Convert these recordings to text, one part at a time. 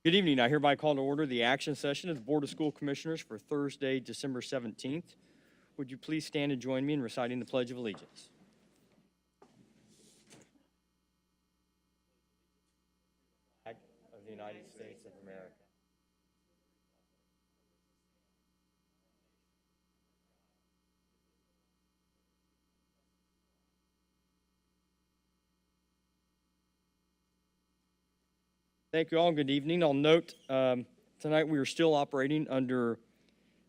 Good evening. I hereby call to order the action session of the Board of School Commissioners for Thursday, December 17th. Would you please stand and join me in reciting the Pledge of Allegiance? Flag of the United States of America. Thank you all. Good evening. I'll note tonight we are still operating under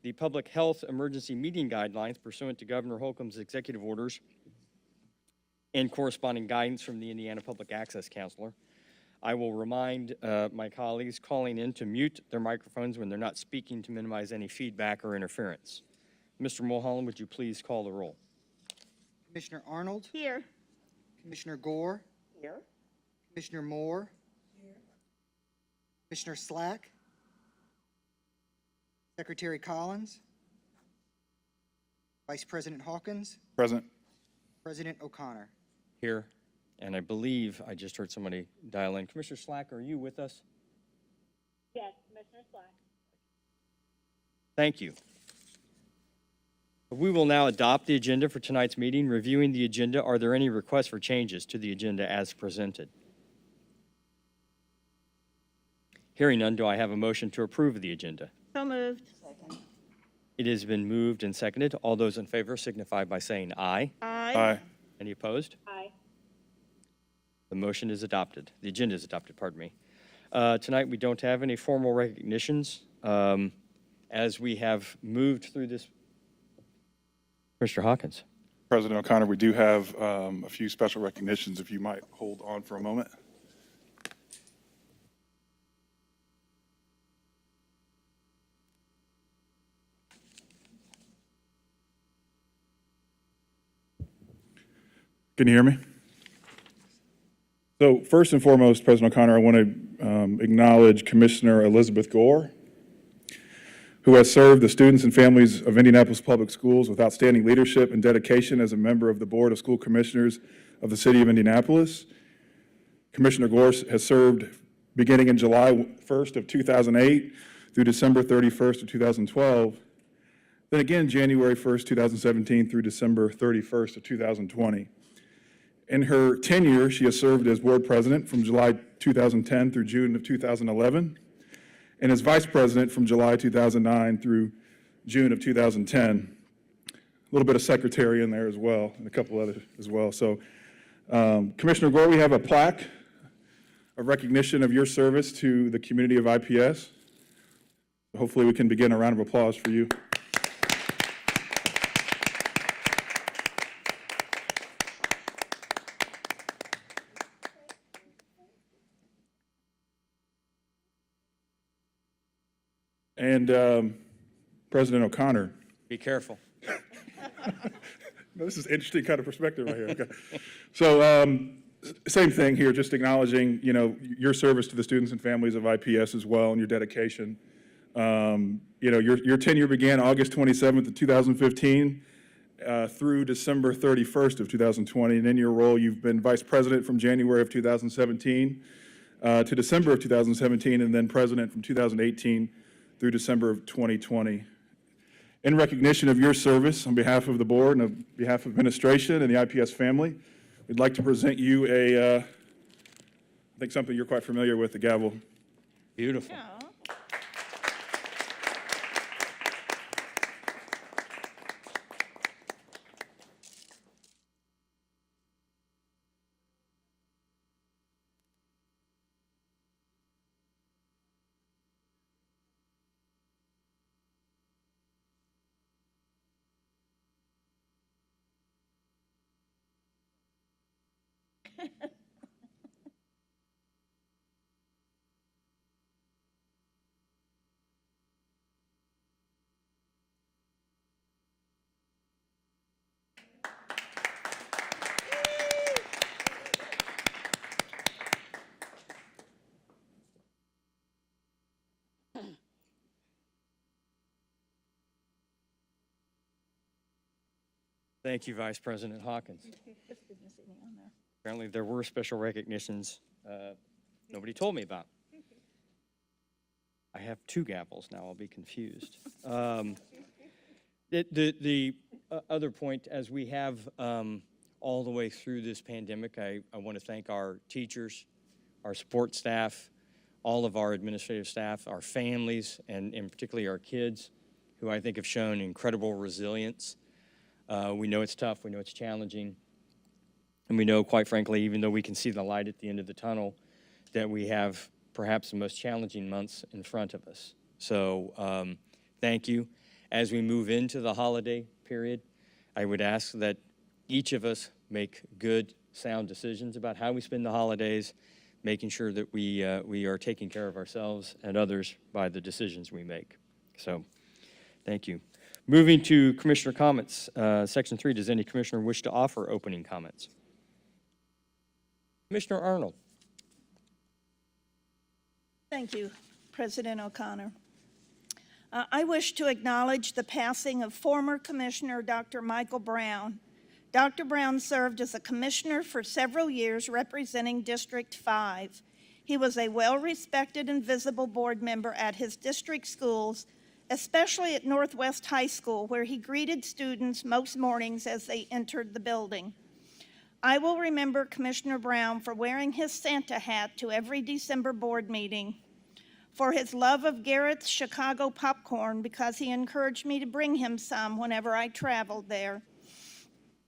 the Public Health Emergency Meeting Guidelines pursuant to Governor Holcomb's executive orders and corresponding guidance from the Indiana Public Access Counselor. I will remind my colleagues calling in to mute their microphones when they're not speaking to minimize any feedback or interference. Mr. Mulholland, would you please call the roll? Commissioner Arnold? Here. Commissioner Gore? Here. Commissioner Moore? Here. Commissioner Slack? Secretary Collins? Vice President Hawkins? Present. President O'Connor? Here. And I believe I just heard somebody dial in. Commissioner Slack, are you with us? Yes, Commissioner Slack. Thank you. We will now adopt the agenda for tonight's meeting. Reviewing the agenda, are there any requests for changes to the agenda as presented? Hearing none, do I have a motion to approve the agenda? So moved. Second. It has been moved and seconded. All those in favor signify by saying aye. Aye. Aye. Any opposed? Aye. The motion is adopted. The agenda is adopted, pardon me. Tonight, we don't have any formal recognitions. As we have moved through this, Mr. Hawkins. President O'Connor, we do have a few special recognitions, if you might hold on for a moment. Can you hear me? So first and foremost, President O'Connor, I want to acknowledge Commissioner Elizabeth Gore, who has served the students and families of Indianapolis Public Schools with outstanding leadership and dedication as a member of the Board of School Commissioners of the City of Indianapolis. Commissioner Gore has served beginning in July 1st of 2008 through December 31st of 2012, then again January 1st, 2017 through December 31st of 2020. In her tenure, she has served as board president from July 2010 through June of 2011, and as vice president from July 2009 through June of 2010. A little bit of secretary in there as well, and a couple others as well. So, Commissioner Gore, we have a plaque of recognition of your service to the community of IPS. Hopefully we can begin a round of applause for you. And President O'Connor. Be careful. This is interesting kind of perspective right here. Okay. So same thing here, just acknowledging, your service to the students and families of IPS as well and your dedication. Your tenure began August 27th of 2015 through December 31st of 2020. And in your role, you've been vice president from January of 2017 to December of 2017, and then president from 2018 through December of 2020. In recognition of your service, on behalf of the board and on behalf of administration and the IPS family, we'd like to present you I think something you're quite familiar with, the gavel. Beautiful. Yeah. Thank you, Vice President Hawkins. Apparently there were special recognitions nobody told me about. I have two gavels now, I'll be confused. The other point, as we have all the way through this pandemic, I want to thank our teachers, our support staff, all of our administrative staff, our families, and particularly our kids, who I think have shown incredible resilience. We know it's tough, we know it's challenging, and we know, quite frankly, even though we can see the light at the end of the tunnel, that we have perhaps the most challenging months in front of us. So thank you. As we move into the holiday period, I would ask that each of us make good, sound decisions about how we spend the holidays, making sure that we are taking care of ourselves and others by the decisions we make. So thank you. Moving to commissioner comments. Section 3, does any commissioner wish to offer opening comments? Commissioner Arnold. Thank you, President O'Connor. I wish to acknowledge the passing of former Commissioner Dr. Michael Brown. Dr. Brown served as a commissioner for several years representing District 5. He was a well-respected and visible board member at his district schools, especially at Northwest High School, where he greeted students most mornings as they entered the building. I will remember Commissioner Brown for wearing his Santa hat to every December board meeting, for his love of Garrett's Chicago popcorn because he encouraged me to bring him some whenever I traveled there,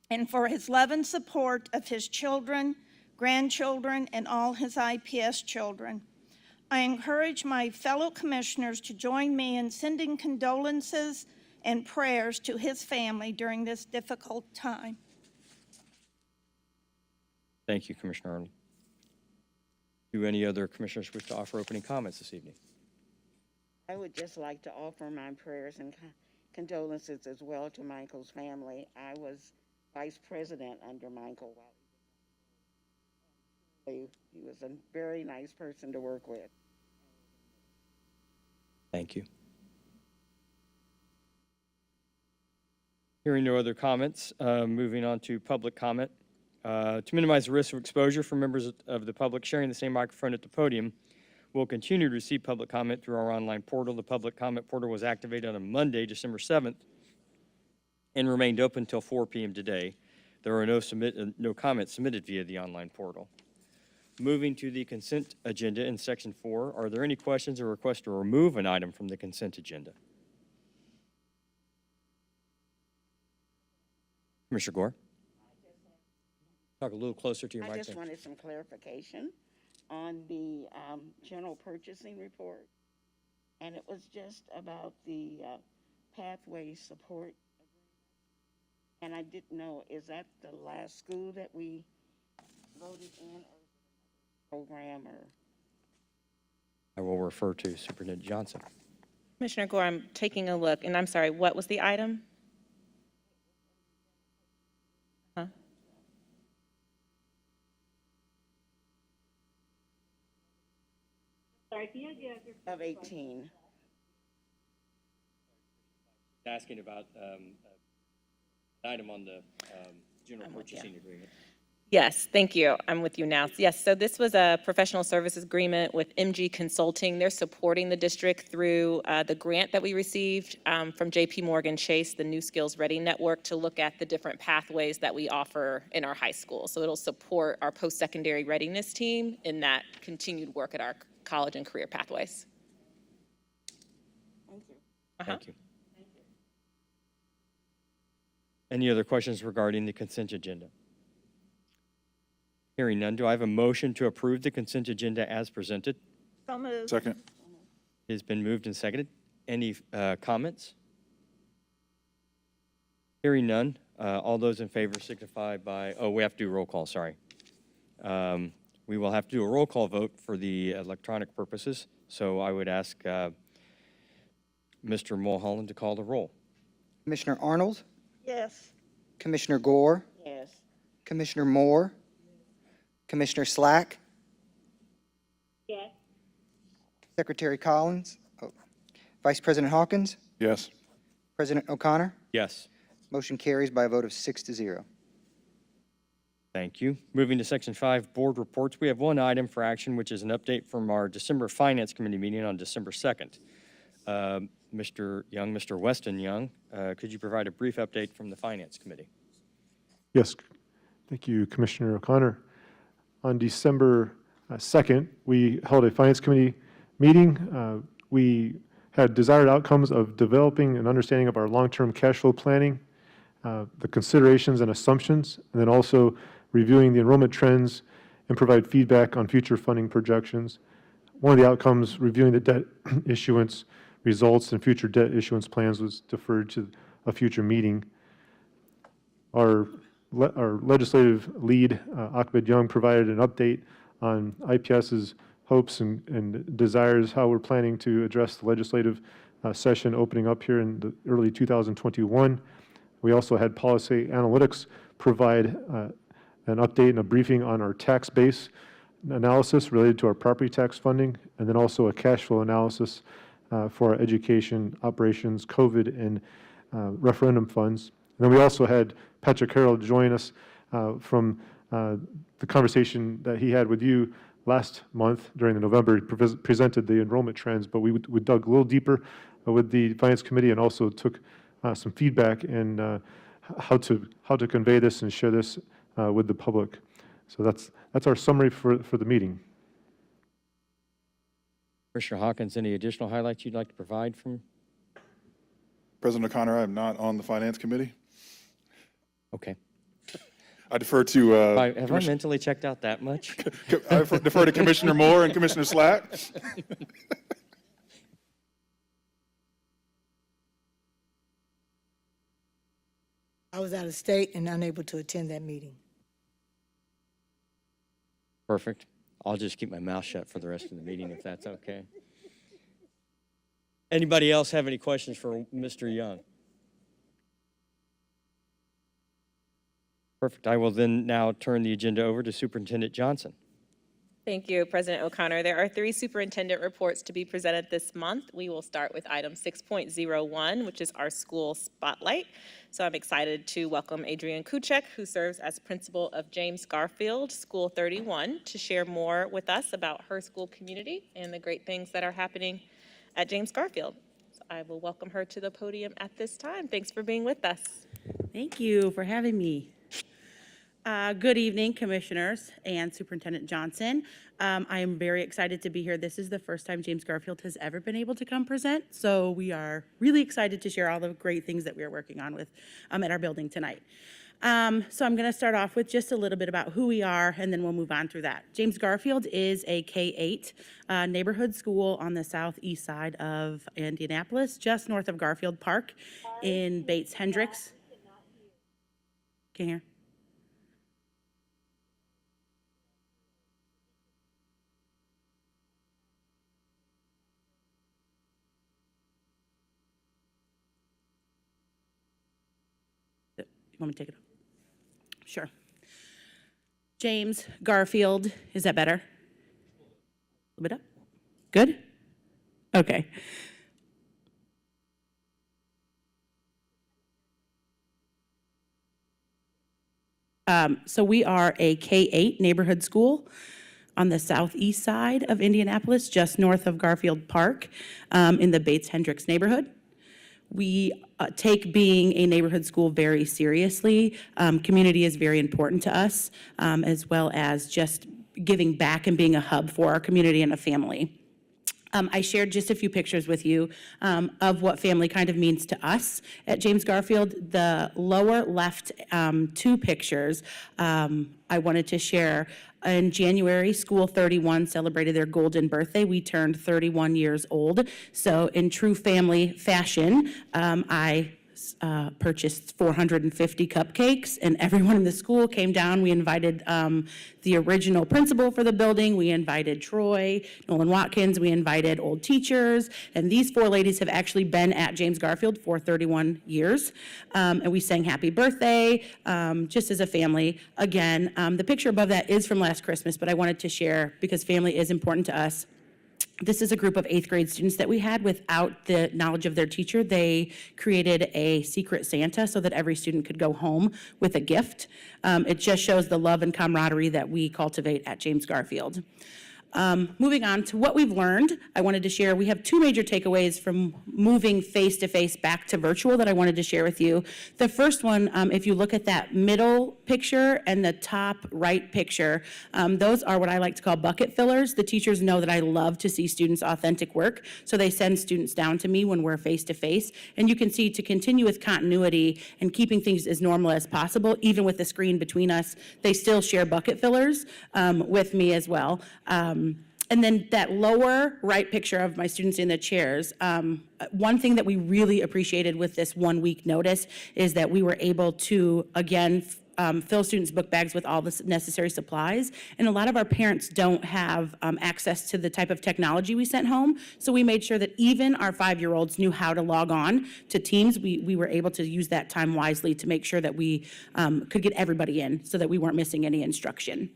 and for his love and support of his children, grandchildren, and all his IPS children. I encourage my fellow commissioners to join me in sending condolences and prayers to his family during this difficult time. Thank you, Commissioner Arnold. Do any other commissioners wish to offer opening comments this evening? I would just like to offer my prayers and condolences as well to Michael's family. I was vice president under Michael while he was a very nice person to work with. Thank you. Hearing no other comments, moving on to public comment. To minimize the risk of exposure for members of the public sharing the same microphone at the podium, we'll continue to receive public comment through our online portal. The public comment portal was activated on Monday, December 7th, and remained open until 4 p.m. today. There are no comments submitted via the online portal. Moving to the consent agenda in Section 4, are there any questions or requests to remove an item from the consent agenda? Commissioner Gore? Talk a little closer to your I mic. just wanted some clarification on the general purchasing report. And it was just about the pathway support. And I didn't know, is that the last school that we voted in, or program, or? I will refer to Superintendent Johnson. Commissioner Gore, I'm taking a look, and I'm sorry, what was the item? Huh? Sorry, can you give your Of 18. Asking about an item on the general purchasing agreement. Yes, thank you. I'm with you now. Yes, so this was a professional services agreement with MG Consulting. They're supporting the district through the grant that we received from JP Morgan Chase, the New Skills Ready Network, to look at the different pathways that we offer in our high school. So it'll support our post-secondary readiness team in that continued work at our college and career pathways. Thank you. Thank you. Any other questions regarding the consent agenda? Hearing none, do I have a motion to approve the consent agenda as presented? So moved. Second. It has been moved and seconded. Any comments? Hearing none, all those in favor signify by, we have to do roll call, sorry. We will have to do a roll call vote for the electronic purposes, so I would ask Mr. Mulholland to call the roll. Commissioner Arnold, Yes. Commissioner Gore, Yes. Commissioner Moore, Commissioner Slack, yes. Secretary Collins, Vice President Hawkins, Yes. President O'Connor. Yes. Motion carries by a vote of 6-0. Thank you. Moving to Section 5, Board Reports. We have one item for action, which is an update from our December Finance Committee meeting on December 2nd. Mr. Young, Mr. Weston Young, could you provide a brief update from the Finance Committee? Yes, thank you, Commissioner O'Connor. On December 2nd, we held a Finance Committee meeting. We had desired outcomes of developing an understanding of our long-term cash flow planning, the considerations and assumptions, and then also reviewing the enrollment trends and provide feedback on future funding projections. One of the outcomes, reviewing the debt issuance results and future debt issuance plans, was deferred to a future meeting. Our legislative lead, Ahmed Young, provided an update on IPS's hopes and desires, how we're planning to address the legislative session opening up here in the early 2021. We also had Policy Analytics provide an update and a briefing on our tax base analysis related to our property tax funding, and then also a cash flow analysis for our education, operations, COVID, and referendum funds. And then we also had Patrick Harrell join us from the conversation that he had with you last month during the November. He presented the enrollment trends, but we dug a little deeper with the Finance Committee and also took some feedback and how to convey this and share this with the public. So that's our summary for the meeting. Commissioner Hawkins, any additional highlights you'd like to provide from? President O'Connor, I am not on the Finance Committee. Okay. I defer to Have I mentally checked out that much? I defer to Commissioner Moore and Commissioner Slack. I was out of state and unable to attend that meeting. Perfect. I'll just keep my mouth shut for the rest of the meeting if that's okay. Anybody else have any questions for Mr. Young? Perfect. I will then now turn the agenda over to Superintendent Johnson. Thank you, President O'Connor. There are 3 superintendent reports to be presented this month. We will start with item 6.01, which is our school spotlight. So I'm excited to welcome Adrienne Kuchek, who serves as principal of James Garfield School 31, to share more with us about her school community and the great things that are happening at James Garfield. So I will welcome her to the podium at this time. Thanks for being with us. Thank you for having me. Good evening, Commissioners and Superintendent Johnson. I am very excited to be here. This is the first time James Garfield has ever been able to come present, so we are really excited to share all the great things that we are working on with at our building tonight. So I'm going to start off with just a little bit about who we are, and then we'll move on through that. James Garfield is a K-8 neighborhood school on the southeast side of Indianapolis, just north of Garfield Park in Bates-Hendricks. Can you hear? Want me to take it off? Sure. James Garfield, is that better? A little bit up? Good? Okay. So we are a K-8 neighborhood school on the southeast side of Indianapolis, just north of Garfield Park, in the Bates-Hendricks neighborhood. We take being a neighborhood school very seriously. Community is very important to us, as well as just giving back and being a hub for our community and a family. I shared just a few pictures with you of what family kind of means to us at James Garfield. The lower left 2 pictures I wanted to share. In January, School 31 celebrated their golden birthday. We turned 31 years old. So in true family fashion, I purchased 450 cupcakes, and everyone in the school came down. We invited the original principal for the building. We invited Troy, Nolan Watkins. We invited old teachers. And these 4 ladies have actually been at James Garfield for 31 years. And we sang happy birthday, just as a family. Again, the picture above that is from last Christmas, but I wanted to share because family is important to us. This is a group of 8th grade students that we had without the knowledge of their teacher. They created a secret Santa so that every student could go home with a gift. It just shows the love and camaraderie that we cultivate at James Garfield. Moving on to what we've learned, I wanted to share, we have 2 major takeaways from moving face-to-face back to virtual that I wanted to share with you. The first one, if you look at that middle picture and the top right picture, those are what I like to call bucket fillers. The teachers know that I love to see students' authentic work, so they send students down to me when we're face-to-face. And you can see, to continue with continuity and keeping things as normal as possible, even with the screen between us, they still share bucket fillers with me as well. And then that lower right picture of my students in the chairs, one thing that we really appreciated with this 1 week notice is that we were able to, again, fill students' book bags with all the necessary supplies. And a lot of our parents don't have access to the type of technology we sent home. So we made sure that even our 5-year-olds knew how to log on to Teams. We were able to use that time wisely to make sure that we could get everybody in so that we weren't missing any instruction.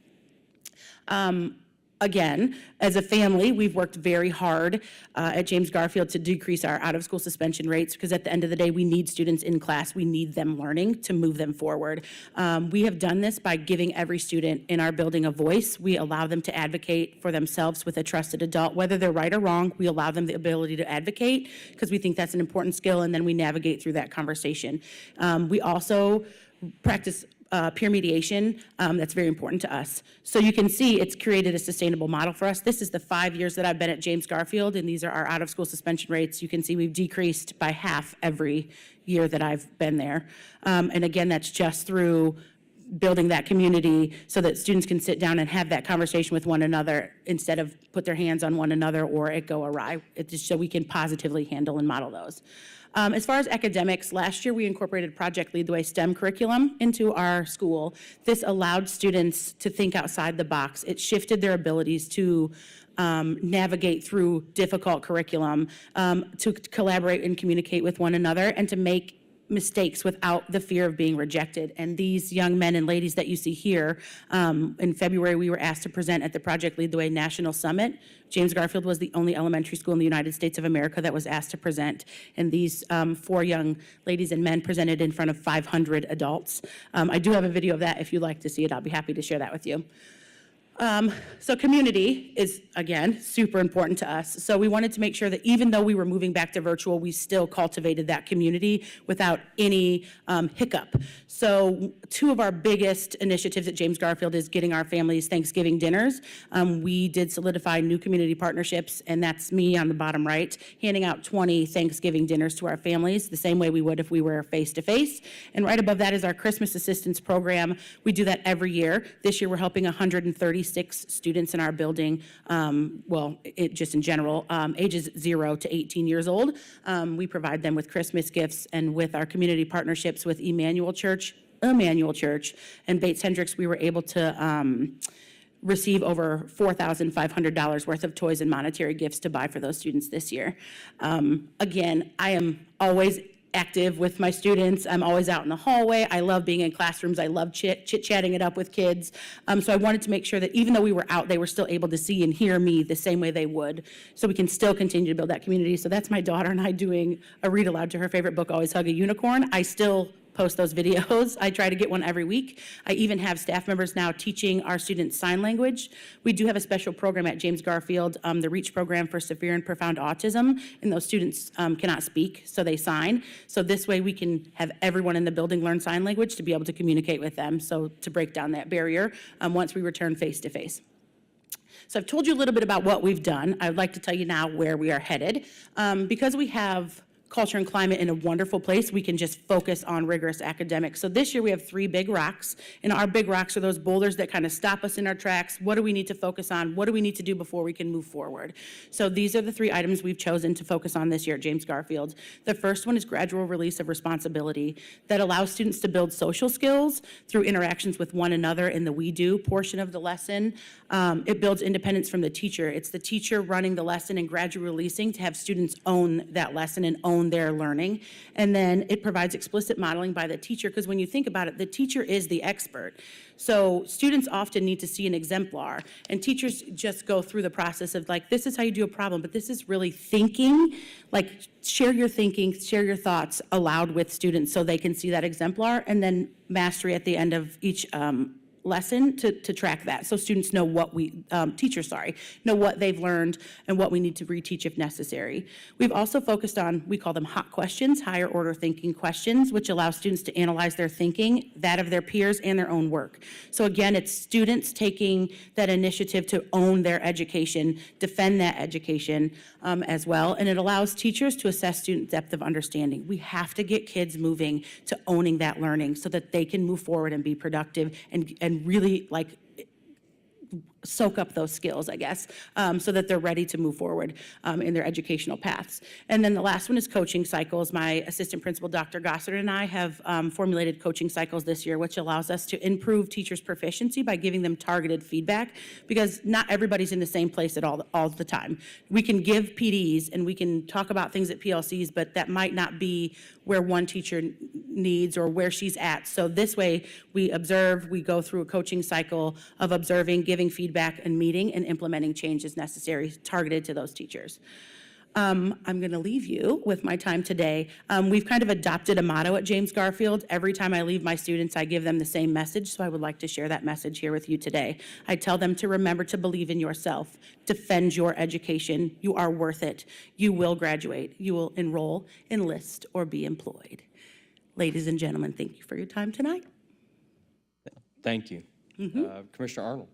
Again, as a family, we've worked very hard at James Garfield to decrease our out-of-school suspension rates, because at the end of the day, we need students in class. We need them learning to move them forward. We have done this by giving every student in our building a voice. We allow them to advocate for themselves with a trusted adult. Whether they're right or wrong, we allow them the ability to advocate, because we think that's an important skill, and then we navigate through that conversation. We also practice peer mediation. That's very important to us. So you can see it's created a sustainable model for us. This is the 5 years that I've been at James Garfield, and these are our out-of-school suspension rates. You can see we've decreased by half every year that I've been there. And again, that's just through building that community so that students can sit down and have that conversation with one another instead of put their hands on one another or it go awry. It's just so we can positively handle and model those. As far as academics, last year we incorporated Project Lead the Way STEM curriculum into our school. This allowed students to think outside the box. It shifted their abilities to navigate through difficult curriculum, to collaborate and communicate with one another, and to make mistakes without the fear of being rejected. And these young men and ladies that you see here, in February, we were asked to present at the Project Lead the Way National Summit. James Garfield was the only elementary school in the United States of America that was asked to present. And these 4 young ladies and men presented in front of 500 adults. I do have a video of that. If you'd like to see it, I'll be happy to share that with you. So community is, again, super important to us. So we wanted to make sure that even though we were moving back to virtual, we still cultivated that community without any hiccup. So 2 of our biggest initiatives at James Garfield is getting our families Thanksgiving dinners. We did solidify new community partnerships, and that's me on the bottom right, handing out 20 Thanksgiving dinners to our families, the same way we would if we were face-to-face. And right above that is our Christmas Assistance Program. We do that every year. This year we're helping 136 students in our building, just in general, ages 0 to 18 years old. We provide them with Christmas gifts, and with our community partnerships with Emmanuel Church, and Bates Hendricks, we were able to receive over $4,500 worth of toys and monetary gifts to buy for those students this year. Again, I am always active with my students. I'm always out in the hallway. I love being in classrooms. I love chit-chatting it up with kids. So I wanted to make sure that even though we were out, they were still able to see and hear me the same way they would, so we can still continue to build that community. So that's my daughter and I doing a read aloud to her favorite book, Always Hug a Unicorn. I still post those videos. I try to get one every week. I even have staff members now teaching our students sign language. We do have a special program at James Garfield, the REACH program for severe and profound autism, and those students cannot speak, so they sign. So this way we can have everyone in the building learn sign language to be able to communicate with them, so to break down that barrier once we return face-to-face. So I've told you a little bit about what we've done. I would like to tell you now where we are headed. Because we have culture and climate in a wonderful place, we can just focus on rigorous academics. So this year we have 3 big rocks, and our big rocks are those boulders that kind of stop us in our tracks. What do we need to focus on? What do we need to do before we can move forward? So these are the 3 items we've chosen to focus on this year at James Garfield. The first one is gradual release of responsibility that allows students to build social skills through interactions with one another in the we do portion of the lesson. It builds independence from the teacher. It's the teacher running the lesson and gradually releasing to have students own that lesson and own own their learning. And then it provides explicit modeling by the teacher, because when you think about it, the teacher is the expert. So students often need to see an exemplar, and teachers just go through the process of like, this is how you do a problem, but this is really thinking, like share your thinking, share your thoughts aloud with students so they can see that exemplar, and then mastery at the end of each lesson to track that. So students know what teachers know what they've learned and what we need to reteach if necessary. We've also focused on, we call them hot questions, higher order thinking questions, which allow students to analyze their thinking, that of their peers, and their own work. So again, it's students taking that initiative to own their education, defend that education as well, and it allows teachers to assess student depth of understanding. We have to get kids moving to owning that learning so that they can move forward and be productive and really like soak up those skills, I guess, so that they're ready to move forward in their educational paths. And then the last one is coaching cycles. My assistant principal, Dr. Gossard, and I have formulated coaching cycles this year, which allows us to improve teachers' proficiency by giving them targeted feedback, because not everybody's in the same place at all the time. We can give PDs and we can talk about things at PLCs, but that might not be where one teacher needs or where she's at. So this way, we observe, we go through a coaching cycle of observing, giving feedback, and meeting and implementing changes necessary targeted to those teachers. I'm going to leave you with my time today. We've kind of adopted a motto at James Garfield. Every time I leave my students, I give them the same message, so I would like to share that message here with you today. I tell them to remember to believe in yourself, defend your education. You are worth it. You will graduate. You will enroll, enlist, or be employed. Ladies and gentlemen, thank you for your time tonight. Thank you. Commissioner Arnold.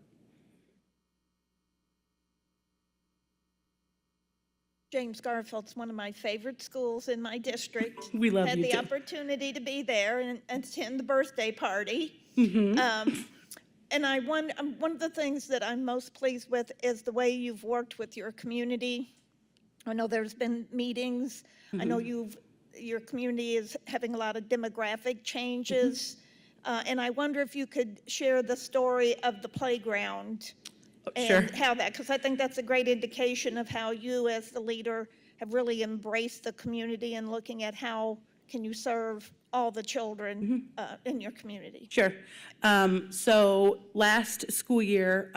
James Garfield's one of my favorite schools in my district. We love Had you the too. opportunity to be there and attend the birthday party. And one of the things that I'm most pleased with is the way you've worked with your community. I know there's been meetings. I know your community is having a lot of demographic changes. And I wonder if you could share the story of the playground. Sure. And how that, because I think that's a great indication of how you as the leader have really embraced the community and looking at how can you serve all the children in your community. Sure. So last school year,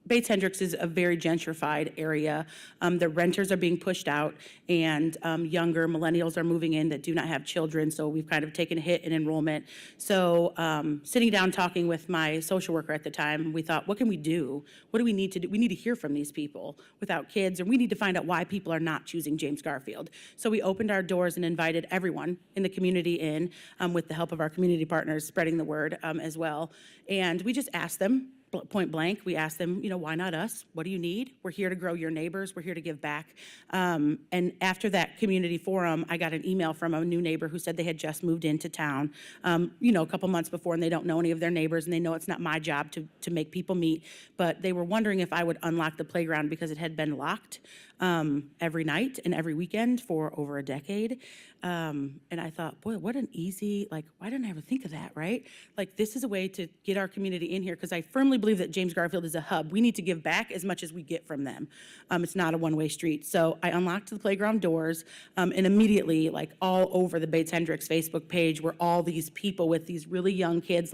Bates Hendricks is a very gentrified area. The renters are being pushed out, and younger millennials are moving in that do not have children, so we've kind of taken a hit in enrollment. So sitting down talking with my social worker at the time, we thought, what can we do? What do we need to do? We need to hear from these people without kids, or we need to find out why people are not choosing James Garfield. So we opened our doors and invited everyone in the community in, with the help of our community partners spreading the word as well. And we just asked them, point blank, we asked them, why not us? What do you need? We're here to grow your neighbors. We're here to give back. And after that community forum, I got an email from a new neighbor who said they had just moved into town, a couple months before, and they don't know any of their neighbors, and they know it's not my job to make people meet. But they were wondering if I would unlock the playground because it had been locked every night and every weekend for over a decade. And I thought, boy, what an easy, why didn't I ever think of that, right? This is a way to get our community in here, because I firmly believe that James Garfield is a hub. We need to give back as much as we get from them. It's not a one-way street. So I unlocked the playground doors, and immediately, all over the Bates Hendricks Facebook page were all these people with these really young kids,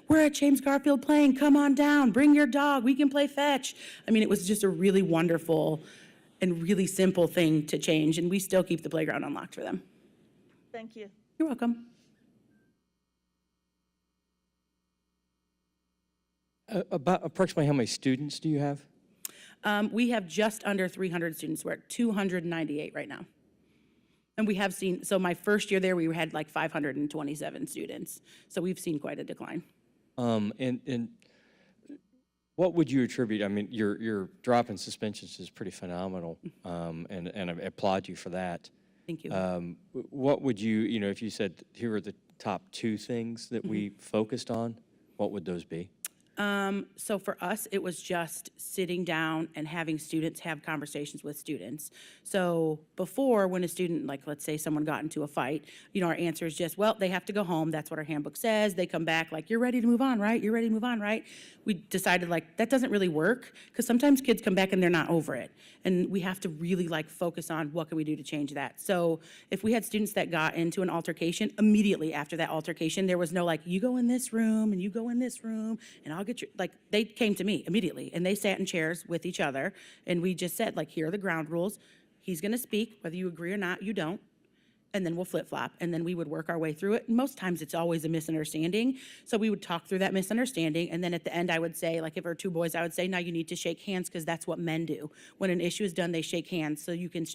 we're at James Garfield playing, come on down, bring your dog, we can play fetch. I mean, it was just a really wonderful and really simple thing to change, and we still keep the playground unlocked for them. Thank you. You're welcome. About approximately how many students do you have? We have just under 300 students. We're at 298 right now. And we have seen, so my first year there, we had 527 students. So we've seen quite a decline. And what would you attribute? I mean, your drop in suspensions is pretty phenomenal, and I applaud you for that. Thank you. What would you, if you said here are the top two things that we focused on, what would those be? So for us, it was just sitting down and having students have conversations with students. So before, when a student, like, let's say someone got into a fight, our answer is just, well, they have to go home. That's what our handbook says. They come back like, you're ready to move on, right? You're ready to move on, right? We decided like, that doesn't really work because sometimes kids come back and they're not over it. And we have to really like focus on what can we do to change that. So if we had students that got into an altercation, immediately after that altercation, there was no like, you go in this room and you go in this room and I'll get you, like, they came to me immediately and they sat in chairs with each other. And we just said, like, here are the ground rules. He's gonna speak, whether you agree or not, you don't. And then we'll flip-flop, and then we would work our way through it. And most times, it's always a misunderstanding. So we would talk through that misunderstanding, and then at the end, I would say, like, if there were two boys, I would say, now you need to shake hands, because that's what men do. When an issue is done, they shake hands, so you can,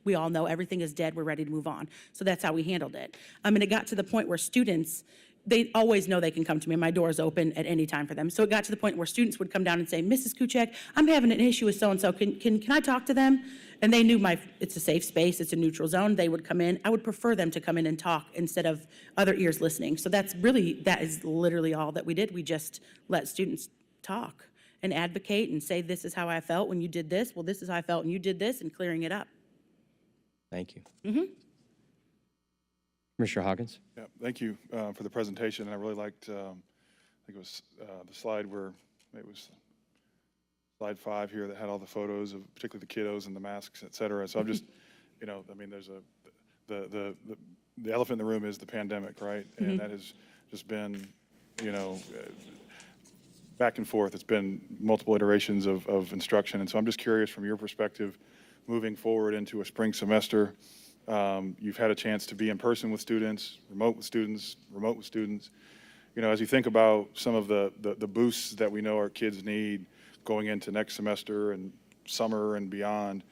we all know everything is dead, we're ready to move on. So that's how we handled it. And it got to the point where students, they always know they can come to me. My door is open at any time for them. So it got to the point where students would come down and say, Mrs. Kuchek, I'm having an issue with so-and-so. Can I talk to them? And they knew it's a safe space. It's a neutral zone. They would come in. I would prefer them to come in and talk instead of other ears listening. So that is literally all that we did. We just let students talk and advocate and say, this is how I felt when you did this. Well, this is how I felt when you did this, and clearing it up. Thank you. Commissioner Hawkins? Yeah, thank you for the presentation. I really liked, I think it was the slide where it was slide 5 here that had all the photos of particularly the kiddos and the masks, et cetera. So I'm just, I mean, there's the elephant in the room is the pandemic, right? And that has just been, back and forth. It's been multiple iterations of instruction. And so I'm just curious from your perspective, moving forward into a spring semester, you've had a chance to be in person with students, remote with students. As you think about some of the boosts that we know our kids need going into next semester and summer and beyond,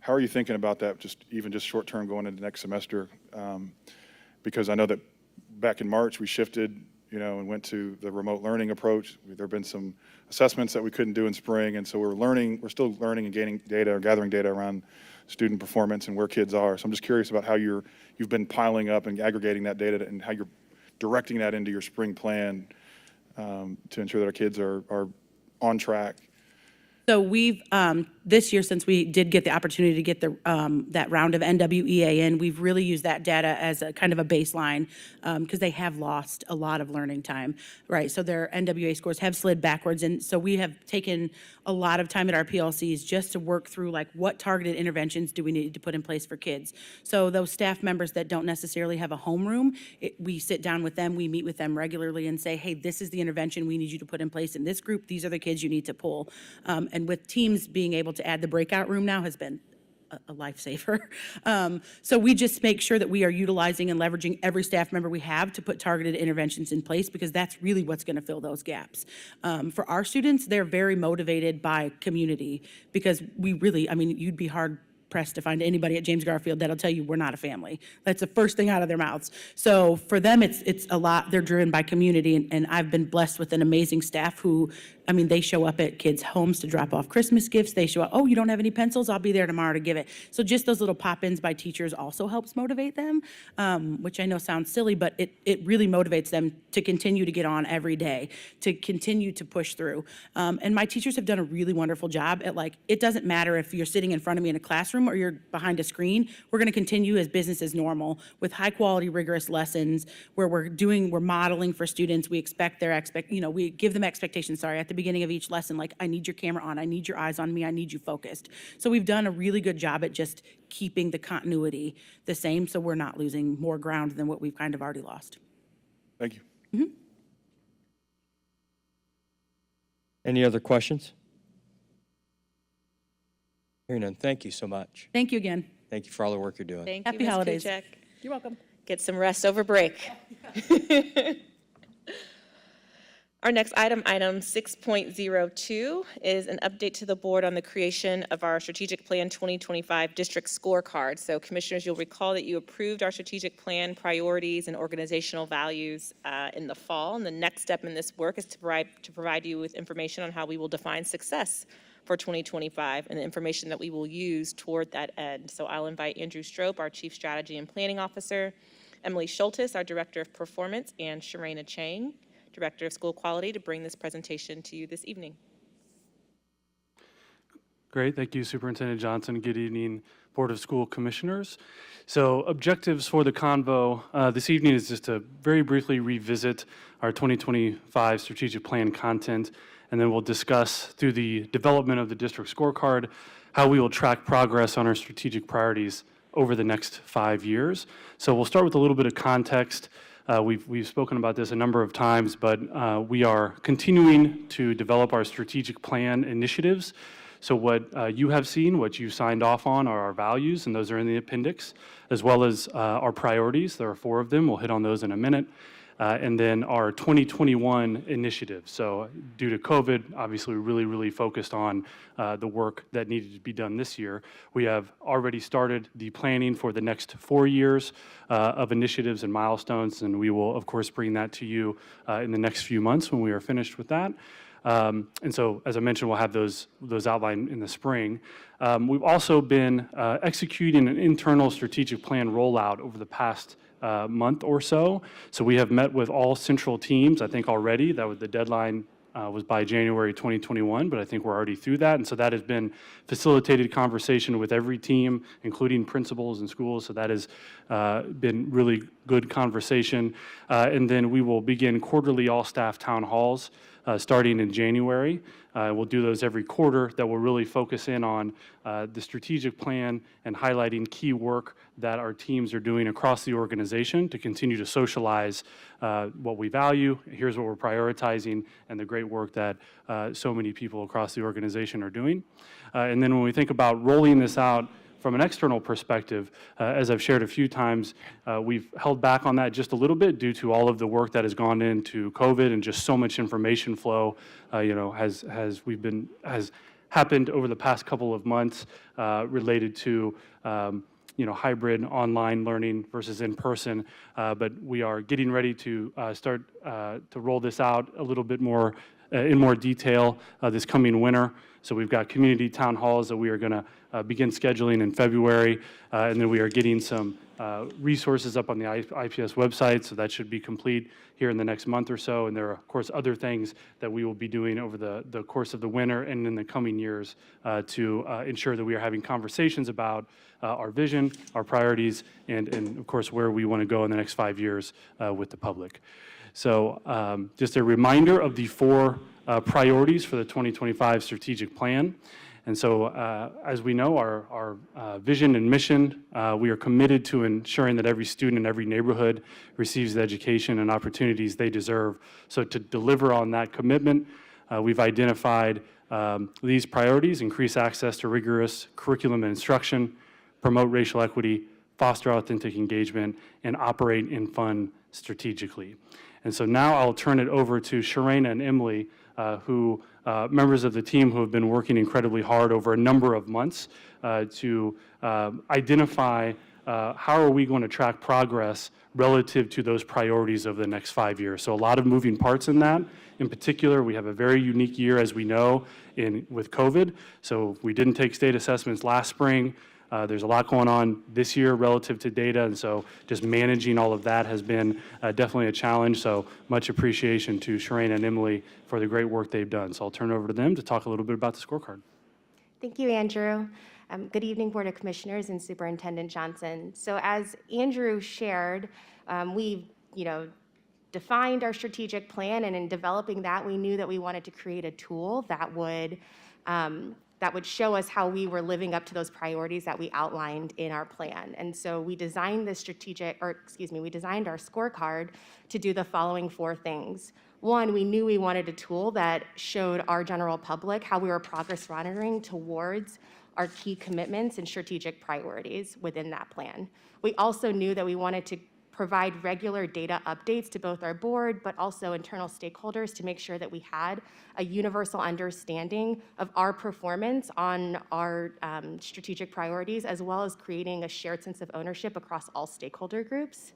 how are you thinking about that, just short-term going into next semester? Because I know that back in March, we shifted, and went to the remote learning approach. There have been some assessments that we couldn't do in spring, and so we're still learning and gaining data, or gathering data around student performance and where kids are. So I'm just curious about how you've been piling up and aggregating that data and how you're directing that into your spring plan to ensure that our kids are on track. So we've, this year, since we did get the opportunity to get that round of NWEA in, we've really used that data as a kind of a baseline because they have lost a lot of learning time, right? So their NWEA scores have slid backwards. And so we have taken a lot of time at our PLCs just to work through like what targeted interventions do we need to put in place for kids. So those staff members that don't necessarily have a homeroom, we sit down with them, we meet with them regularly and say, hey, this is the intervention we need you to put in place in this group. These are the kids you need to pull. And with teams being able to add the breakout room now has been a lifesaver. So we just make sure that we are utilizing and leveraging every staff member we have to put targeted interventions in place because that's really what's going to fill those gaps. For our students, they're very motivated by community because you'd be hard pressed to find anybody at James Garfield that'll tell you we're not a family. That's the first thing out of their mouths. So for them, it's a lot. They're driven by community, and I've been blessed with an amazing staff who, they show up at kids' homes to drop off Christmas gifts. They show up, oh, you don't have any pencils? I'll be there tomorrow to give it. So just those little pop-ins by teachers also helps motivate them, which I know sounds silly, but it really motivates them to continue to get on every day, to continue to push through. And my teachers have done a really wonderful job at it doesn't matter if you're sitting in front of me in a classroom or you're behind a screen, we're going to continue as business as normal with high quality, rigorous lessons where we're modeling for students. We expect we give them expectations, at the beginning of each lesson, like, I need your camera on, I need your eyes on me, I need you focused. So we've done a really good job at just keeping the continuity the same so we're not losing more ground than what we've kind of already lost. Thank you. Any other questions? Hearing none, thank you so much. Thank you again. Thank you for all the work you're doing. Thank you, Happy Ms. holidays. Kuchek. You're welcome. Get some rest over break. Our next item 6.02, is an update to the board on the creation of our Strategic Plan 2025 District Scorecard. So commissioners, you'll recall that you approved our strategic plan priorities and organizational values in the fall. And the next step in this work is to provide you with information on how we will define success for 2025 and the information that we will use toward that end. So I'll invite Andrew Strope, our Chief Strategy and Planning Officer, Emily Schultes, our Director of Performance, and Sharena Chang Director of School Quality, to bring this presentation to you this evening. Great, thank you, Superintendent Johnson. Good evening, Board of School Commissioners. So objectives for the convo this evening is just to very briefly revisit our 2025 strategic plan content, and then we'll discuss through the development of the district scorecard how we will track progress on our strategic priorities over the next 5 years. So we'll start with a little bit of context. We've spoken about this a number of times, but we are continuing to develop our strategic plan initiatives. So what you have seen, what you signed off on, are our values, and those are in the appendix, as well as our priorities. There are 4 of them. We'll hit on those in a minute. And then our 2021 initiative. So due to COVID, obviously, we really focused on the work that needed to be done this year. We have already started the planning for the next 4 years of initiatives and milestones, and we will, of course, bring that to you in the next few months when we are finished with that. And so, as I mentioned, we'll have those outlined in the spring. We've also been executing an internal strategic plan rollout over the past month or so. So we have met with all central teams, I think already. That was the deadline was by January 2021, but I think we're already through that. And so that has been facilitated conversation with every team, including principals and schools. So that has been really good conversation. And then we will begin quarterly all-staff town halls starting in January. We'll do those every quarter that will really focus in on the strategic plan and highlighting key work that our teams are doing across the organization to continue to socialize what we value, here's what we're prioritizing, and the great work that so many people across the organization are doing. And then when we think about rolling this out from an external perspective, as I've shared a few times, we've held back on that just a little bit due to all of the work that has gone into COVID and just so much information flow, has happened over the past couple of months related to hybrid online learning versus in person. But we are getting ready to start to roll this out a little bit more in more detail this coming winter. So we've got community town halls that we are going to begin scheduling in February, and then we are getting some resources up on the IPS website, so that should be complete here in the next month or so. And there are, of course, other things that we will be doing over the course of the winter and in the coming years to ensure that we are having conversations about our vision, our priorities, and of course, where we want to go in the next 5 years with the public. So just a reminder of the 4 priorities for the 2025 strategic plan. And so, as we know, our vision and mission, we are committed to ensuring that every student in every neighborhood receives the education and opportunities they deserve. So to deliver on that commitment, we've identified these priorities: increase access to rigorous curriculum and instruction, promote racial equity, foster authentic engagement, and operate and fund strategically. And so now I'll turn it over to Sharena and Emily, who members of the team who have been working incredibly hard over a number of months to identify how are we going to track progress relative to those priorities over the next 5 years. So a lot of moving parts in that. In particular, we have a very unique year, as we know, with COVID. So we didn't take state assessments last spring. There's a lot going on this year relative to data, and so just managing all of that has been definitely a challenge. So much appreciation to Sharena and Emily for the great work they've done. So I'll turn it over to them to talk a little bit about the scorecard. Thank you, Andrew. Good evening, Board of Commissioners and Superintendent Johnson. So as Andrew shared, we've defined our strategic plan, and in developing that, we knew that we wanted to create a tool that would show us how we were living up to those priorities that we outlined in our plan. And so we designed our scorecard to do the following 4 things. 1, we knew we wanted a tool that showed our general public how we were progress monitoring towards our key commitments and strategic priorities within that plan. We also knew that we wanted to provide regular data updates to both our board, but also internal stakeholders to make sure that we had a universal understanding of our performance on our strategic priorities, as well as creating a shared sense of ownership across all stakeholder groups.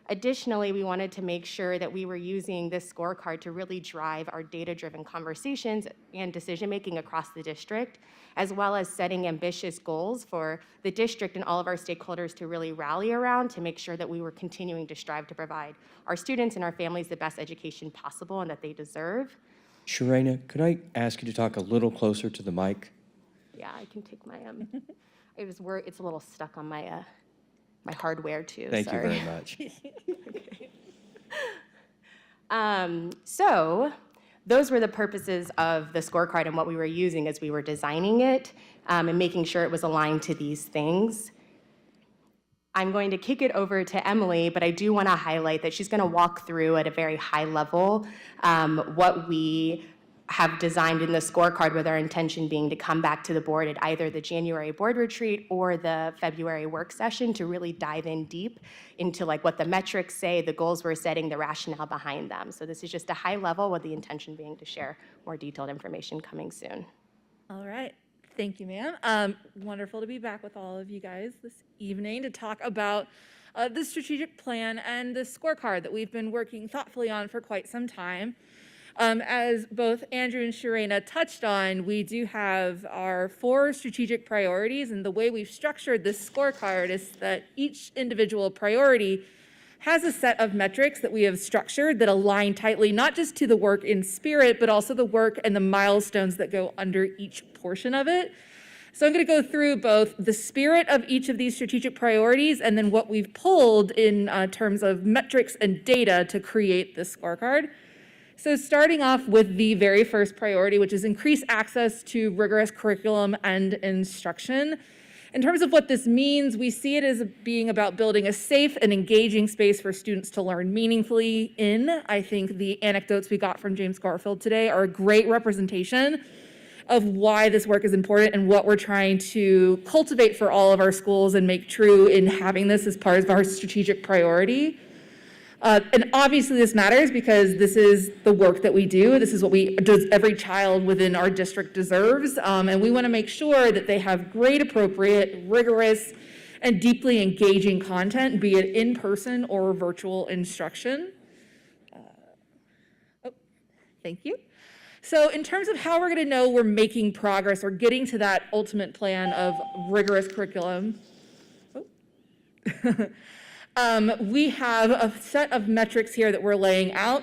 Additionally, we wanted to make sure that we were using this scorecard to really drive our data-driven conversations and decision-making across the district, as well as setting ambitious goals for the district and all of our stakeholders to really rally around to make sure that we were continuing to strive to provide our students and our families the best education possible and that they deserve. Sharena, could I ask you to talk a little closer to the mic? Yeah, I can take my, it's a little stuck on my, my hardware too, Thank you sorry. very much. So those were the purposes of the scorecard and what we were using as we were designing it, and making sure it was aligned to these things. I'm going to kick it over to Emily, but I do want to highlight that she's going to walk through at a very high level what we have designed in the scorecard, with our intention being to come back to the board at either the January board retreat or the February work session to really dive in deep into like what the metrics say, the goals we're setting, the rationale behind them. So this is just a high level, with the intention being to share more detailed information coming soon. All right. Thank you, ma'am. Wonderful to be back with all of you guys this evening to talk about the strategic plan and the scorecard that we've been working thoughtfully on for quite some time. As both Andrew and Sharena touched on, we do have our 4 strategic priorities, and the way we've structured this scorecard is that each individual priority has a set of metrics that we have structured that align tightly, not just to the work in spirit, but also the work and the milestones that go under each portion of it. So I'm going to go through both the spirit of each of these strategic priorities and then what we've pulled in terms of metrics and data to create this scorecard. So starting off with the very first priority, which is increase access to rigorous curriculum and instruction. In terms of what this means, we see it as being about building a safe and engaging space for students to learn meaningfully in. I think the anecdotes we got from James Garfield today are a great representation of why this work is important and what we're trying to cultivate for all of our schools and make true in having this as part of our strategic priority. And obviously this matters because this is the work that we do. This is what every child within our district deserves. And we want to make sure that they have grade appropriate, rigorous, and deeply engaging content, be it in person or virtual instruction. Thank you. So in terms of how we're going to know we're making progress or getting to that ultimate plan of rigorous curriculum, we have a set of metrics here that we're laying out.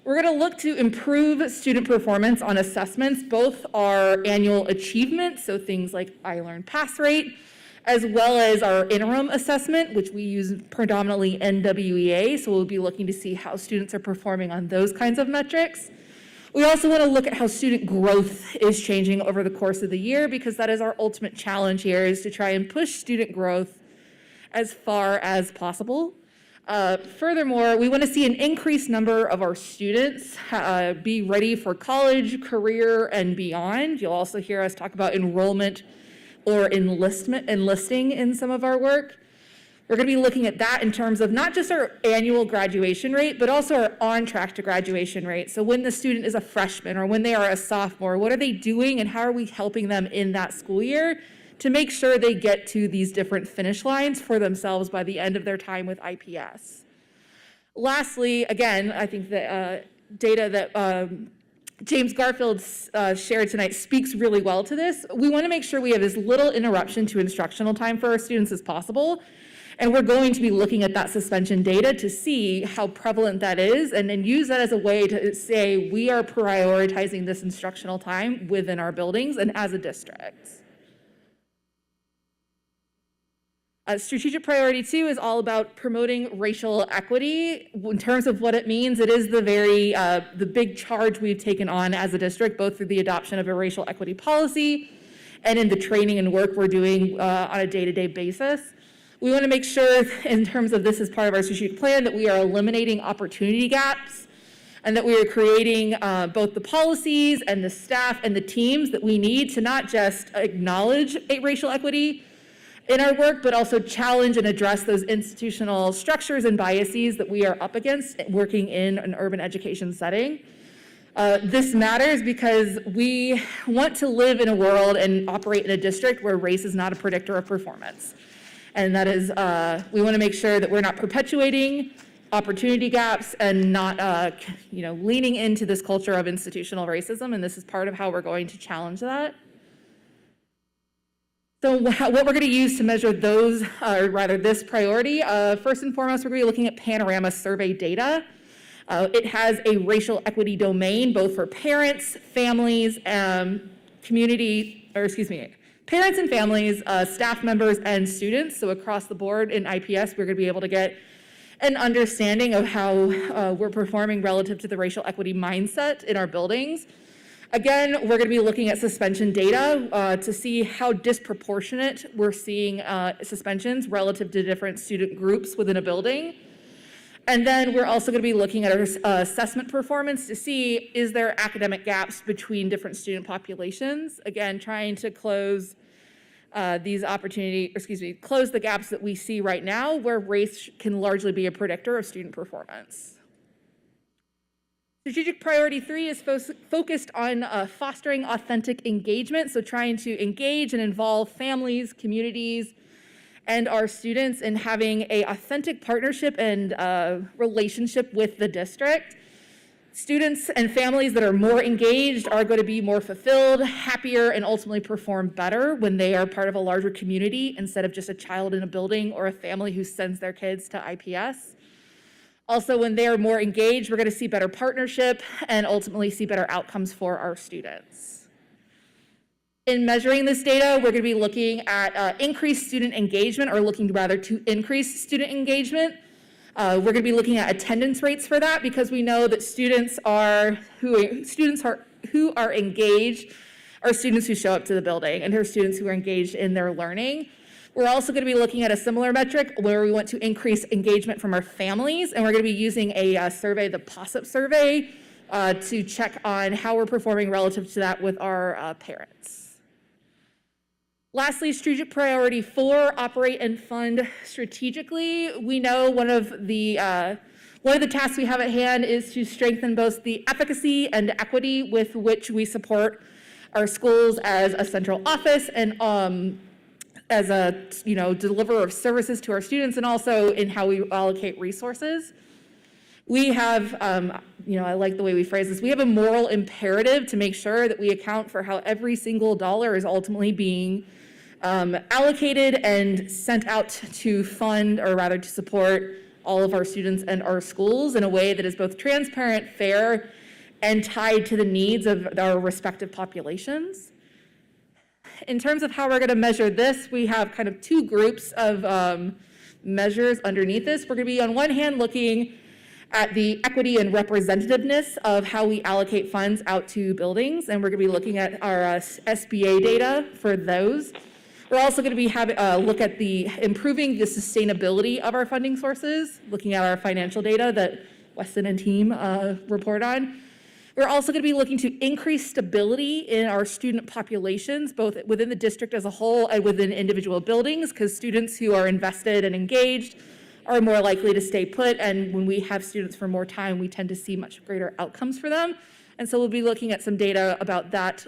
We're going to look to improve student performance on assessments, both our annual achievement, so things like iLearn pass rate, as well as our interim assessment, which we use predominantly NWEA, so we'll be looking to see how students are performing on those kinds of metrics. We also want to look at how student growth is changing over the course of the year, because that is our ultimate challenge here, is to try and push student growth as far as possible. Furthermore, we want to see an increased number of our students be ready for college, career, and beyond. You'll also hear us talk about enrollment or enlisting in some of our work. We're going to be looking at that in terms of not just our annual graduation rate, but also our on-track to graduation rate. So when the student is a freshman or when they are a sophomore, what are they doing and how are we helping them in that school year to make sure they get to these different finish lines for themselves by the end of their time with IPS. Lastly, again, I think the data that James Garfield shared tonight speaks really well to this. We want to make sure we have as little interruption to instructional time for our students as possible. And we're going to be looking at that suspension data to see how prevalent that is and then use that as a way to say we are prioritizing this instructional time within our buildings and as a district. Strategic priority 2 is all about promoting racial equity. In terms of what it means, it is the big charge we've taken on as a district, both through the adoption of a racial equity policy and in the training and work we're doing on a day-to-day basis. We want to make sure, in terms of this as part of our strategic plan, that we are eliminating opportunity gaps and that we are creating both the policies and the staff and the teams that we need to not just acknowledge racial equity in our work, but also challenge and address those institutional structures and biases that we are up against working in an urban education setting. This matters because we want to live in a world and operate in a district where race is not a predictor of performance. And that is, we want to make sure that we're not perpetuating opportunity gaps and not, leaning into this culture of institutional racism, and this is part of how we're going to challenge that. So what we're going to use to measure those, or rather this priority, first and foremost, we're going to be looking at Panorama survey data. It has a racial equity domain, both for parents, families, parents and families, staff members, and students. So across the board in IPS, we're going to be able to get an understanding of how we're performing relative to the racial equity mindset in our buildings. Again, we're going to be looking at suspension data to see how disproportionate we're seeing suspensions relative to different student groups within a building. And then we're also going to be looking at our assessment performance to see, is there academic gaps between different student populations? Again, trying to close close the gaps that we see right now where race can largely be a predictor of student performance. Strategic priority 3 is focused on fostering authentic engagement, so trying to engage and involve families, communities, and our students in having an authentic partnership and relationship with the district. Students and families that are more engaged are going to be more fulfilled, happier, and ultimately perform better when they are part of a larger community instead of just a child in a building or a family who sends their kids to IPS. Also, when they are more engaged, we're going to see better partnership and ultimately see better outcomes for our students. In measuring this data, we're going to be looking at increased student engagement, or looking rather to increase student engagement. We're going to be looking at attendance rates for that, because we know that students who are engaged are students who show up to the building and are students who are engaged in their learning. We're also going to be looking at a similar metric where we want to increase engagement from our families, and we're going to be using a survey, the POSSIP survey, to check on how we're performing relative to that with our parents. Lastly, strategic priority 4, operate and fund strategically. We know one of the tasks we have at hand is to strengthen both the efficacy and equity with which we support our schools as a central office and as a deliverer of services to our students, and also in how we allocate resources. We have, I like the way we phrase this, we have a moral imperative to make sure that we account for how every single dollar is ultimately being allocated and sent out to fund, or rather to support, all of our students and our schools in a way that is both transparent, fair, and tied to the needs of our respective populations. In terms of how we're going to measure this, we have kind of two groups of measures underneath this. We're going to be on one hand looking at the equity and representativeness of how we allocate funds out to buildings, and we're going to be looking at our SBA data for those. We're also going to be having a look at improving the sustainability of our funding sources, looking at our financial data that Weston and team report on. We're also going to be looking to increase stability in our student populations, both within the district as a whole and within individual buildings, because students who are invested and engaged are more likely to stay put, and when we have students for more time, we tend to see much greater outcomes for them. And so we'll be looking at some data about that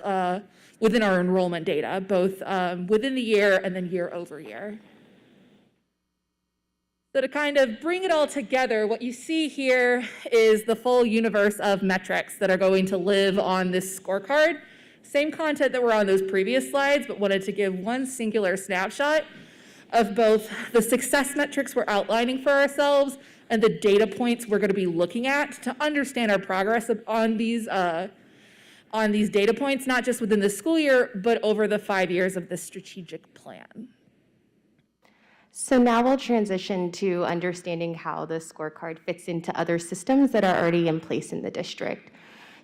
within our enrollment data, both within the year and then year over year. So to kind of bring it all together, what you see here is the full universe of metrics that are going to live on this scorecard. Same content that were on those previous slides, but wanted to give one singular snapshot of both the success metrics we're outlining for ourselves and the data points we're going to be looking at to understand our progress on these data points, not just within the school year, but over the 5 years of the strategic plan. So now we'll transition to understanding how the scorecard fits into other systems that are already in place in the district.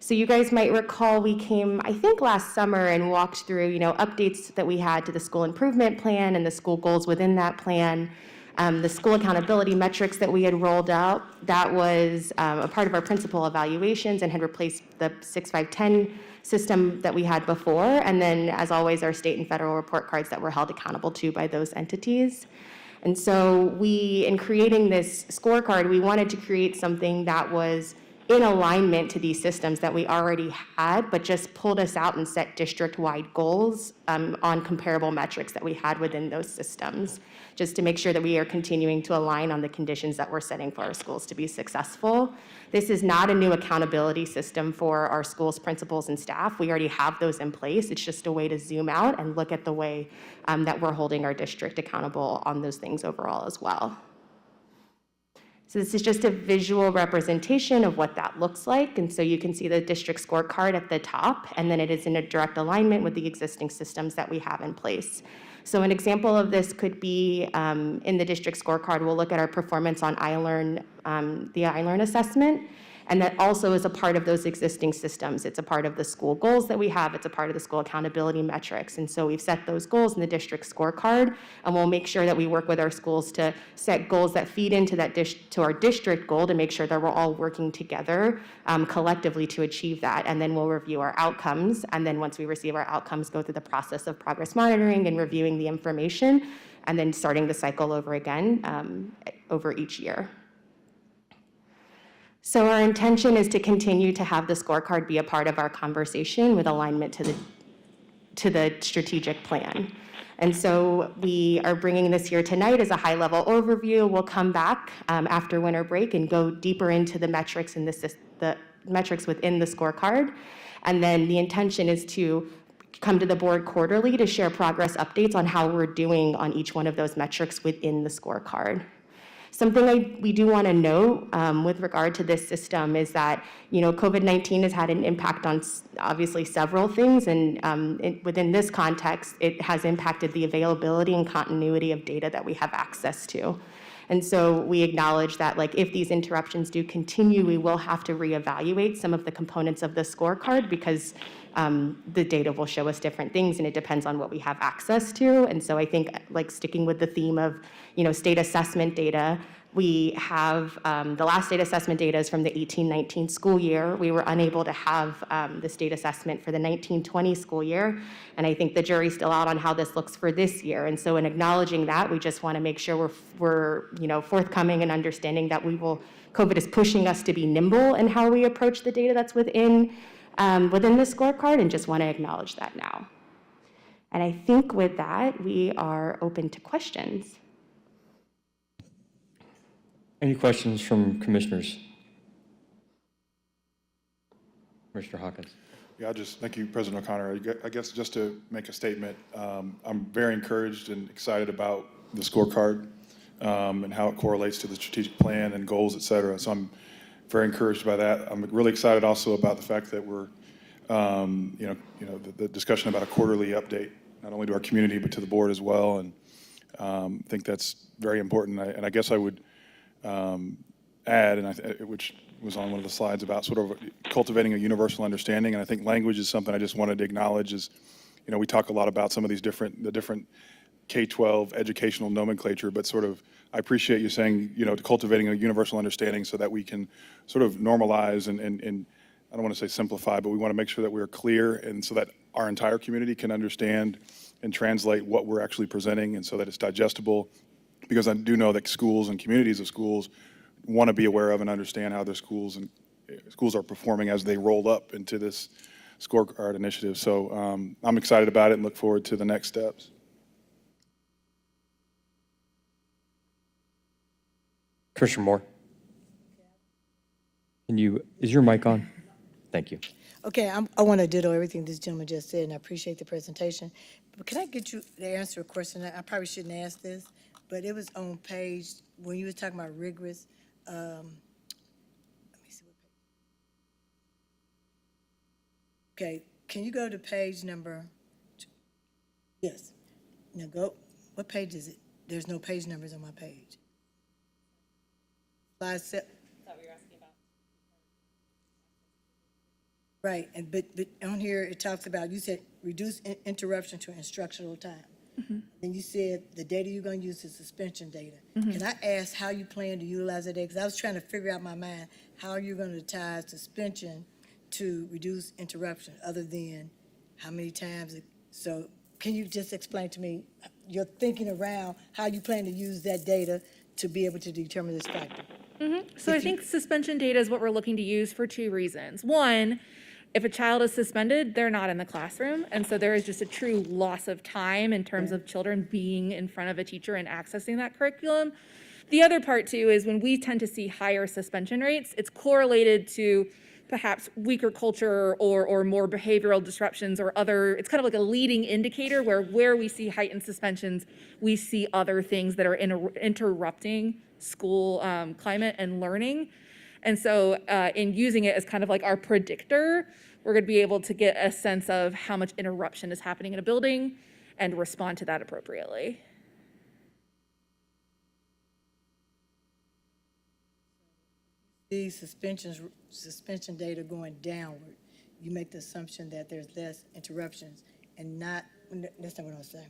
So you guys might recall we came, I think last summer, and walked through, updates that we had to the school improvement plan and the school goals within that plan, the school accountability metrics that we had rolled out. That was a part of our principal evaluations and had replaced the 6-5-10 system that we had before. And then, as always, our state and federal report cards that were held accountable to by those entities. And so in creating this scorecard, we wanted to create something that was in alignment to these systems that we already had, but just pulled us out and set district-wide goals on comparable metrics that we had within those systems, just to make sure that we are continuing to align on the conditions that we're setting for our schools to be successful. This is not a new accountability system for our schools' principals and staff. We already have those in place. It's just a way to zoom out and look at the way that we're holding our district accountable on those things overall as well. So this is just a visual representation of what that looks like. And so you can see the district scorecard at the top, and then it is in a direct alignment with the existing systems that we have in place. So an example of this could be in the district scorecard, we'll look at our performance on the iLearn assessment. And that also is a part of those existing systems. It's a part of the school goals that we have. It's a part of the school accountability metrics. And so we've set those goals in the district scorecard, and we'll make sure that we work with our schools to set goals that feed into to our district goal to make sure that we're all working together collectively to achieve that. And then we'll review our outcomes. And then once we receive our outcomes, go through the process of progress monitoring and reviewing the information, and then starting the cycle over again over each year. So our intention is to continue to have the scorecard be a part of our conversation with alignment to the strategic plan. And so we are bringing this here tonight as a high-level overview. We'll come back after winter break and go deeper into the metrics and the metrics within the scorecard. And then the intention is to come to the board quarterly to share progress updates on how we're doing on each one of those metrics within the scorecard. Something we do want to note with regard to this system is that, COVID-19 has had an impact on obviously several things, and within this context, it has impacted the availability and continuity of data that we have access to. And so we acknowledge that, if these interruptions do continue, we will have to reevaluate some of the components of the scorecard because the data will show us different things, and it depends on what we have access to. And so I think, sticking with the theme of, state assessment data, we have the last state assessment data is from the 18-19 school year. We were unable to have the state assessment for the 19-20 school year, and I think the jury's still out on how this looks for this year. And so in acknowledging that, we just want to make sure we're forthcoming and understanding that COVID is pushing us to be nimble in how we approach the data that's within the scorecard, and just want to acknowledge that now. And I think with that, we are open to questions. Any questions from commissioners? Commissioner Hawkins. Yeah, thank you, President O'Connor. I guess just to make a statement, I'm very encouraged and excited about the scorecard and how it correlates to the strategic plan and goals, et cetera. So I'm very encouraged by that. I'm really excited also about the fact that we're, the discussion about a quarterly update, not only to our community, but to the board as well. And I think that's very important. And I guess I would add, which was on one of the slides, about sort of cultivating a universal understanding. And I think language is something I just wanted to acknowledge is, we talk a lot about some of these different K-12 educational nomenclature, but sort of, I appreciate you saying, cultivating a universal understanding so that we can sort of normalize and I don't want to say simplify, but we want to make sure that we're clear and so that our entire community can understand and translate what we're actually presenting, and so that it's digestible, because I do know that schools and communities of schools want to be aware of and understand how their schools are performing as they roll up into this scorecard initiative. So I'm excited about it and look forward to the next steps. Commissioner Moore. Is your mic on? Thank you. Okay, I want to ditto everything this gentleman just said, and I appreciate the presentation. But can I get you to answer a question? I probably shouldn't ask this, but it was on page, when you were talking about rigorous, let me see what page. Okay, can you go to page number, yes. Now go, what page is it? There's no page numbers on my page. Slide 7. Right, but on here, it talks about, you said reduce interruption to instructional time. Mm-hmm. And you said the data you're going to use is suspension data. Mm-hmm. Can I ask how you plan to utilize that data? Because I was trying to figure out in my mind how you're going to tie suspension to reduce interruption, other than how many times. So can you just explain to me your thinking around how you plan to use that data to be able to determine this factor? So I think suspension data is what we're looking to use for two reasons. One, if a child is suspended, they're not in the classroom, and so there is just a true loss of time in terms of children being in front of a teacher and accessing that curriculum. The other part too is when we tend to see higher suspension rates, it's correlated to perhaps weaker culture or more behavioral disruptions or other, it's kind of like a leading indicator where we see heightened suspensions, we see other things that are interrupting school climate and learning. And so in using it as kind of like our predictor, we're going to be able to get a sense of how much interruption is happening in a building and respond to that appropriately. The suspension data going downward, you make the assumption that there's less interruptions and not, that's not what I was saying.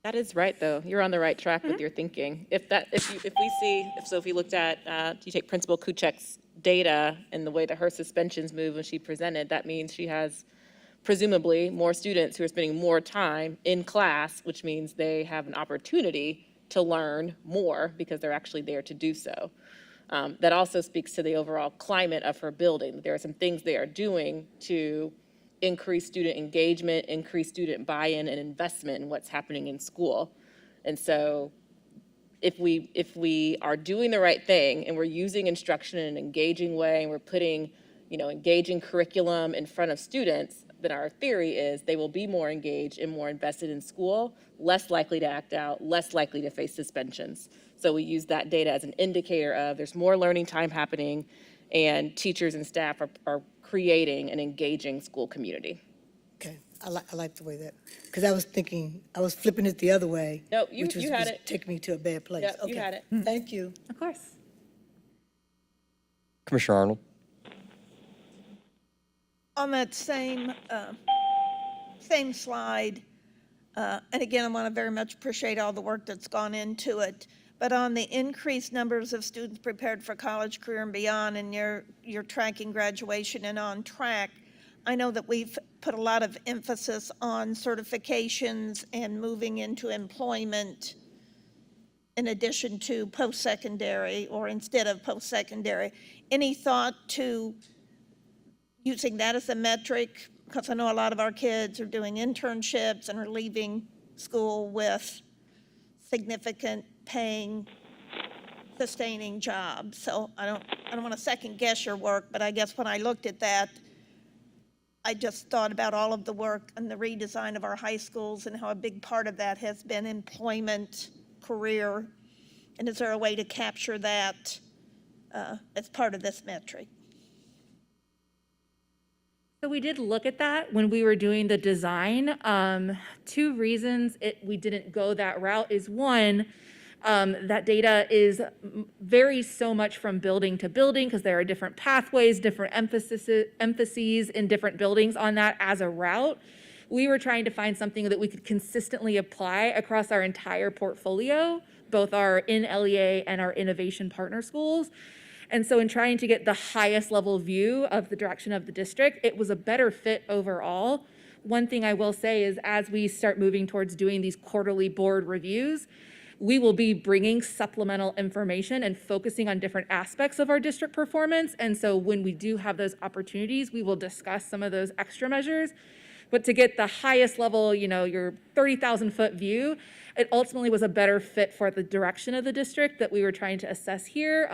That is right, though. You're on the right track with your thinking. If we looked at, you take Principal Kuchek's data and the way that her suspensions move when she presented, that means she has presumably more students who are spending more time in class, which means they have an opportunity to learn more because they're actually there to do so. That also speaks to the overall climate of her building. There are some things they are doing to increase student engagement, increase student buy-in and investment in what's happening in school. And so if we are doing the right thing and we're using instruction in an engaging way and we're putting, engaging curriculum in front of students, then our theory is they will be more engaged and more invested in school, less likely to act out, less likely to face suspensions. So we use that data as an indicator of there's more learning time happening and teachers and staff are creating an engaging school community. Okay, I like the way that, because I was flipping it the other way. No, which was taking me to a bad place. Yep, Okay. you had it. Thank you. Of course. Commissioner Arnold. On that same slide, and again, I want to very much appreciate all the work that's gone into it, but on the increased numbers of students prepared for college, career, and beyond, and you're tracking graduation and on track, I know that we've put a lot of emphasis on certifications and moving into employment in addition to post-secondary or instead of post-secondary. Any thought to using that as a metric? Because I know a lot of our kids are doing internships and are leaving school with significant paying, sustaining jobs. So I don't want to second guess your work, but I guess when I looked at that, I just thought about all of the work and the redesign of our high schools and how a big part of that has been employment, career, and is there a way to capture that as part of this metric? So we did look at that when we were doing the design. Two reasons we didn't go that route is one, that data varies so much from building to building because there are different pathways, different emphases in different buildings on that as a route. We were trying to find something that we could consistently apply across our entire portfolio, both our in-LEA and our innovation partner schools. And so in trying to get the highest level view of the direction of the district, it was a better fit overall. One thing I will say is as we start moving towards doing these quarterly board reviews, we will be bringing supplemental information and focusing on different aspects of our district performance. And so when we do have those opportunities, we will discuss some of those extra measures. But to get the highest level, your 30,000-foot view, it ultimately was a better fit for the direction of the district that we were trying to assess here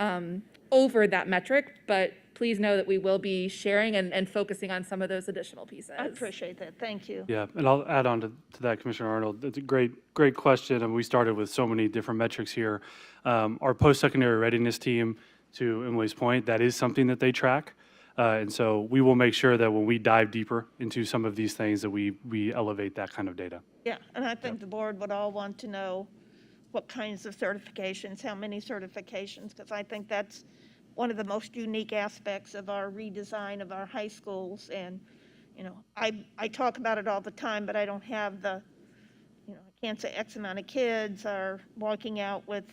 over that metric. But please know that we will be sharing and focusing on some of those additional pieces. I appreciate that. Thank you. Yeah, and I'll add on to that, Commissioner Arnold. It's a great question, and we started with so many different metrics here. Our post-secondary readiness team, to Emily's point, that is something that they track. And so we will make sure that when we dive deeper into some of these things that we elevate that kind of data. Yeah, and I think the board would all want to know what kinds of certifications, how many certifications, because I think that's one of the most unique aspects of our redesign of our high schools. And, I talk about it all the time, but I don't have I can't say X amount of kids are walking out with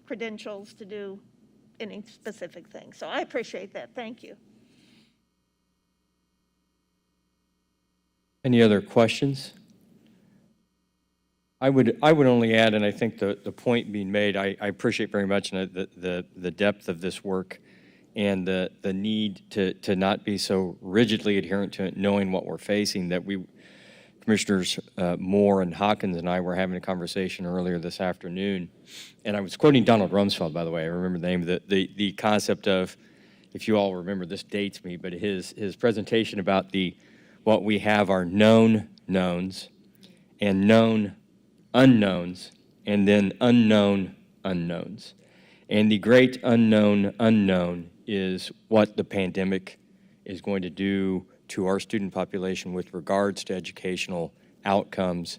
credentials to do any specific thing. So I appreciate that. Thank you. Any other questions? I would only add, and I think the point being made, I appreciate very much the depth of this work and the need to not be so rigidly adherent to it, knowing what we're facing, that Commissioners Moore and Hawkins and I were having a conversation earlier this afternoon, and I was quoting Donald Rumsfeld, by the way. I remember the name of the concept of, if you all remember, this dates me, but his presentation about what we have are known knowns and known unknowns, and then unknown unknowns. And the great unknown unknown is what the pandemic is going to do to our student population with regards to educational outcomes,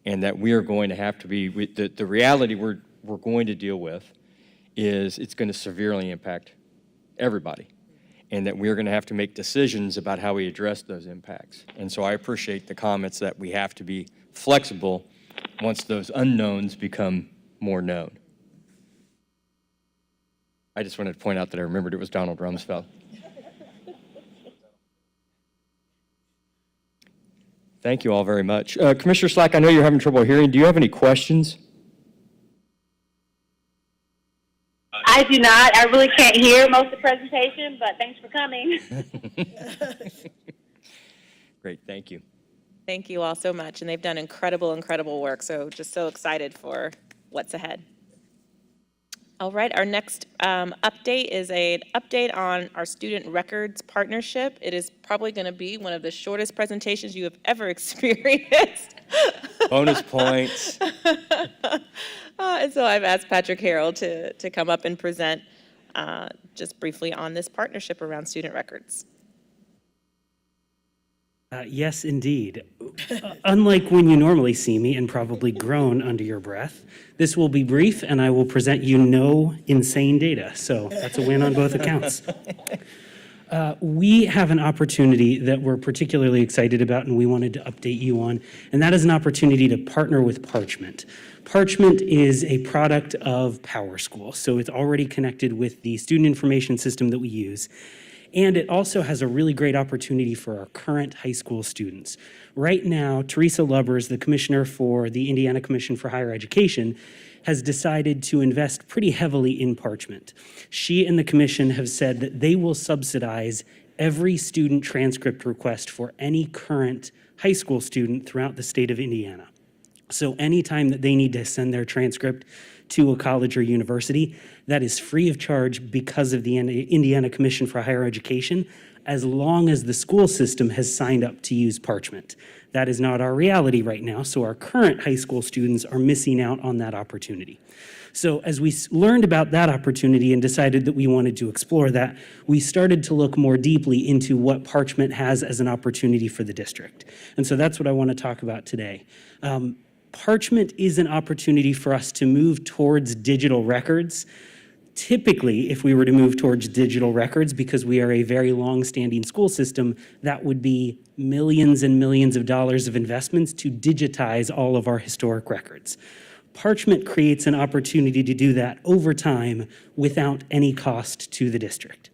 and that we are going to have to be, the reality we're going to deal with is it's going to severely impact everybody, and that we're going to have to make decisions about how we address those impacts. And so I appreciate the comments that we have to be flexible once those unknowns become more known. I just wanted to point out that I remembered it was Donald Rumsfeld. Thank you all very much. Commissioner Slack, I know you're having trouble hearing. Do you have any questions? I do not. I really can't hear most of the presentation, but thanks for coming. Great, thank you. Thank you all so much, and they've done incredible work, so just so excited for what's ahead. All right, our next update is an update on our student records partnership. It is probably going to be one of the shortest presentations you have ever experienced. Bonus points. And so I've asked Patrick Harrell to come up and present just briefly on this partnership around student records. Yes, indeed. Unlike when you normally see me and probably groan under your breath, this will be brief and I will present you no insane data. So that's a win on both accounts. We have an opportunity that we're particularly excited about and we wanted to update you on, and that is an opportunity to partner with Parchment. Parchment is a product of PowerSchool, so it's already connected with the student information system that we use. And it also has a really great opportunity for our current high school students. Right now, Teresa Lubbers, the commissioner for the Indiana Commission for Higher Education, has decided to invest pretty heavily in Parchment. She and the commission have said that they will subsidize every student transcript request for any current high school student throughout the state of Indiana. So anytime that they need to send their transcript to a college or university, that is free of charge because of the Indiana Commission for Higher Education, as long as the school system has signed up to use Parchment. That is not our reality right now, so our current high school students are missing out on that opportunity. So as we learned about that opportunity and decided that we wanted to explore that, we started to look more deeply into what Parchment has as an opportunity for the district. And so that's what I want to talk about today. Parchment is an opportunity for us to move towards digital records. Typically, if we were to move towards digital records, because we are a very long-standing school system, that would be millions and millions of dollars of investments to digitize all of our historic records. Parchment creates an opportunity to do that over time without any cost to the district.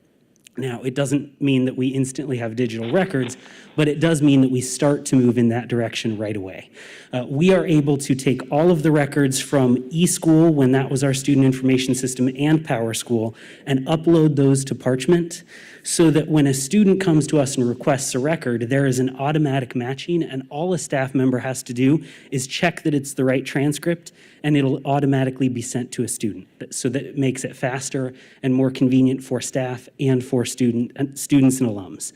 Now, it doesn't mean that we instantly have digital records, but it does mean that we start to move in that direction right away. We are able to take all of the records from eSchool, when that was our student information system, and PowerSchool, and upload those to Parchment, so that when a student comes to us and requests a record, there is an automatic matching, and all a staff member has to do is check that it's the right transcript, and it'll automatically be sent to a student, so that it makes it faster and more convenient for staff and for students and alums.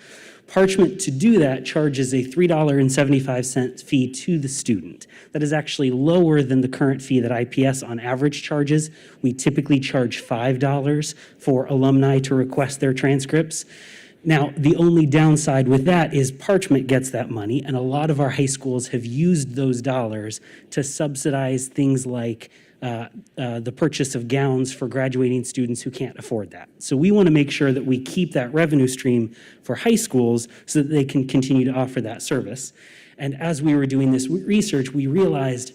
Parchment, to do that, charges a $3.75 fee to the student. That is actually lower than the current fee that IPS on average charges. We typically charge $5 for alumni to request their transcripts. Now, the only downside with that is Parchment gets that money, and a lot of our high schools have used those dollars to subsidize things like the purchase of gowns for graduating students who can't afford that. So we want to make sure that we keep that revenue stream for high schools so that they can continue to offer that service. And as we were doing this research, we realized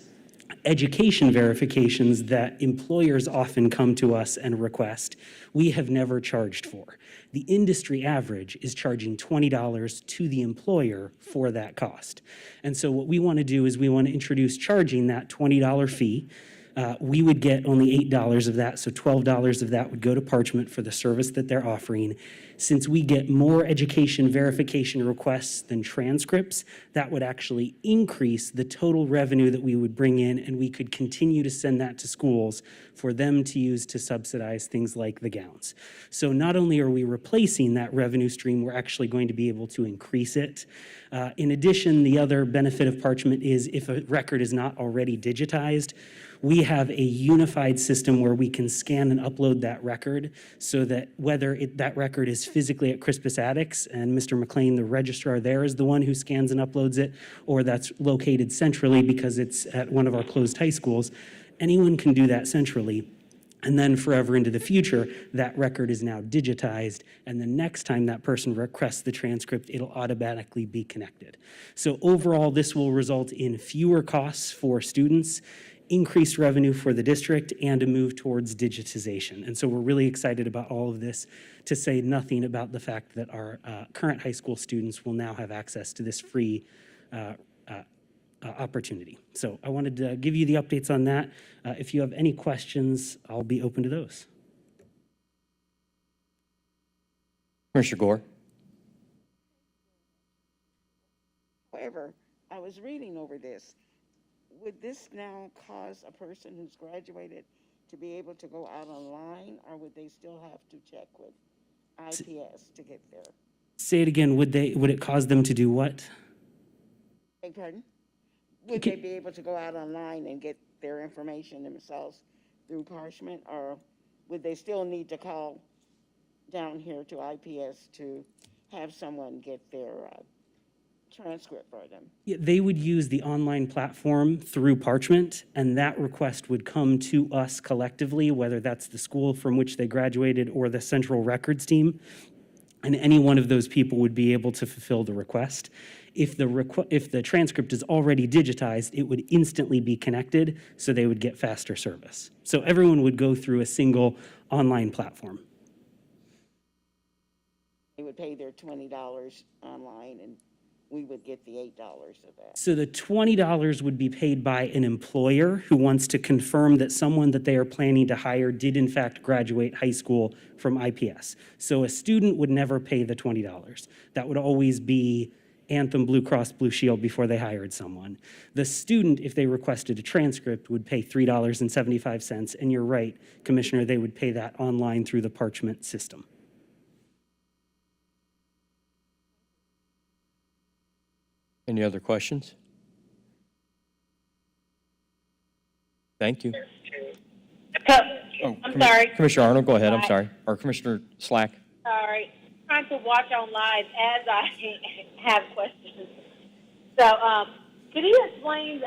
education verifications that employers often come to us and request, we have never charged for. The industry average is charging $20 to the employer for that cost. And so what we want to do is we want to introduce charging that $20 fee. We would get only $8 of that, so $12 of that would go to Parchment for the service that they're offering. Since we get more education verification requests than transcripts, that would actually increase the total revenue that we would bring in, and we could continue to send that to schools for them to use to subsidize things like the gowns. So not only are we replacing that revenue stream, we're actually going to be able to increase it. In addition, the other benefit of Parchment is if a record is not already digitized, we have a unified system where we can scan and upload that record so that whether that record is physically at Crispus Attucks and Mr. McLean, the registrar there, is the one who scans and uploads it, or that's located centrally because it's at one of our closed high schools, anyone can do that centrally. And then forever into the future, that record is now digitized, and the next time that person requests the transcript, it'll automatically be connected. So overall, this will result in fewer costs for students, increased revenue for the district, and a move towards digitization. And so we're really excited about all of this, to say nothing about the fact that our current high school students will now have access to this free opportunity. So I wanted to give you the updates on that. If you have any questions, I'll be open to those. Commissioner Gore. However, I was reading over this. Would this now cause a person who's graduated to be able to go out online, or would they still have to check with IPS to get there? Say it again, would it cause them to do what? Beg pardon? Would they be able to go out online and get their information themselves through Parchment, or would they still need to call down here to IPS to have someone get their transcript for them? Yeah, they would use the online platform through Parchment, and that request would come to us collectively, whether that's the school from which they graduated or the central records team, and any one of those people would be able to fulfill the request. If the transcript is already digitized, it would instantly be connected, so they would get faster service. So everyone would go through a single online platform. They would pay their $20 online, and we would get the $8 of that. So the $20 would be paid by an employer who wants to confirm that someone that they are planning to hire did in fact graduate high school from IPS. So a student would never pay the $20. That would always be Anthem, Blue Cross Blue Shield before they hired someone. The student, if they requested a transcript, would pay $3.75, and you're right, Commissioner, they would pay that online through the Parchment system. Any other questions? Thank you. I'm sorry. Commissioner Arnold, go ahead, I'm sorry. Or Commissioner Slack. Sorry. Trying to watch on live as I have questions. So, could you explain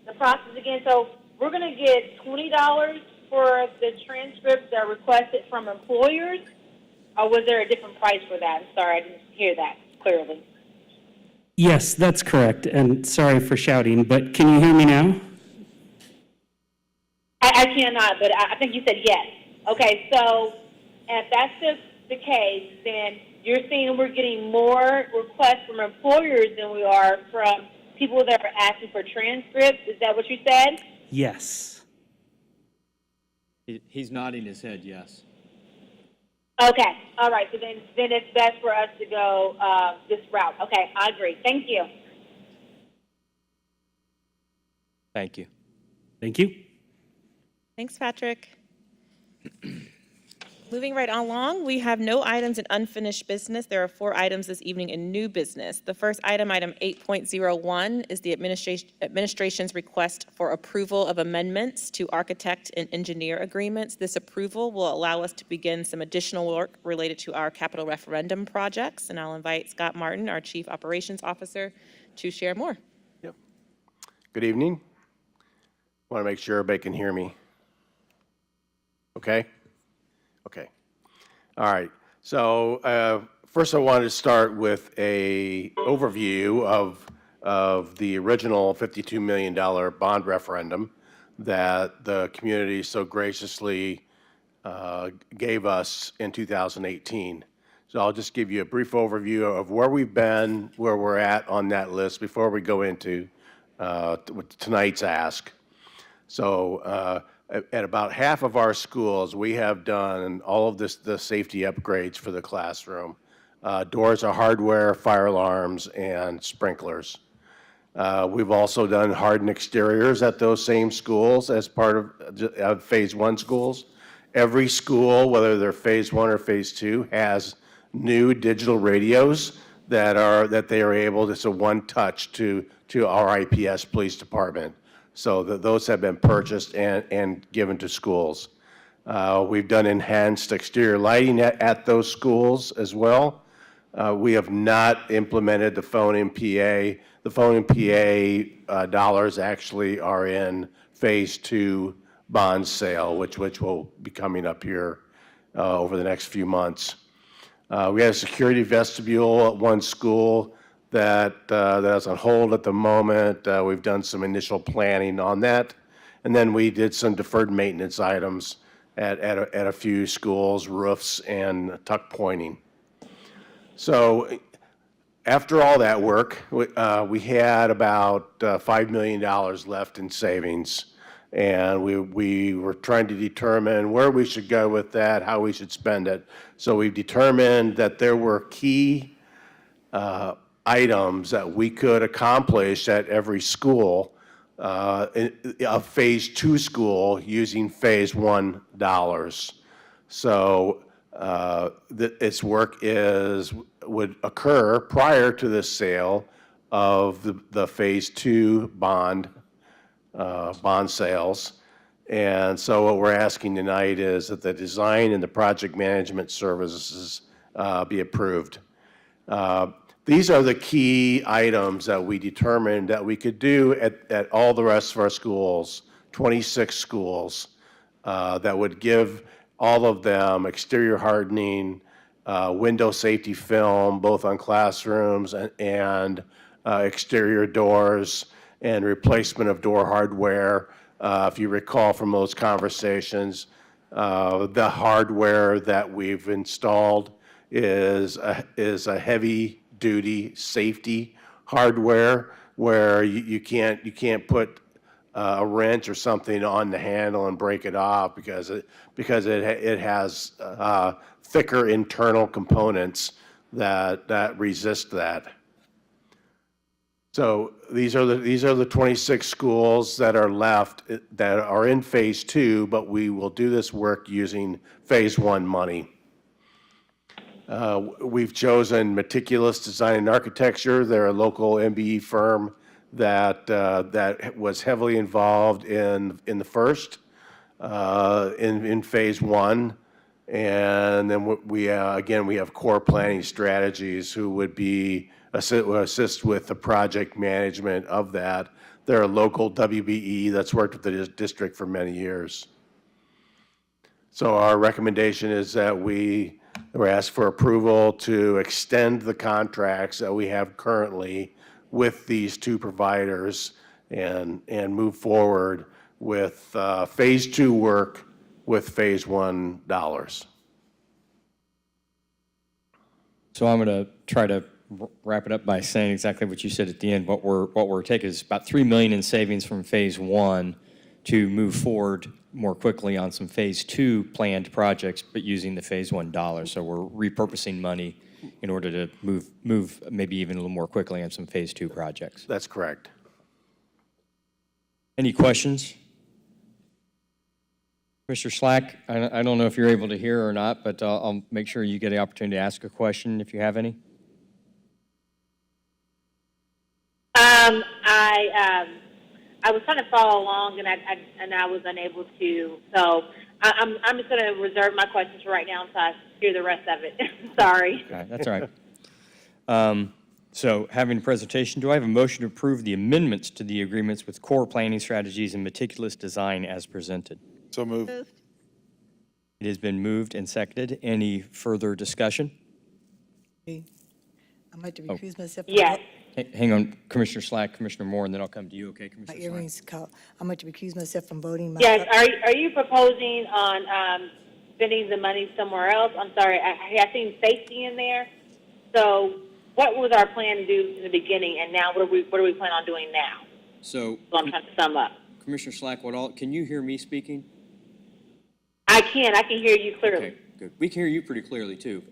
the process again? So, we're going to get $20 for the transcripts that are requested from employers, or was there a different price for that? I'm sorry, I didn't hear that clearly. Yes, that's correct, and sorry for shouting, but can you hear me now? I cannot, but I think you said yes. Okay, so if that's the case, then you're saying we're getting more requests from employers than we are from people that are asking for transcripts. Is that what you said? Yes. He's nodding his head, yes. Okay, all right, so then it's best for us to go this route. Okay, I agree. Thank you. Thank you. Thank you. Thanks, Patrick. Moving right along, we have no items in unfinished business. There are 4 items this evening in new business. The first item, item 8.01, is the administration's request for approval of amendments to architect and engineer agreements. This approval will allow us to begin some additional work related to our capital referendum projects, and I'll invite Scott Martin, our Chief Operations Officer, to share more. Yep. Good evening. Want to make sure everybody can hear me. Okay? Okay. All right. So first I wanted to start with a overview of of the original $52 million bond referendum that the community so graciously gave us in 2018. So I'll just give you a brief overview of where we've been, where we're at on that list before we go into tonight's ask. So at about half of our schools, we have done all of the safety upgrades for the classroom. Doors are hardware, fire alarms, and sprinklers. We've also done hardened exteriors at those same schools as part of Phase 1 schools. Every school, whether they're Phase 1 or Phase 2, has new digital radios that they are able to, so one touch to our IPS police department. So those have been purchased and given to schools. We've done enhanced exterior lighting at those schools as well. We have not implemented the phone MPA. The phone MPA dollars actually are in Phase 2 bond sale, which will be coming up here over the next few months. We had a security vestibule at one school that is on hold at the moment. We've done some initial planning on that. And then we did some deferred maintenance items at a few schools, roofs and tuck pointing. So after all that work, we had about $5 million left in savings. And we were trying to determine where we should go with that, how we should spend it. So we've determined that there were key items that we could accomplish at every school, a Phase 2 school using Phase 1 dollars. So its work would occur prior to the sale of the Phase 2 bond sales. And so what we're asking tonight is that the design and the project management services be approved. These are the key items that we determined that we could do at all the rest of our schools, 26 schools, that would give all of them exterior hardening, window safety film, both on classrooms and exterior doors, and replacement of door hardware. If you recall from those conversations, the hardware that we've installed is a heavy-duty safety hardware where you can't put a wrench or something on the handle and break it off because it has thicker internal components that resist that. So these are the 26 schools that are left that are in Phase 2, but we will do this work using Phase 1 money. We've chosen Meticulous Design and Architecture. They're a local MBE firm that was heavily involved in the first, in Phase 1. And then we have Core Planning Strategies who would assist with the project management of that. They're a local WBE that's worked with the district for many years. So our recommendation is that we ask for approval to extend the contracts that we have currently with these two providers and move forward with Phase 2 work with Phase 1 dollars. So I'm going to try to wrap it up by saying exactly what you said at the end. What we're taking is about $3 million in savings from Phase 1 to move forward more quickly on some Phase 2 planned projects, but using the Phase 1 dollars. So we're repurposing money in order to move maybe even a little more quickly on some Phase 2 projects. That's correct. Any questions? Mr. Slack, I don't know if you're able to hear or not, but I'll make sure you get the opportunity to ask a question if you have any. I was trying to follow along and I was unable to. So I'm just going to reserve my questions for right now until I hear the rest of it. Sorry. Okay, that's all right. So having a presentation, do I have a motion to approve the amendments to the agreements with Core Planning Strategies and Meticulous Design as presented? So moved. It has been moved and seconded. Any further discussion? I might have to recuse myself. Yes. Hang on, Commissioner Slack, Commissioner Moore, and then I'll come to you, okay, My Commissioner Slack? earrings caught. I'm going to recuse myself from voting. Yes, are you proposing on spending the money somewhere else? I'm sorry, I seen safety in there. So what was our plan to do in the beginning, and now what do we plan on doing now? So, So I'm trying to sum up. Commissioner Slack, can you hear me speaking? I can hear you clearly. Okay, good. We can hear you pretty clearly, too.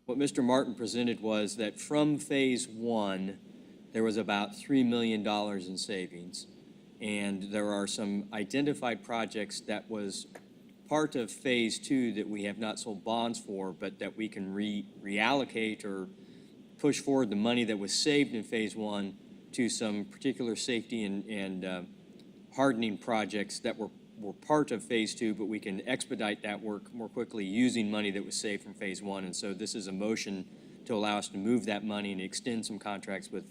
What Mr. Martin presented was that from phase one, there was about $3 million in savings. And there are some identified projects that was part of phase two that we have not sold bonds for, but that we can reallocate or push forward the money that was saved in phase one to some particular safety and hardening projects that were part of phase two, but we can expedite that work more quickly using money that was saved from phase one. And so this is a motion to allow us to move that money and extend some contracts with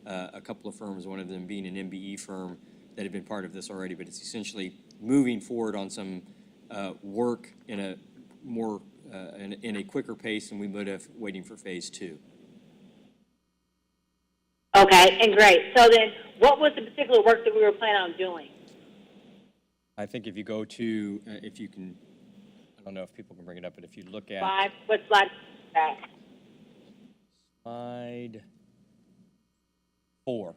a couple of firms, one of them being an MBE firm that have been part of this already, but it's essentially moving forward on some work in a more, in a quicker pace than we would have waiting for phase two. Okay, and great. So then, what was the particular work that we were planning on doing? I think if you go to, if you can, I don't know if people can bring it up, but if you look at What slide is that? slide 4,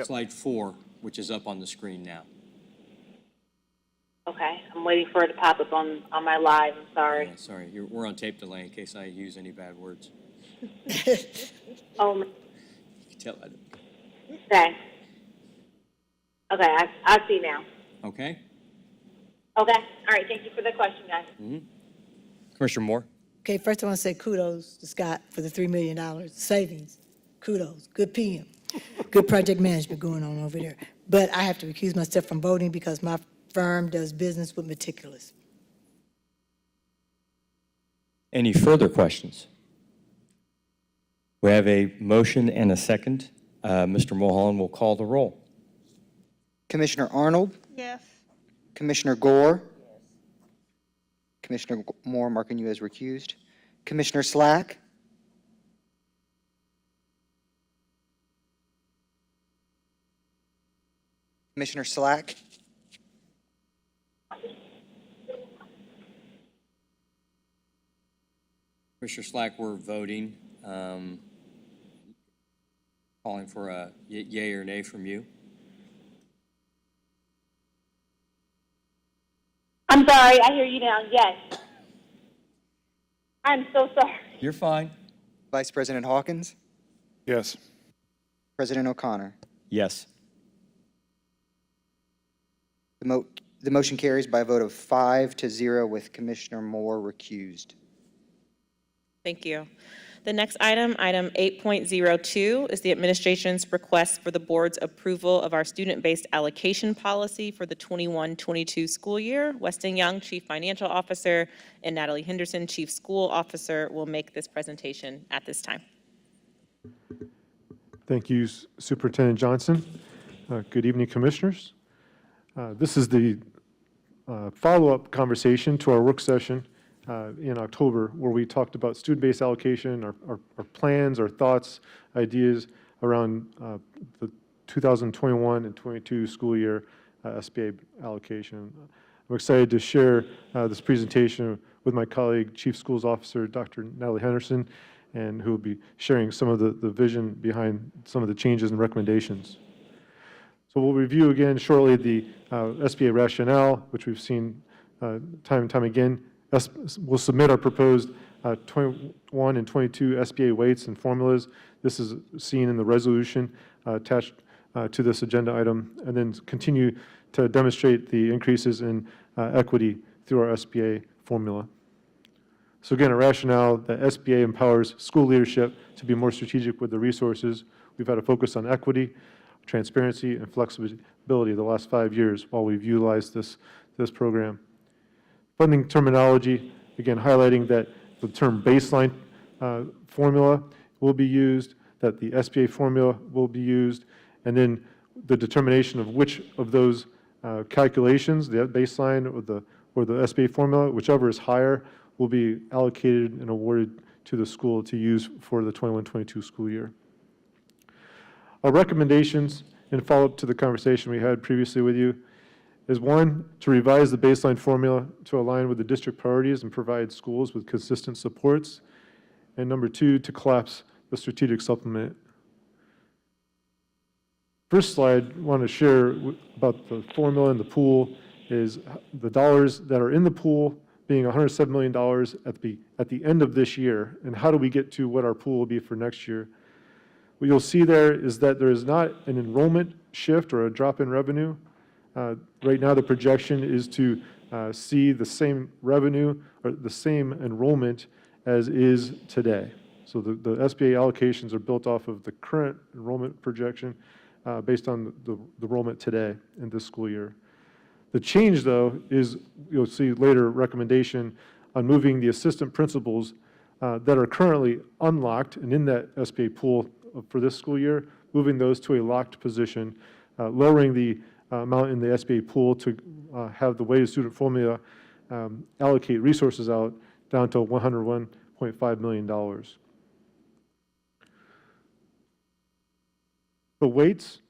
slide 4, which is up on the screen now. Okay, I'm waiting for it to pop up on my live. I'm sorry. Yeah, sorry, we're on tape delay in case I use any bad words. Oh, You can tell I don't. okay. Okay, I see now. Okay. Okay, all right. Thank you for the question, guys. Commissioner Moore? Okay, first I want to say kudos to Scott for the $3 million savings. Kudos. Good PM. Good project management going on over there. But I have to recuse myself from voting because my firm does business with Meticulous. Any further questions? We have a motion and a second. Mr. Mulholland will call the roll. Commissioner Arnold, Yes. Commissioner Gore, Commissioner Moore marking you as recused, Commissioner Slack, Commissioner Slack, Commissioner Slack, we're voting, calling for a yay or nay from you. I'm sorry. I hear you now. Yes. I'm so sorry. You're fine. Vice President Hawkins, Yes. President O'Connor. Yes. The motion carries by a vote of 5-0 with Commissioner Moore recused. Thank you. The next item, item 8.02, is the administration's request for the board's approval of our student-based allocation policy for the 21-22 school year. Weston Young, Chief Financial Officer, and Natalie Henderson, Chief School Officer, will make this presentation at this time. Thank you, Superintendent Johnson. Good evening, Commissioners. This is the follow-up conversation to our work session in October, where we talked about student-based allocation, our plans, our thoughts, ideas around the 2021 and 22 school year SBA allocation. I'm excited to share this presentation with my colleague, Chief Schools Officer, Dr. Natalie Henderson, and who will be sharing some of the vision behind some of the changes and recommendations. So we'll review again shortly the SBA rationale, which we've seen time and time again. We'll submit our proposed 21 and 22 SBA weights and formulas. This is seen in the resolution attached to this agenda item, and then continue to demonstrate the increases in equity through our SBA formula. So again, a rationale that SBA empowers school leadership to be more strategic with the resources. We've had a focus on equity, transparency, and flexibility the last 5 years while we've utilized this program. Funding terminology, again, highlighting that the term baseline formula will be used, that the SBA formula will be used, and then the determination of which of those calculations, the baseline or the SBA formula, whichever is higher, will be allocated and awarded to the school to use for the 21-22 school year. Our recommendations in follow-up to the conversation we had previously with you is, one, to revise the baseline formula to align with the district priorities and provide schools with consistent supports. And number two, to collapse the strategic supplement. First slide I want to share about the formula and the pool is the dollars that are in the pool being $107 million at the end of this year, and how do we get to what our pool will be for next year. What you'll see there is that there is not an enrollment shift or a drop in revenue. Right now, the projection is to see the same revenue or the same enrollment as is today. So the SBA allocations are built off of the current enrollment projection based on the enrollment today in this school year. The change, though, is you'll see later recommendation on moving the assistant principals that are currently unlocked and in that SBA pool for this school year, moving those to a locked position, lowering the amount in the SBA pool to have the weighted student formula allocate resources out down to $101.5 million. The weights,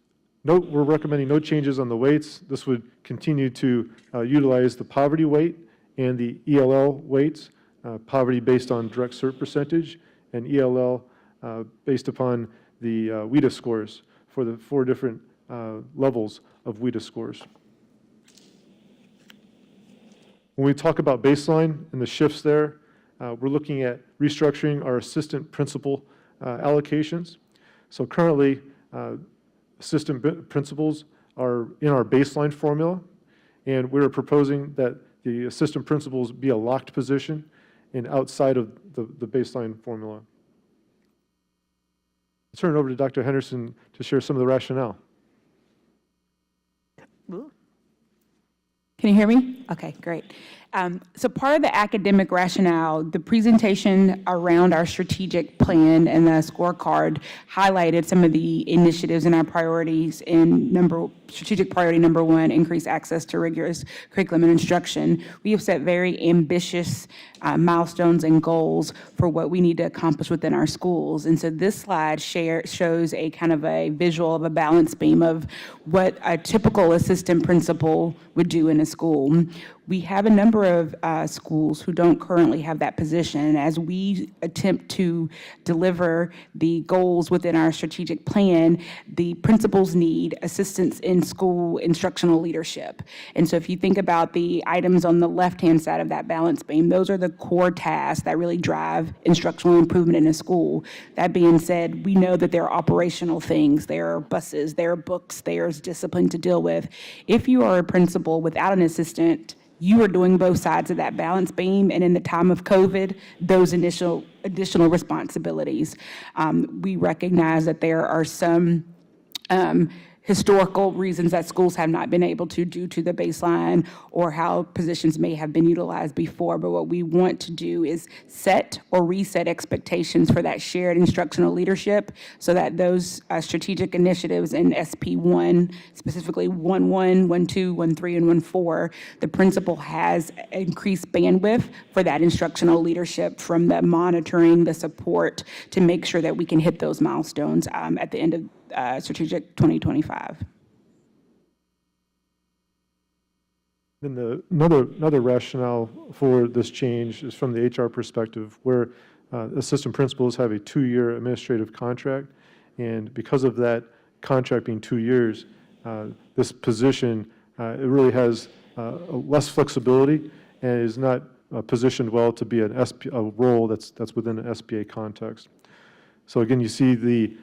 we're recommending no changes on the weights. This would continue to utilize the poverty weight and the ELL weights, poverty based on direct cert percentage, and ELL based upon the WIDA scores for the 4 different levels of WIDA scores. When we talk about baseline and the shifts there, we're looking at restructuring our assistant principal allocations. So currently, assistant principals are in our baseline formula, and we're proposing that the assistant principals be a locked position and outside of the baseline formula. I'll turn it over to Dr. Henderson to share some of the rationale. Can you hear me? Okay, great. So part of the academic rationale, the presentation around our strategic plan and the scorecard highlighted some of the initiatives and our priorities in strategic priority number 1, increase access to rigorous curriculum and instruction. We have set very ambitious milestones and goals for what we need to accomplish within our schools. And so this slide shows a kind of a visual of a balance beam of what a typical assistant principal would do in a school. We have a number of schools who don't currently have that position. And as we attempt to deliver the goals within our strategic plan, the principals need assistance in school instructional leadership. And so if you think about the items on the left-hand side of that balance beam, those are the core tasks that really drive instructional improvement in a school. That being said, we know that there are operational things. There are buses, there are books, there's discipline to deal with. If you are a principal without an assistant, you are doing both sides of that balance beam, and in the time of COVID, those additional responsibilities. We recognize that there are some historical reasons that schools have not been able to due to the baseline or how positions may have been utilized before. But what we want to do is set or reset expectations for that shared instructional leadership so that those strategic initiatives in SP1, specifically 1.1, 1.2, 1.3, and 1.4, the principal has increased bandwidth for that instructional leadership from the monitoring, the support to make sure that we can hit those milestones at the end of Strategic 2025. Then another rationale for this change is from the HR perspective, where assistant principals have a 2-year administrative contract, and because of that contract being 2 years, this position it really has less flexibility and is not positioned well to be a role that's within an SBA context. So again, you see the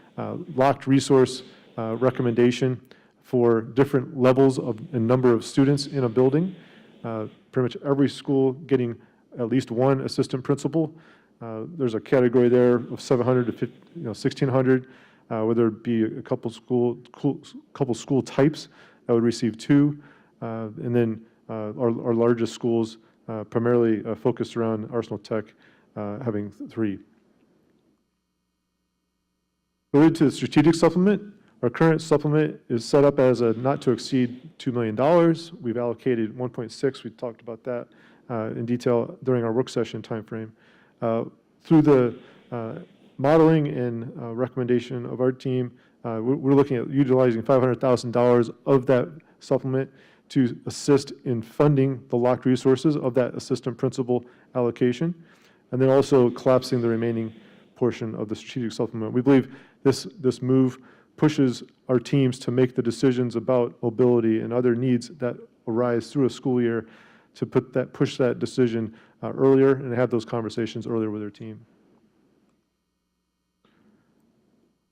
locked resource recommendation for different levels and number of students in a building. Pretty much every school getting at least one assistant principal. There's a category there of 700 to 1,600, whether it be a couple school types that would receive 2, and then our largest schools primarily focused around Arsenal Tech having 3. Related to the strategic supplement, our current supplement is set up as a not to exceed $2 million. We've allocated 1.6. We talked about that in detail during our work session timeframe. Through the modeling and recommendation of our team, we're looking at utilizing $500,000 of that supplement to assist in funding the locked resources of that assistant principal allocation, and then also collapsing the remaining portion of the strategic supplement. We believe this move pushes our teams to make the decisions about mobility and other needs that arise through a school year to push that decision earlier and have those conversations earlier with their team.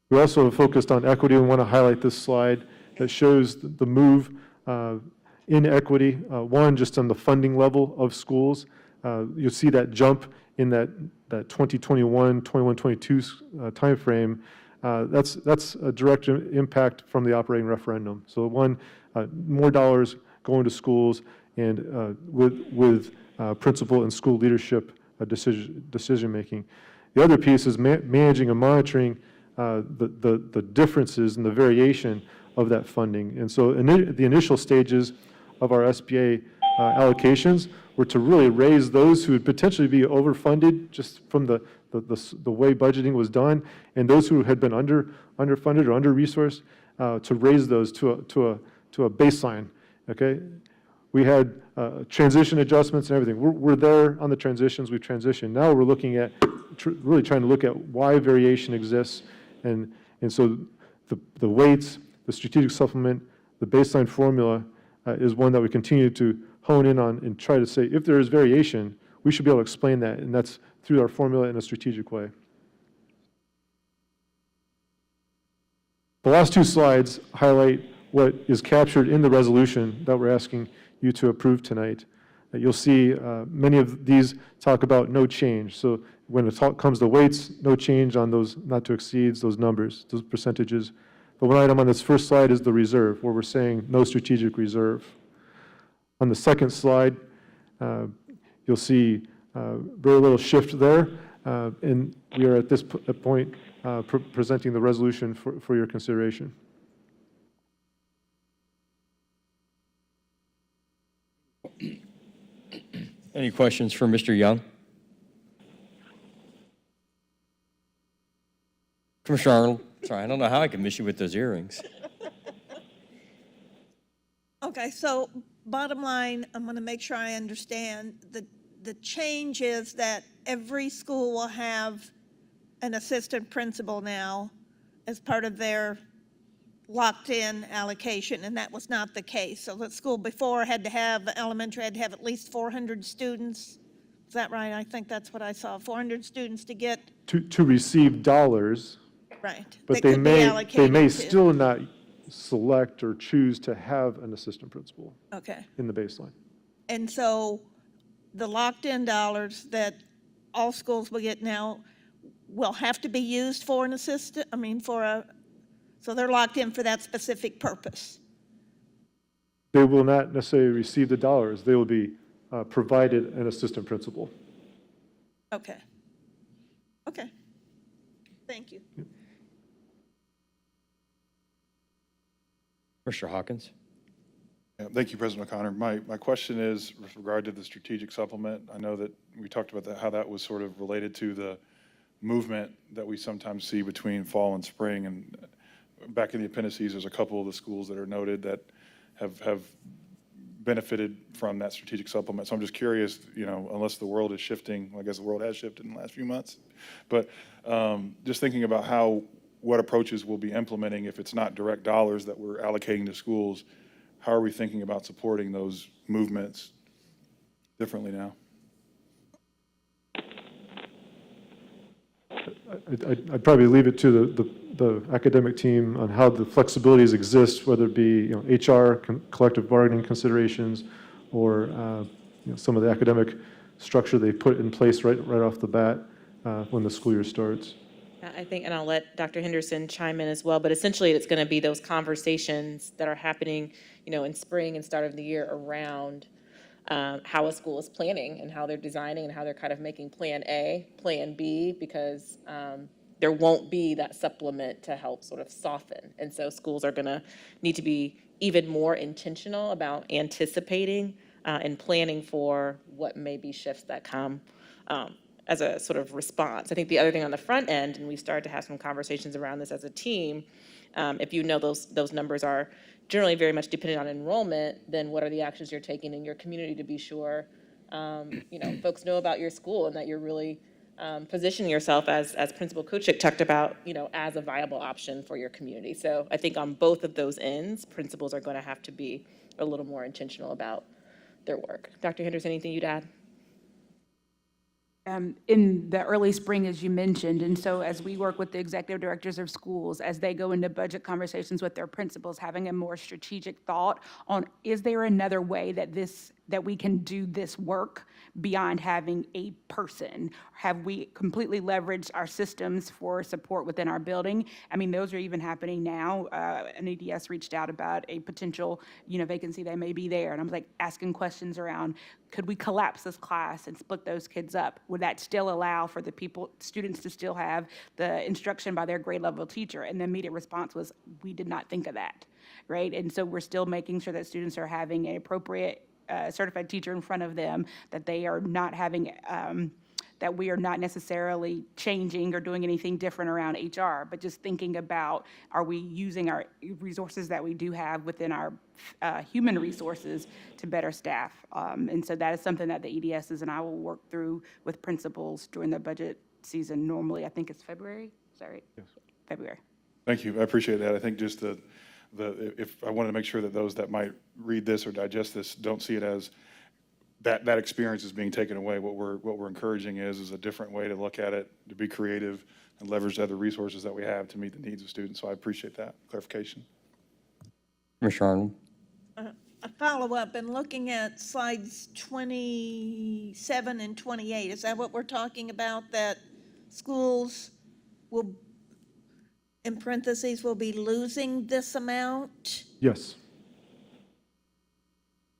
We also focused on equity. We want to highlight this slide that shows the move in equity. One, just on the funding level of schools. You'll see that jump in that 2021, 21, 22 timeframe. That's a direct impact from the operating referendum. So one, more dollars going to schools and with principal and school leadership decision making. The other piece is managing and monitoring the differences and the variation of that funding. And so the initial stages of our SBA allocations were to really raise those who would potentially be overfunded just from the way budgeting was done, and those who had been underfunded or under-resourced, to raise those to a baseline, okay? We had transition adjustments and everything. We're there on the transitions, we've transitioned. Now we're looking at, really trying to look at why variation exists, and so the weights, the strategic supplement, the baseline formula is one that we continue to hone in on and try to say, if there is variation, we should be able to explain that, and that's through our formula in a strategic way. The last two slides highlight what is captured in the resolution that we're asking you to approve tonight. You'll see many of these talk about no change. So when it comes to weights, no change on those not to exceeds, those numbers, those percentages. But one item on this first slide is the reserve, where we're saying no strategic reserve. On the second slide, you'll see very little shift there, and we are at this point presenting the resolution for your consideration. Any questions for Mr. Young? Commissioner Arnold, sorry, I don't know how I can miss you with those earrings. Okay, so bottom line, I'm going to make sure I understand. The change is that every school will have an assistant principal now as part of their locked-in allocation, and that was not the case. So the school before had to have, elementary had to have at least 400 students. Is that right? I think that's what I saw, 400 students to get. To receive dollars. Right. But they may still not select or choose to have an assistant principal. Okay. In the baseline. And so the locked-in dollars that all schools will get now will have to be used for an assistant, so they're locked in for that specific purpose. They will not necessarily receive the dollars. They will be provided an assistant principal. Okay. Okay. Thank you. Yep. Mr. Hawkins? Yeah, thank you, President O'Connor. My question is with regard to the strategic supplement. I know that we talked about that, how that was sort of related to the movement that we sometimes see between fall and spring. And back in the appendices, there's a couple of the schools that are noted that have benefited from that strategic supplement. So I'm just curious, unless the world is shifting, I guess the world has shifted in the last few months, but just thinking about what approaches we'll be implementing if it's not direct dollars that we're allocating to schools. How are we thinking about supporting those movements differently now? I'd probably leave it to the academic team on how the flexibilities exist, whether it be HR, collective bargaining considerations, or some of the academic structure they put in place right off the bat when the school year starts. I think, and I'll let Dr. Henderson chime in as well, but essentially it's going to be those conversations that are happening, in spring and start of the year around how a school is planning and how they're designing and how they're kind of making plan A, plan B, because there won't be that supplement to help sort of soften. And so schools are going to need to be even more intentional about anticipating and planning for what may be shifts that come as a sort of response. I think the other thing on the front end, and we started to have some conversations around this as a team, if you know those numbers are generally very much dependent on enrollment, then what are the actions you're taking in your community to be sure folks know about your school and that you're really positioning yourself as Principal Kuchik talked about, as a viable option for your community. So I think on both of those ends, principals are going to have to be a little more intentional about their work. Dr. Henderson, anything you'd add? In the early spring, as you mentioned. And so as we work with the executive directors of schools, as they go into budget conversations with their principals, having a more strategic thought on, is there another way that we can do this work beyond having a person? Have we completely leveraged our systems for support within our building? I mean, those are even happening now. An EDS reached out about a potential, vacancy that may be there. And I was like asking questions around, could we collapse this class and split those kids up? Would that still allow for students to still have the instruction by their grade level teacher? And the immediate response was, we did not think of that, right? And so we're still making sure that students are having an appropriate certified teacher in front of them, that they are not having, that we are not necessarily changing or doing anything different around HR, but just thinking about, are we using our resources that we do have within our human resources to better staff? And so that is something that the EDSs and I will work through with principals during the budget season. Normally, I think it's February. Is that right? Yes. February. Thank you. I appreciate that. I think just if I wanted to make sure that those that might read this or digest this don't see it as that experience is being taken away. What we're encouraging is a different way to look at it, to be creative and leverage the other resources that we have to meet the needs of students. So I appreciate that clarification. Commissioner Arnold? A follow-up, and looking at slides 27 and 28, is that what we're talking about, that schools will, in parentheses, will be losing this amount? Yes.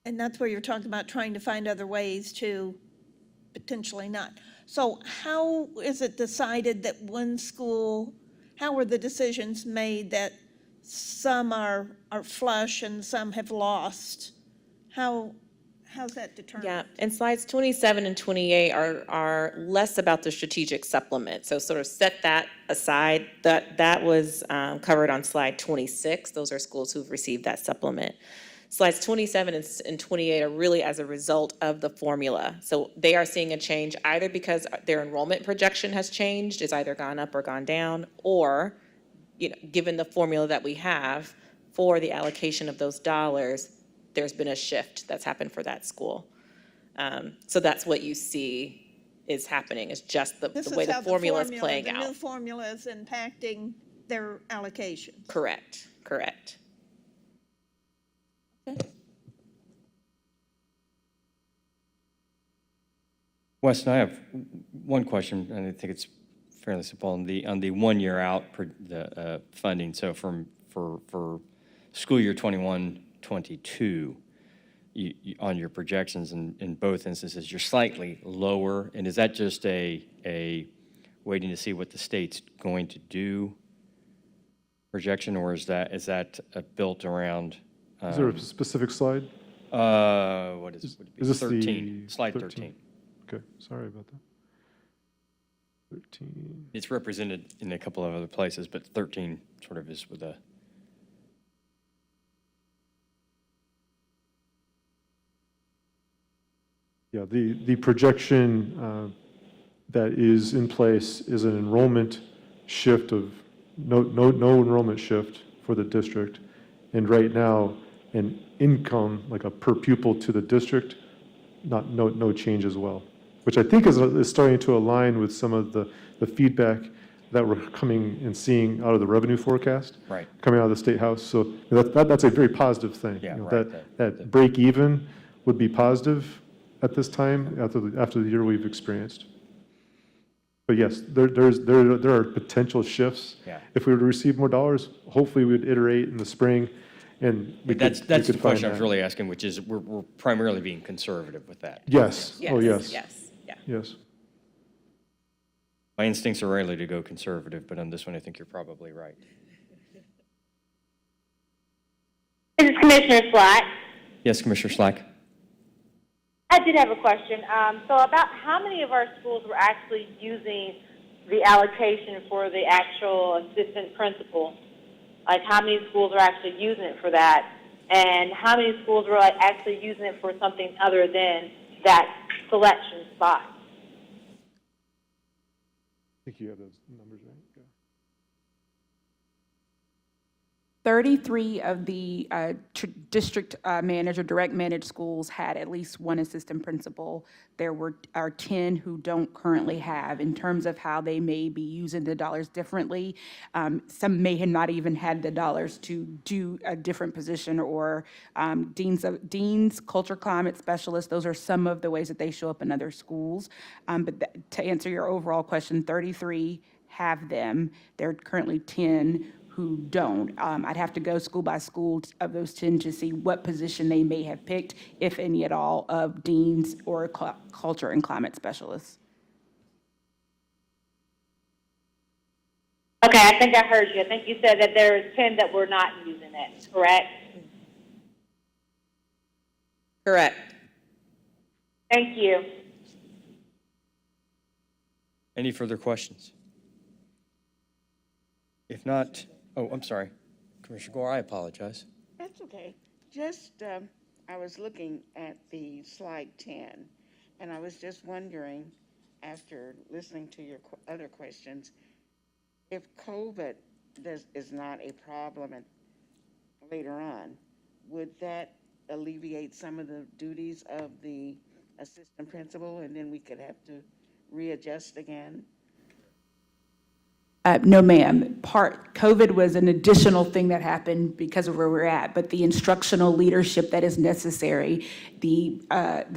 And that's where you're talking about trying to find other ways to potentially not. So how is it decided that one school, how were the decisions made that some are flush and some have lost? How's that determined? Yeah, and slides 27 and 28 are less about the strategic supplement. So sort of set that aside. That was covered on slide 26. Those are schools who've received that supplement. Slides 27 and 28 are really as a result of the formula. So they are seeing a change either because their enrollment projection has changed, it's either gone up or gone down, or given the formula that we have for the allocation of those dollars, there's been a shift that's happened for that school. So that's what you see is happening, is just the way the formula is playing out. The new formula is impacting their allocation. Correct. Weston, I have one question, and I think it's fairly simple. On the 1 year out funding, so for school year 21-22, on your projections in both instances, you're slightly lower, and is that just a waiting to see what the state's going to do projection, or is that built around? Is there a specific slide? What is it? Is this 13? Slide 13? 13. Okay, sorry about that. 13. It's represented in a couple of other places, but 13 sort of is with a. Yeah, the projection that is in place is an enrollment shift of no enrollment shift for the district, and right now an income like a per pupil to the district, no change as well, which I think is starting to align with some of the feedback that we're coming and seeing out of the revenue forecast, Right. coming out of the State House. So that's a very positive thing. Yeah, right. That break even would be positive at this time after the year we've experienced. But yes, there are potential shifts. Yeah. If we were to receive more dollars, hopefully we'd iterate in the spring, and That's we the could find question I was that. really asking, which is we're primarily being conservative with that. Yes. Oh, yes. Yes. My instincts are rarely to go conservative, but on this one, I think you're probably right. This is Commissioner Slack. Yes, Commissioner Slack. I did have a question. So about how many of our schools were actually using the allocation for the actual assistant principal? Like how many schools are actually using it for that? And how many schools were like actually using it for something other than that selection spot? I think you have those numbers right. Go. 33 of the district managed or direct managed schools had at least one assistant principal. There are 10 who don't currently have. In terms of how they may be using the dollars differently, some may have not even had the dollars to do a different position, or deans, culture climate specialists. Those are some of the ways that they show up in other schools. But to answer your overall question, 33 have them. There are currently 10 who don't. I'd have to go school by school of those 10 to see what position they may have picked, if any at all, of deans or culture and climate specialists. Okay, I think I heard you. I think you said that there's 10 that were not using it, correct? Correct. Thank you. Any further questions? If not, oh, I'm sorry. Commissioner Gore, I apologize. That's okay. Just, I was looking at the slide 10, and I was just wondering, after listening to your other questions, if COVID is not a problem later on, would that alleviate some of the duties of the assistant principal, and then we could have to readjust again? No, ma'am. COVID was an additional thing that happened because of where we're at, but the instructional leadership that is necessary, the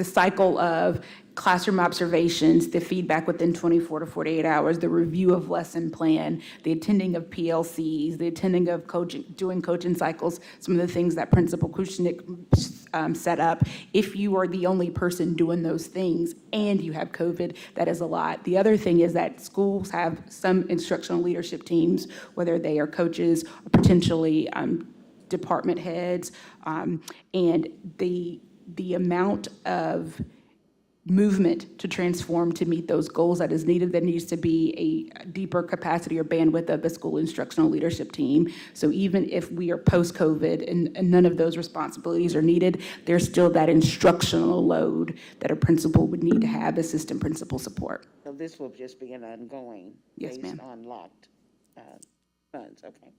cycle of classroom observations, the feedback within 24 to 48 hours, the review of lesson plan, the attending of PLCs, the attending of doing coaching cycles, some of the things that Principal Kushnick set up. If you are the only person doing those things and you have COVID, that is a lot. The other thing is that schools have some instructional leadership teams, whether they are coaches or potentially department heads, and the amount of movement to transform to meet those goals that is needed, there needs to be a deeper capacity or bandwidth of the school instructional leadership team. So even if we are post-COVID and none of those responsibilities are needed, there's still that instructional load that a principal would need to have assistant principal support. So this will just be an ongoing, Yes, based ma'am. on locked funds. Okay.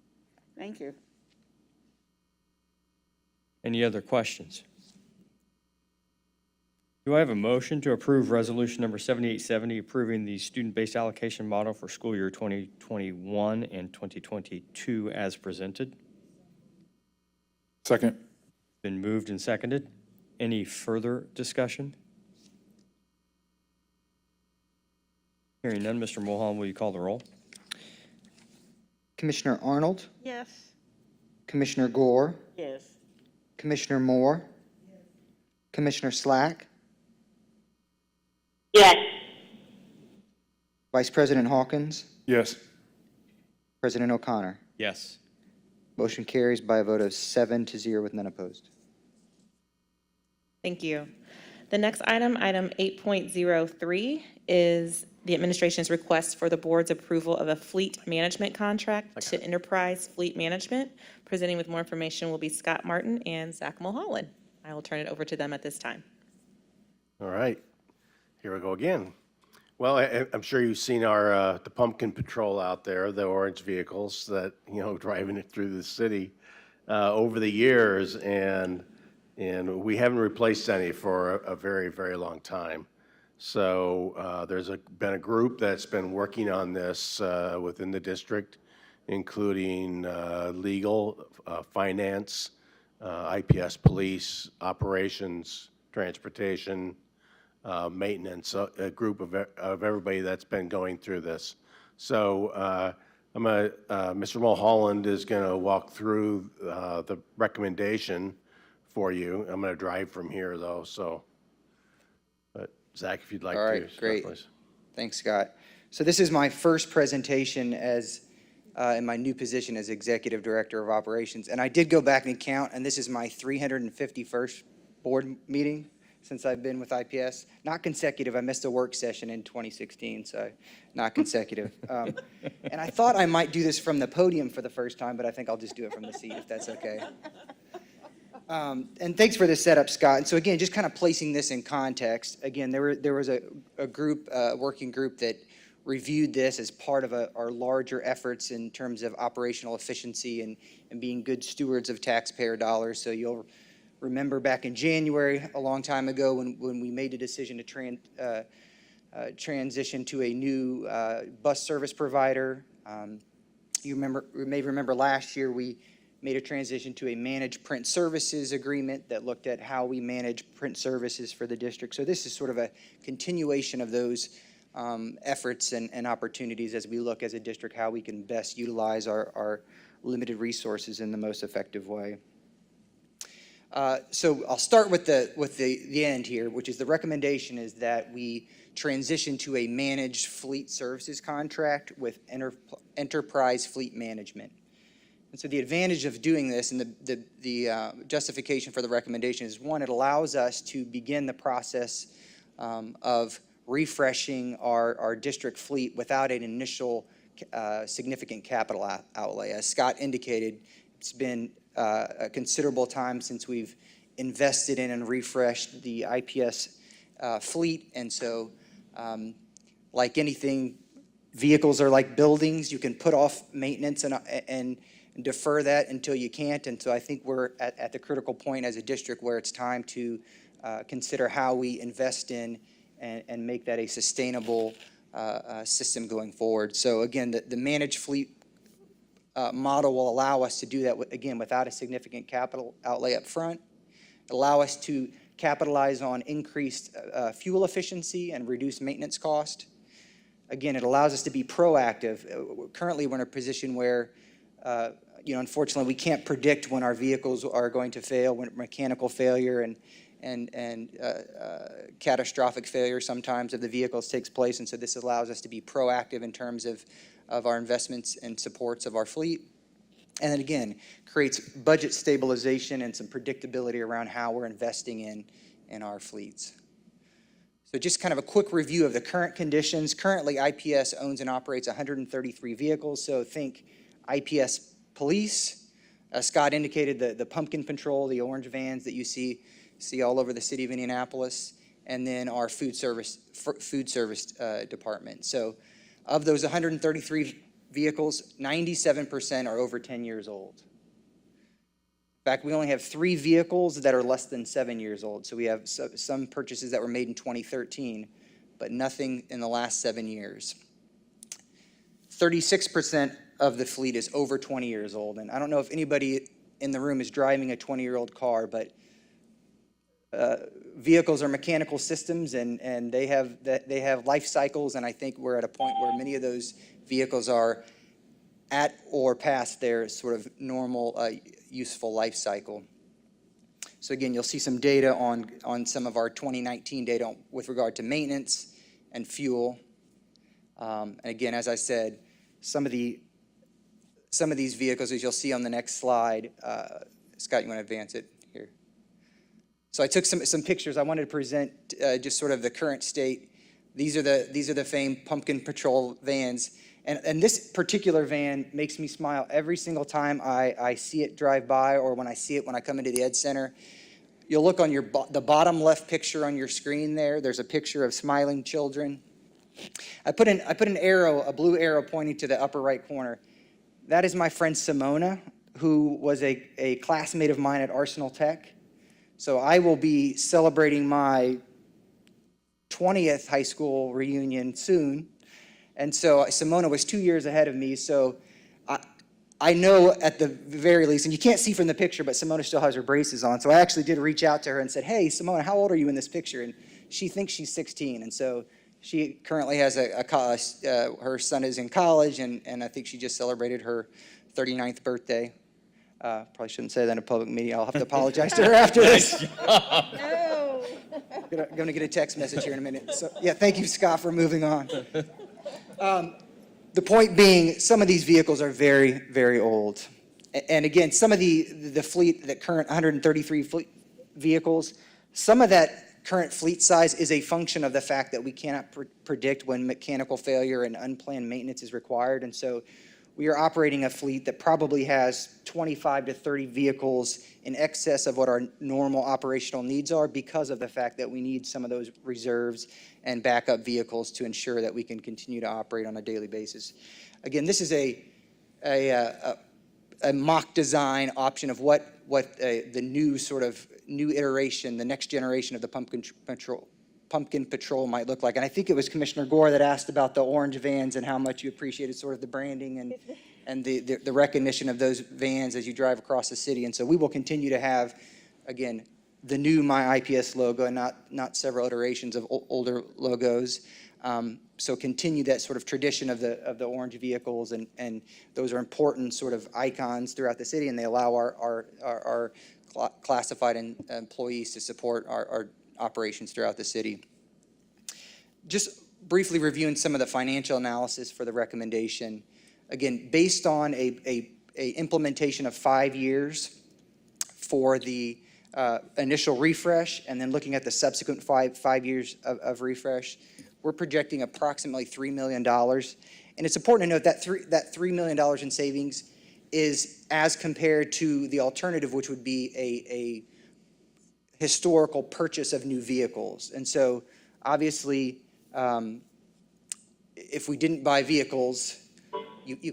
Thank you. Any other questions? Do I have a motion to approve resolution number 7870, approving the student-based allocation model for school year 2021 and 2022 as presented? Second. Been moved and seconded. Any further discussion? Hearing none, Mr. Mulholland, will you call the roll? Commissioner Arnold, Yes. Commissioner Gore, Yes. Commissioner Moore, Commissioner Slack, Yes. Vice President Hawkins, Yes. President O'Connor. Yes. Motion carries by a vote of 7-0 with none opposed. Thank you. The next item, item 8.03, is the administration's request for the board's approval of a fleet management contract to Enterprise Fleet Management. Presenting with more information will be Scott Martin and Zach Mulholland. I will turn it over to them at this time. All right, here we go again. Well, I'm sure you've seen our the pumpkin patrol out there, the orange vehicles that, you know, driving it through the city over the years, and we haven't replaced any for a very, very long time. So there's been a group that's been working on this within the district, including legal, finance, IPS police, operations, transportation, maintenance, a group of everybody that's been going through this. So Mr. Mulholland is going to walk through the recommendation for you. I'm going to drive from here, though, so. But Zach, if you'd like to. All right, great. Please. Thanks, Scott. So this is my first presentation as in my new position as Executive Director of Operations. And I did go back and count, and this is my 351st board meeting. since I've been with IPS. Not consecutive. I missed a work session in 2016, so not consecutive. And I thought I might do this from the podium for the first time, but I think I'll just do it from the seat if that's okay. And thanks for the setup, Scott. And so again, just kind of placing this in context, again, there was a group, working group that reviewed this as part of our larger efforts in terms of operational efficiency and being good stewards of taxpayer dollars. So you'll remember back in January, a long time ago, when we made a decision to transition to a new bus service provider. You may remember last year we made a transition to a managed print services agreement that looked at how we manage print services for the district. So this is sort of a continuation of those efforts and opportunities as we look as a district how we can best utilize our limited resources in the most effective way. So I'll start with the end here, which is the recommendation is that we transition to a managed fleet services contract with enterprise fleet management. And so the advantage of doing this and the justification for the recommendation is, one, it allows us to begin the process of refreshing our district fleet without an initial significant capital outlay. As Scott indicated, it's been a considerable time since we've invested in and refreshed the IPS fleet. And so like anything, vehicles are like buildings. You can put off maintenance and defer that until you can't. And so I think we're at the critical point as a district where it's time to consider how we invest in and make that a sustainable system going forward. So again, the managed fleet model will allow us to do that, again, without a significant capital outlay up front, allow us to capitalize on increased fuel efficiency and reduce maintenance cost. Again, it allows us to be proactive. Currently, we're in a position where unfortunately, we can't predict when our vehicles are going to fail, when mechanical failure and catastrophic failure sometimes of the vehicles takes place. And so this allows us to be proactive in terms of our investments and supports of our fleet. And then again, creates budget stabilization and some predictability around how we're investing in our fleets. So just kind of a quick review of the current conditions. Currently, IPS owns and operates 133 vehicles. So think IPS Police. Scott indicated the pumpkin patrol, the orange vans that you see all over the city of Indianapolis, and then our food service department. So of those 133 vehicles, 97% are over 10 years old. In fact, we only have 3 vehicles that are less than 7 years old. So we have some purchases that were made in 2013, but nothing in the last 7 years. 36% of the fleet is over 20 years old. And I don't know if anybody in the room is driving a 20-year-old car, but vehicles are mechanical systems and they have life cycles. And I think we're at a point where many of those vehicles are at or past their sort of normal useful life cycle. So again, you'll see some data on some of our 2019 data with regard to maintenance and fuel. And again, as I said, some of these vehicles, as you'll see on the next slide, Scott, you want to advance it here? So I took some pictures. I wanted to present just sort of the current state. These are the famed Pumpkin Patrol vans. And this particular van makes me smile every single time I see it drive by, or when I see it when I come into the Ed Center. You'll look on the bottom left picture on your screen there. There's a picture of smiling children. I put an arrow, a blue arrow pointing to the upper right corner. That is my friend Simona, who was a classmate of mine at Arsenal Tech. So I will be celebrating my 20th high school reunion soon. And so Simona was 2 years ahead of me. So I know at the very least, and you can't see from the picture, but Simona still has her braces on. So I actually did reach out to her and said, hey, Simona, how old are you in this picture? And she thinks she's 16. And so she currently has her son is in college, and I think she just celebrated her 39th birthday. Probably shouldn't say that in a public meeting. I'll have to apologize to her after this. No. I'm going to get a text message here in a minute. So yeah, thank you, Scott, for moving on. The point being, some of these vehicles are very, very old. And again, some of the fleet, the current 133 fleet vehicles, some of that current fleet size is a function of the fact that we cannot predict when mechanical failure and unplanned maintenance is required. And so we are operating a fleet that probably has 25 to 30 vehicles in excess of what our normal operational needs are because of the fact that we need some of those reserves and backup vehicles to ensure that we can continue to operate on a daily basis. Again, this is a mock design option of what the new iteration, the next generation of the Pumpkin Patrol might look like. And I think it was Commissioner Gore that asked about the orange vans and how much you appreciated sort of the branding and the recognition of those vans as you drive across the city. And so we will continue to have, again, the new My IPS logo and not several iterations of older logos. So continue that sort of tradition of the orange vehicles, and those are important sort of icons throughout the city, and they allow our classified employees to support our operations throughout the city. Just briefly reviewing some of the financial analysis for the recommendation. Again, based on a implementation of 5 years for the initial refresh, and then looking at the subsequent five years of refresh, we're projecting approximately $3 million. And it's important to note that $3 million in savings is as compared to the alternative, which would be a historical purchase of new vehicles. And so obviously, if we didn't buy vehicles,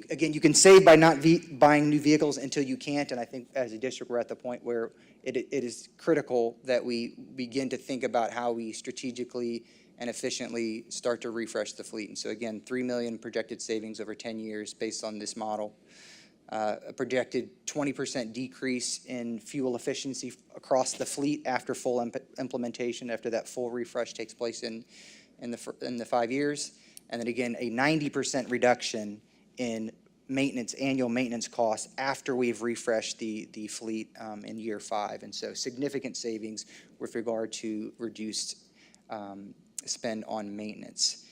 again, you can save by not buying new vehicles until you can't. And I think as a district, we're at the point where it is critical that we begin to think about how we strategically and efficiently start to refresh the fleet. And so again, $3 million projected savings over 10 years based on this model. A projected 20% decrease in fuel efficiency across the fleet after full implementation, after that full refresh takes place in the 5 years. And then again, a 90% reduction in annual maintenance costs after we've refreshed the fleet in year 5. And so significant savings with regard to reduced spend on maintenance.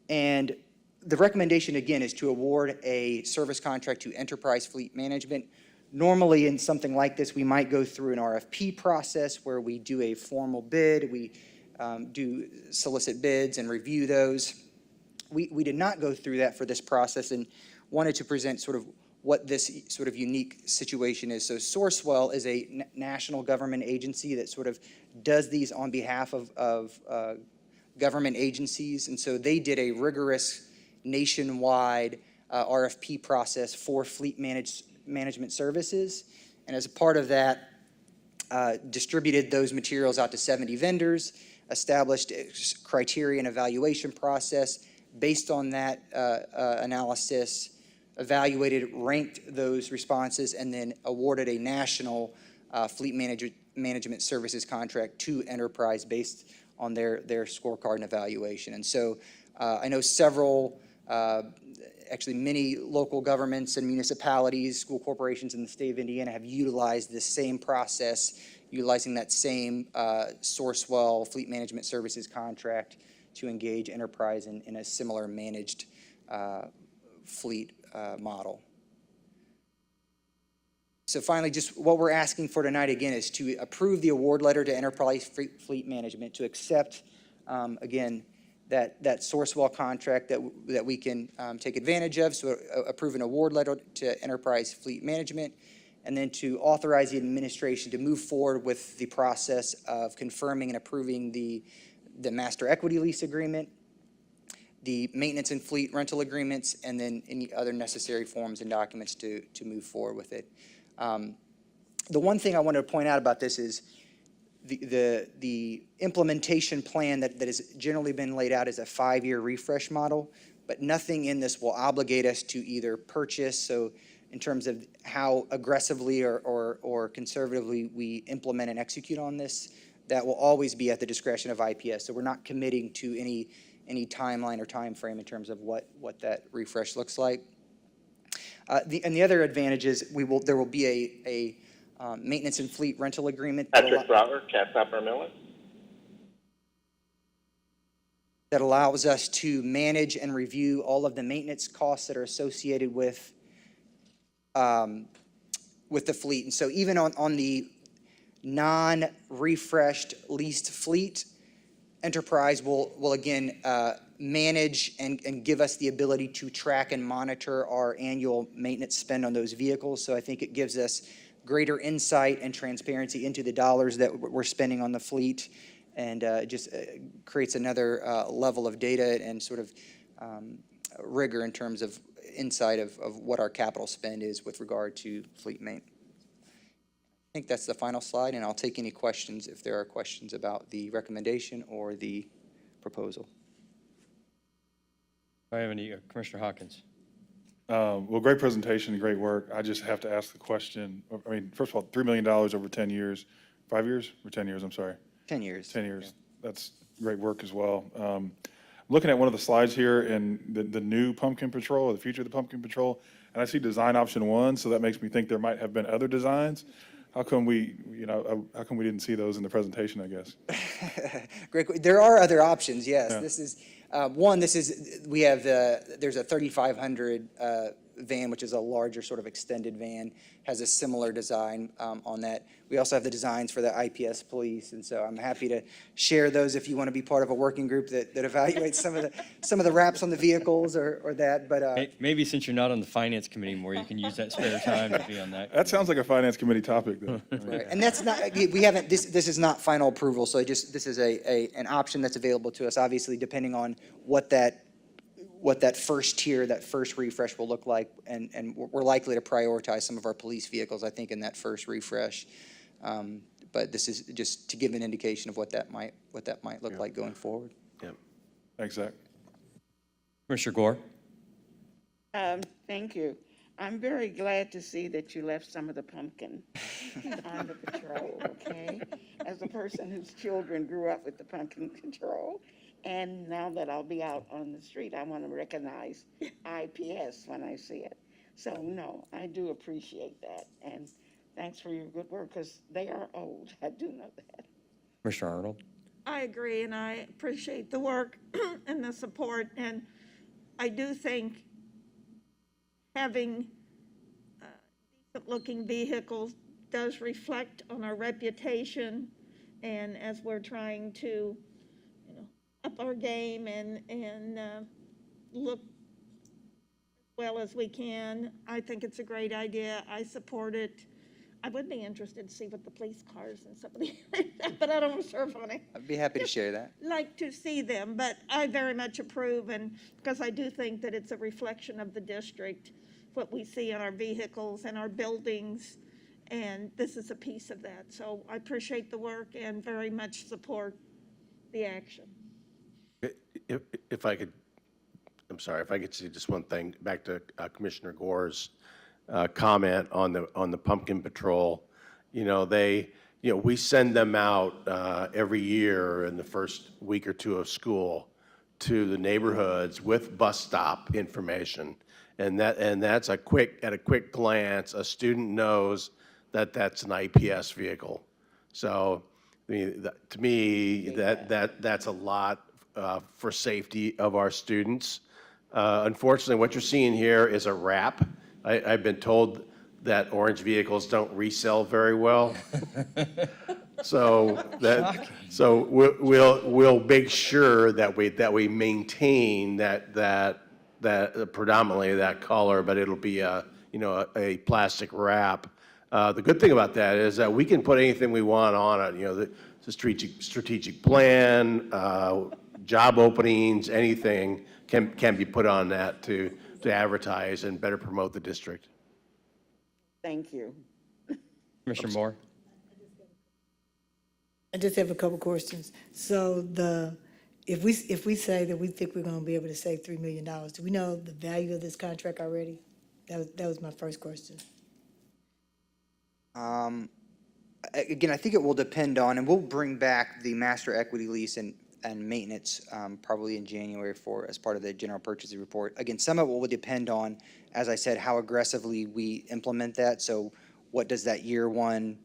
And the recommendation, again, is to award a service contract to Enterprise Fleet Management. Normally, in something like this, we might go through an RFP process where we do a formal bid, we do solicit bids and review those. We did not go through that for this process and wanted to present sort of what this sort of unique situation is. So Sourcewell is a national government agency that sort of does these on behalf of government agencies, and so they did a rigorous nationwide RFP process for fleet management services, and as a part of that, distributed those materials out to 70 vendors, established a criteria and evaluation process. Based on that analysis, evaluated, ranked those responses, and then awarded a national fleet management services contract to Enterprise based on their scorecard and evaluation. And so I know several, actually many local governments and municipalities, school corporations in the state of Indiana have utilized this same process, utilizing that same Sourcewell fleet management services contract to engage Enterprise in a similar managed fleet model. So finally, just what we're asking for tonight, again, is to approve the award letter to Enterprise Fleet Management, to accept, again, that Sourcewell contract that we can take advantage of, so approve an award letter to Enterprise Fleet Management, and then to authorize the administration to move forward with the process of confirming and approving the master equity lease agreement, the maintenance and fleet rental agreements, and then any other necessary forms and documents to move forward with it. The one thing I wanted to point out about this is the implementation plan that has generally been laid out as a 5-year refresh model, but nothing in this will obligate us to either purchase, so in terms of how aggressively or conservatively we implement and execute on this, that will always be at the discretion of IPS. So we're not committing to any timeline or time frame in terms of what that refresh looks like. And the other advantage is there will be a maintenance and fleet rental agreement. Patrick Brower, Casper Millen. That allows us to manage and review all of the maintenance costs that are associated with the fleet. And so even on the non-refreshed leased fleet, Enterprise will again manage and give us the ability to track and monitor our annual maintenance spend on those vehicles. So I think it gives us greater insight and transparency into the dollars that we're spending on the fleet, and just creates another level of data and sort of rigor in terms of insight of what our capital spend is with regard to fleet maintenance. I think that's the final slide, and I'll take any questions if there are questions about the recommendation or the proposal. Do I have any, Commissioner Hawkins? Well, great presentation and great work. I just have to ask the question. I mean, first of all, $3 million over 10 years, 5 years or 10 years, I'm sorry. 10 years. 10 years. Yeah. That's great work as well. Looking at one of the slides here and the new pumpkin patrol, or the future of the pumpkin patrol, and I see design option 1, so that makes me think there might have been other designs. How come we didn't see those in the presentation, I guess? Great. There are other options, yes. Yeah. This is, there's a 3,500 van, which is a larger sort of extended van, has a similar design on that. We also have the designs for the IPS police, and so I'm happy to share those if you want to be part of a working group that evaluates some of the wraps on the vehicles or that, but. Maybe since you're not on the finance committee anymore, you can use that spare time to be on that. That sounds like a finance committee topic, though. Right. And that's not, we haven't, this is not final approval, so this is an option that's available to us, obviously, depending on what that first tier, that first refresh will look like, and we're likely to prioritize some of our police vehicles, I think, in that first refresh. But this is just to give an indication of what that might look like going forward. Yeah. Thanks, Zach. Commissioner Gore? Thank you. I'm very glad to see that you left some of the pumpkin on the patrol, okay? As a person whose children grew up with the pumpkin patrol, and now that I'll be out on the street, I want to recognize IPS when I see it. So, no, I do appreciate that, and thanks for your good work, because they are old. I do know that. Commissioner Arnold? I agree, and I appreciate the work and the support, and I do think having decent-looking vehicles does reflect on our reputation, and as we're trying to, up our game and look as well as we can, I think it's a great idea. I support it. I would be interested to see what the police cars and somebody, but I don't serve on it. I'd be happy to share that. Like to see them, but I very much approve, and because I do think that it's a reflection of the district, what we see on our vehicles and our buildings, and this is a piece of that. So I appreciate the work and very much support the action. If I could, I'm sorry, if I could say just one thing, back to Commissioner Gore's comment on the pumpkin patrol. We send them out every year in the first week or two of school to the neighborhoods with bus stop information, and that's at a quick glance, a student knows that that's an IPS vehicle. So, to me, that's a lot for safety of our students. Unfortunately, what you're seeing here is a wrap. I've been told that orange vehicles don't resell very well. So we'll make sure that we maintain that predominantly that color, but it'll be a plastic wrap. The good thing about that is that we can put anything we want on it. The strategic plan, job openings, anything can be put on that to advertise and better promote the district. Thank you. Commissioner Moore? I just have a couple questions. So if we say that we think we're going to be able to save $3 million, do we know the value of this contract already? That was my first question. Again, I think it will depend on, and we'll bring back the master equity lease and maintenance probably in January as part of the general purchasing report. Again, some of it will depend on, as I said, how aggressively we implement that. So what does that year one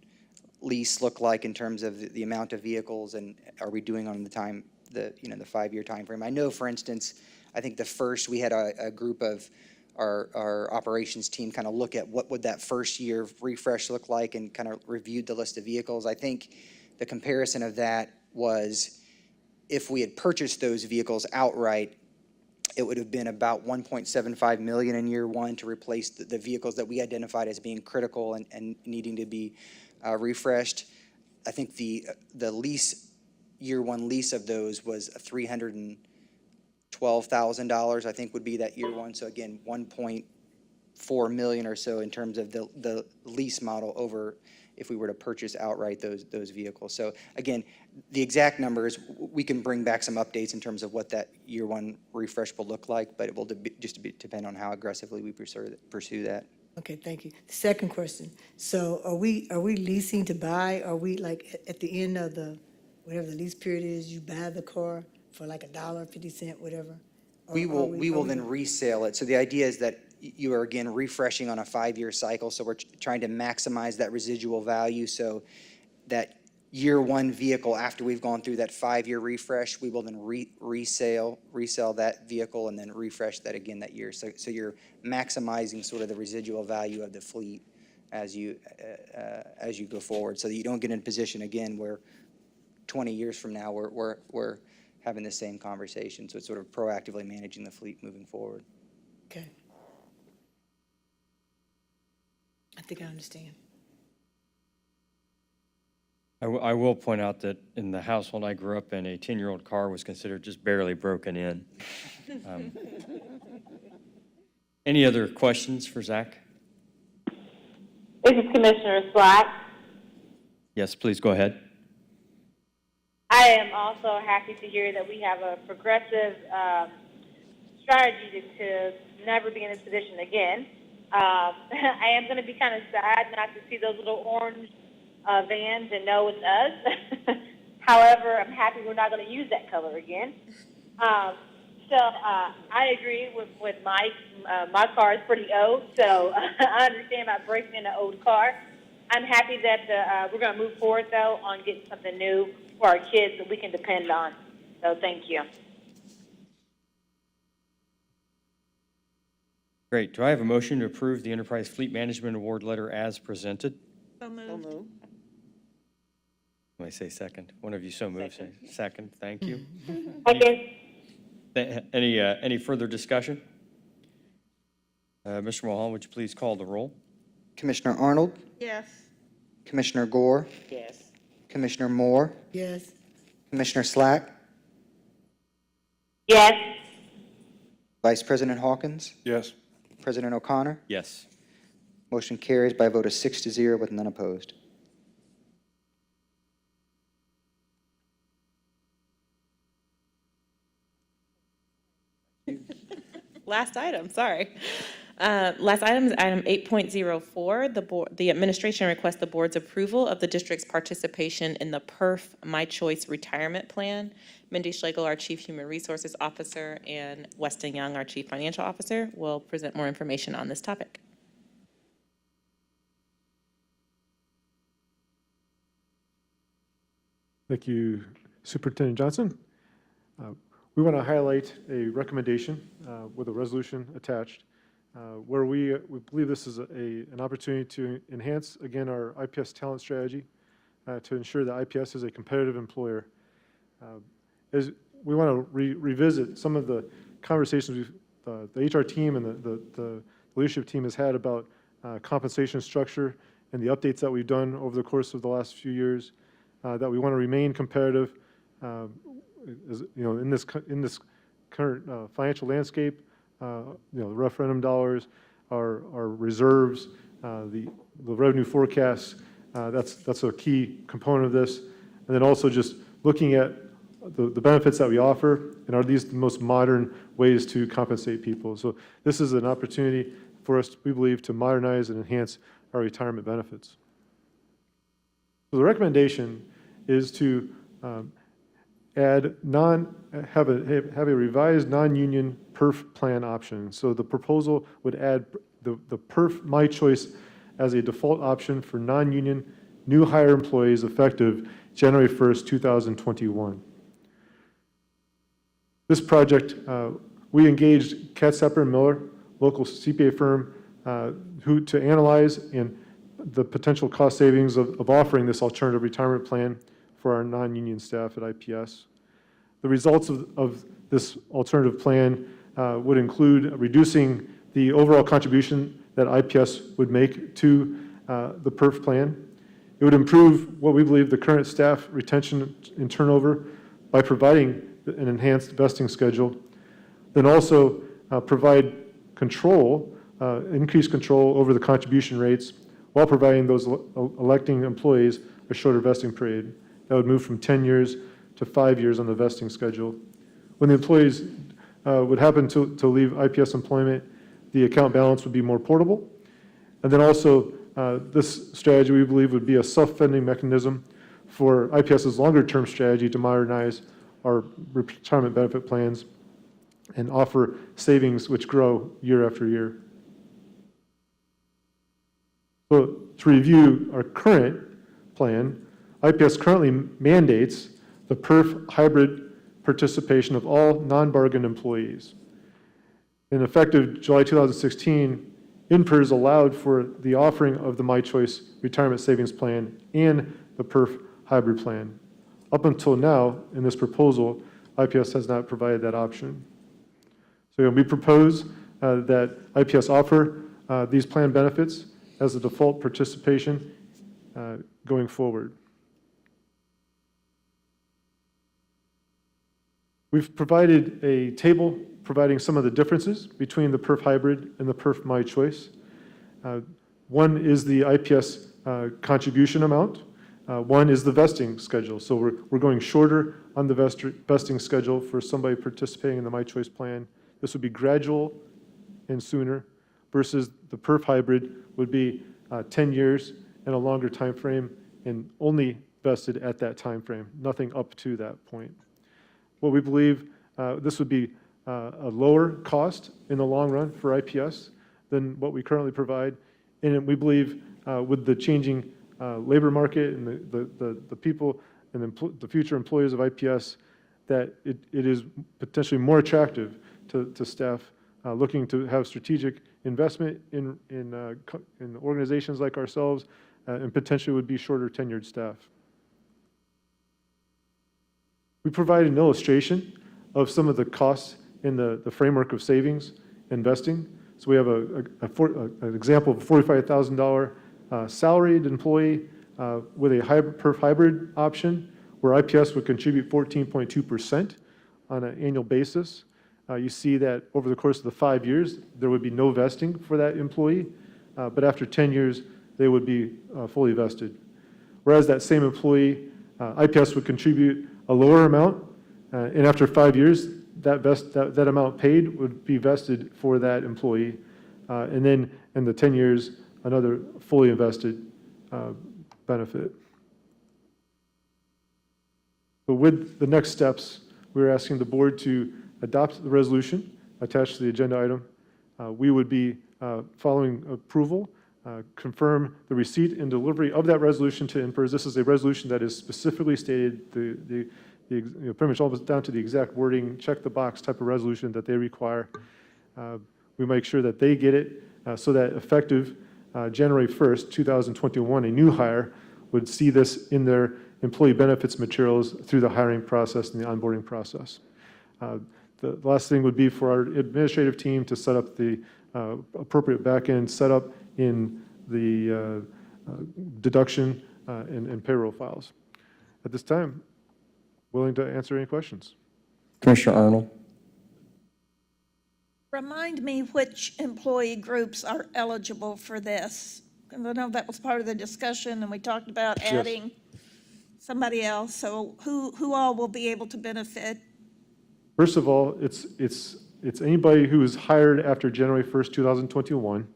lease look like in terms of the amount of vehicles, and are we doing on the 5-year time frame? I know, for instance, I think we had a group of our operations team kind of look at what would that first year refresh look like, and kind of reviewed the list of vehicles. I think the comparison of that was if we had purchased those vehicles outright, it would have been about 1.75 million in year one to replace the vehicles that we identified as being critical and needing to be refreshed. I think the lease, year one lease of those was $312,000, I think would be that year one. So again, 1.4 million or so in terms of the lease model over if we were to purchase outright those vehicles. So again, the exact numbers, we can bring back some updates in terms of what that year one refresh will look like, but it will depend on how aggressively we pursue that. Okay, thank you. Second question. So are we leasing to buy? Are we like at the end of whatever the lease period is, you buy the car for like $1.50, whatever? We will then resell it. So the idea is that you are again refreshing on a 5-year cycle. So we're trying to maximize that residual value. So that year one vehicle, after we've gone through that 5-year refresh, we will then resell that vehicle and then refresh that again that year. So you're maximizing sort of the residual value of the fleet as you go forward, so that you don't get in a position again where 20 years from now we're having the same conversation. So it's sort of proactively managing the fleet moving forward. Okay. I think I understand. I will point out that in the household I grew up in, a 10-year-old car was considered just barely broken in. Any other questions for Zach? This is Commissioner Slack. Yes, please go ahead. I am also happy to hear that we have a progressive strategy to never be in this position again. I am going to be kind of sad not to see those little orange vans and know it's us. However, I'm happy we're not going to use that color again. So I agree with Mike. My car is pretty old, so I understand about breaking in an old car. I'm happy that we're going to move forward, though, on getting something new for our kids that we can depend on. So thank you. Great. Do I have a motion to approve the Enterprise Fleet Management Award letter as presented? So moved. Let me say second. One of you so moved. Say second. Thank you. Second. Any further discussion? Mr. Mulholland, would you please call the roll? Commissioner Arnold? Yes. Commissioner Gore? Yes. Commissioner Moore? Yes. Commissioner Slack? Yes. Vice President Hawkins? Yes. President O'Connor? Yes. Motion carries by a vote of 6-0 with none opposed. Last item, sorry. Last item is item 8.04. The administration requests the board's approval of the district's participation in the PERF My Choice Retirement Plan. Mindy Schlegel, our Chief Human Resources Officer, and Weston Young, our Chief Financial Officer, will present more information on this topic. Thank you, Superintendent Johnson. We want to highlight a recommendation with a resolution attached where we believe this is an opportunity to enhance, again, our IPS talent strategy to ensure that IPS is a competitive employer. As we want to revisit some of the conversations the HR team and the leadership team has had about compensation structure and the updates that we've done over the course of the last few years, that we want to remain competitive. In this current financial landscape, the referendum dollars, our reserves, the revenue forecasts, that's a key component of this. And then also just looking at the benefits that we offer, and are these the most modern ways to compensate people? So this is an opportunity for us, we believe, to modernize and enhance our retirement benefits. So the recommendation is to have a revised non-union PERF plan option. So the proposal would add the PERF My Choice as a default option for non-union new hire employees effective January 1st, 2021. This project, we engaged Katz Sepper & Miller, local CPA firm, to analyze the potential cost savings of offering this alternative retirement plan for our non-union staff at IPS. The results of this alternative plan would include reducing the overall contribution that IPS would make to the PERF plan. It would improve what we believe the current staff retention and turnover by providing an enhanced vesting schedule, then also provide control, increased control over the contribution rates while providing those electing employees a shorter vesting period. That would move from 10 years to 5 years on the vesting schedule. When the employees would happen to leave IPS employment, the account balance would be more portable. And then also, this strategy, we believe, would be a self-funding mechanism for IPS's longer-term strategy to modernize our retirement benefit plans and offer savings which grow year after year. So to review our current plan, IPS currently mandates the PERF hybrid participation of all non-bargain employees. And effective July 2016, INPERS allowed for the offering of the My Choice Retirement Savings Plan and the PERF hybrid plan. Up until now, in this proposal, IPS has not provided that option. So we propose that IPS offer these plan benefits as a default participation going forward. We've provided a table providing some of the differences between the PERF hybrid and the PERF My Choice. One is the IPS contribution amount. One is the vesting schedule. So we're going shorter on the vesting schedule for somebody participating in the My Choice plan. This would be gradual and sooner versus the PERF hybrid would be 10 years and a longer time frame and only vested at that time frame, nothing up to that point. What we believe, this would be a lower cost in the long run for IPS than what we currently provide. And we believe with the changing labor market and the people and the future employees of IPS, that it is potentially more attractive to staff looking to have strategic investment in organizations like ourselves and potentially would be shorter tenured staff. We provide an illustration of some of the costs in the framework of savings investing. So we have an example of a $45,000 salaried employee with a PERF hybrid option where IPS would contribute 14.2% on an annual basis. You see that over the course of the 5 years, there would be no vesting for that employee, but after 10 years, they would be fully vested. Whereas that same employee, IPS would contribute a lower amount, and after 5 years, that amount paid would be vested for that employee. And then in the 10 years, another fully invested benefit. But with the next steps, we're asking the board to adopt the resolution attached to the agenda item. We would be, following approval, confirm the receipt and delivery of that resolution to INPERS. This is a resolution that is specifically stated, pretty much all down to the exact wording, check the box type of resolution that they require. We make sure that they get it so that effective January 1st, 2021, a new hire would see this in their employee benefits materials through the hiring process and the onboarding process. The last thing would be for our administrative team to set up the appropriate back-end setup in the deduction and payroll files. At this time, willing to answer any questions. Commissioner Arnold. Remind me which employee groups are eligible for this. And I know that was part of the discussion, and we talked about adding somebody else. So who all will be able to benefit? First of all, it's anybody who is hired after January 1st, 2021, and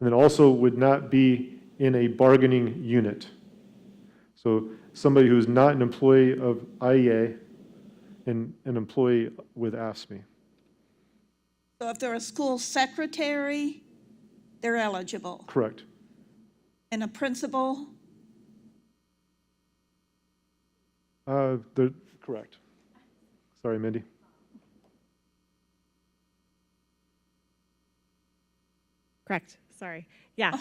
then also would not be in a bargaining unit. So somebody who is not an employee of IEA and an employee with AFSCME. So if they're a school secretary, they're eligible. Correct. And a principal? They're correct. Sorry, Mindy. Correct. Sorry. Yeah.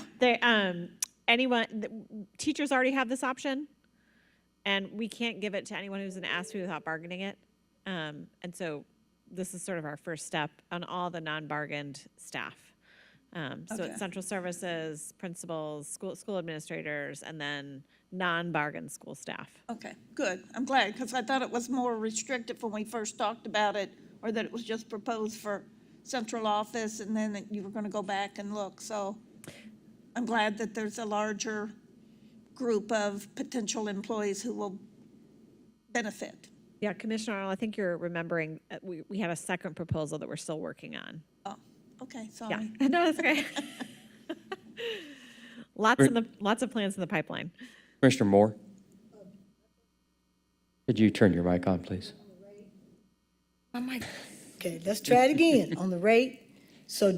Teachers already have this option, and we can't give it to anyone who's an ASPE without bargaining it. And so this is sort of our first step on all the non-bargained staff. So Okay. it's central services, principals, school administrators, and then non-bargained school staff. Okay, good. I'm glad, because I thought it was more restrictive when we first talked about it, or that it was just proposed for central office, and then that you were going to go back and look. So I'm glad that there's a larger group of potential employees who will benefit. Yeah, Commissioner Arnold, I think you're remembering, we have a second proposal that we're still working on. Oh, okay, Yeah, sorry. no, that's okay. Lots of plans in the pipeline. Commissioner Moore? Could you turn your mic on, please? Okay, let's try it again on the rate. So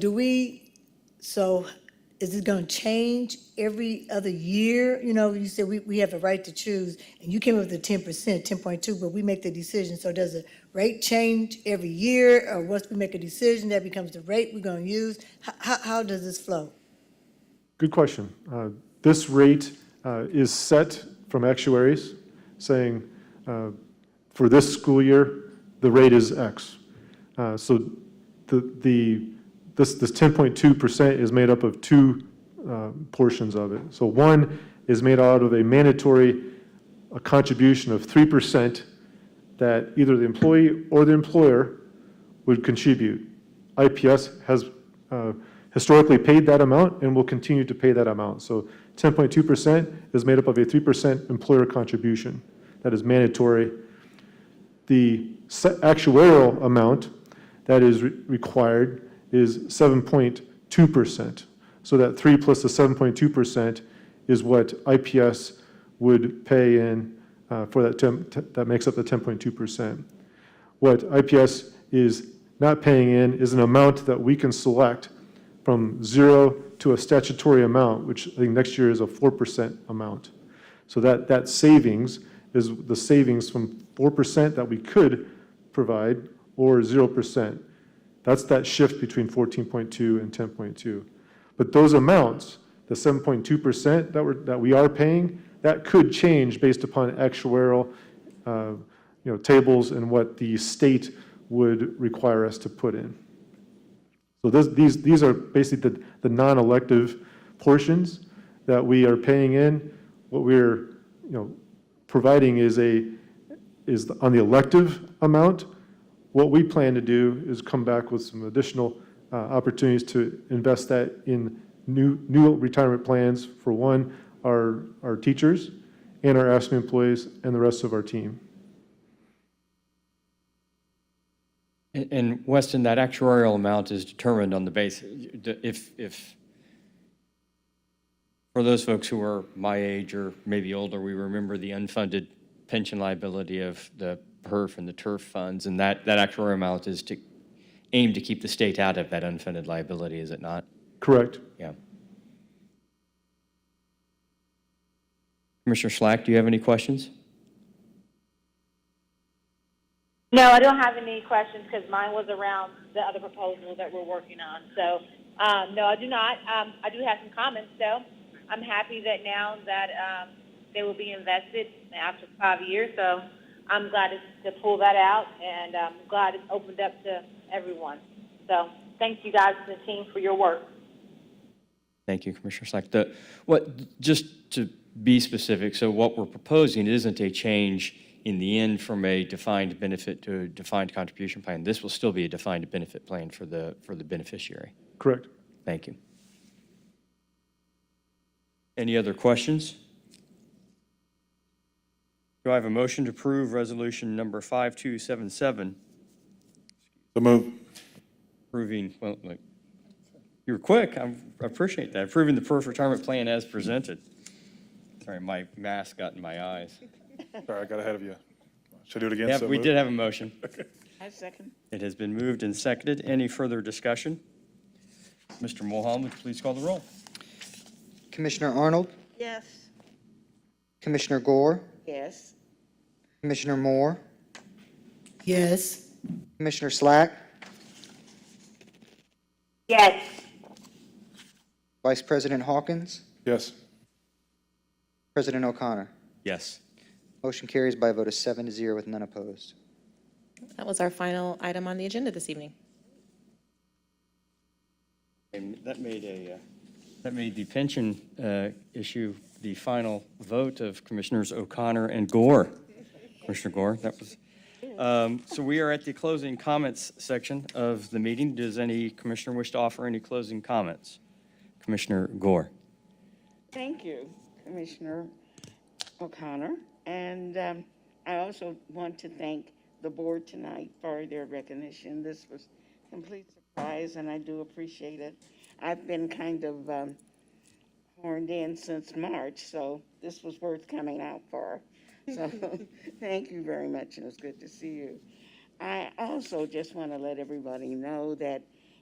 is it gonna change every other year? You know, you said we have a right to choose, and you came up with the 10%, 10.2, but we make the decision. So does the rate change every year, or once we make a decision, that becomes the rate we're gonna use? How does this flow? Good question. This rate is set from actuaries saying, for this school year, the rate is X. So this 10.2% is made up of two portions of it. So one is made out of a mandatory contribution of 3% that either the employee or the employer would contribute. IPS has historically paid that amount and will continue to pay that amount. So 10.2% is made up of a 3% employer contribution that is mandatory. The actuarial amount that is required is 7.2%. So that 3 plus the 7.2% is what IPS would pay in for that makes up the 10.2%. What IPS is not paying in is an amount that we can select from 0 to a statutory amount, which I think next year is a 4% amount. So that savings is the savings from 4% that we could provide or 0%. That's that shift between 14.2 and 10.2. But those amounts, the 7.2% that we are paying, that could change based upon actuarial tables and what the state would require us to put in. So these are basically the non-elective portions that we are paying in. What we're providing is on the elective amount. What we plan to do is come back with some additional opportunities to invest that in new retirement plans for one, our teachers and our ASME employees and the rest of our team. And Weston, that actuarial amount is determined on the basis, if for those folks who are my age or maybe older, we remember the unfunded pension liability of the PERF and the TURF funds, and that actuarial amount is to aim to keep the state out of that unfunded liability, is it not? Correct. Yeah. Commissioner Slack, do you have any questions? No, I don't have any questions because mine was around the other proposals that we're working on. So, no, I do not. I do have some comments, though. I'm happy that now that they will be invested after 5 years. So I'm glad to pull that out, and I'm glad it's opened up to everyone. So thank you guys and the team for your work. Thank you, Commissioner Slack. Just to be specific, so what we're proposing isn't a change in the end from a defined benefit to a defined contribution plan. This will still be a defined benefit plan for the beneficiary. Correct. Thank you. Any other questions? Do I have a motion to approve resolution number 5277? So move. Approving, well, look, you were quick. I appreciate that. Approving the PERF retirement plan as presented. Sorry, my mask got in my eyes. Sorry, I got ahead of you. Should I do it again? Yeah, So we moved? did have a motion. I second. It has been moved and seconded. Any further discussion? Mr. Mulholland, would you please call the roll? Commissioner Arnold, Yes. Commissioner Gore, Yes. Commissioner Moore, Yes. Commissioner Slack, Yes. Vice President Hawkins, Yes. President O'Connor. Yes. Motion carries by a vote of 7-0 with none opposed. That was our final item on the agenda this evening. And that made the pension issue the final vote of Commissioners O'Connor and Gore. Commissioner Gore, that was. So we are at the closing comments section of the meeting. Does any commissioner wish to offer any closing comments? Commissioner Gore. Thank you, Commissioner O'Connor. And I also want to thank the board tonight for their recognition. This was a complete surprise, and I do appreciate it. I've been kind of horned in since March, so this was worth coming out for. So thank you very much, and it's good to see you. I also just want to let everybody know that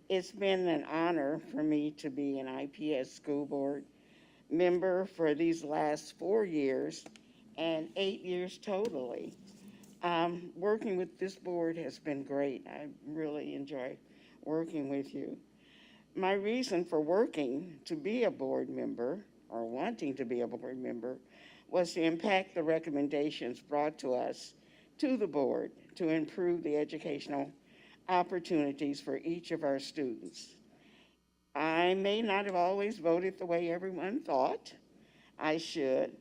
it's been an honor for me to be an IPS school board member for these last 4 years and 8 years totally. Working with this board has been great. I really enjoy working with you. My reason for working to be a board member, or wanting to be a board member, was to impact the recommendations brought to us to the board to improve the educational opportunities for each of our students. I may not have always voted the way everyone thought I should,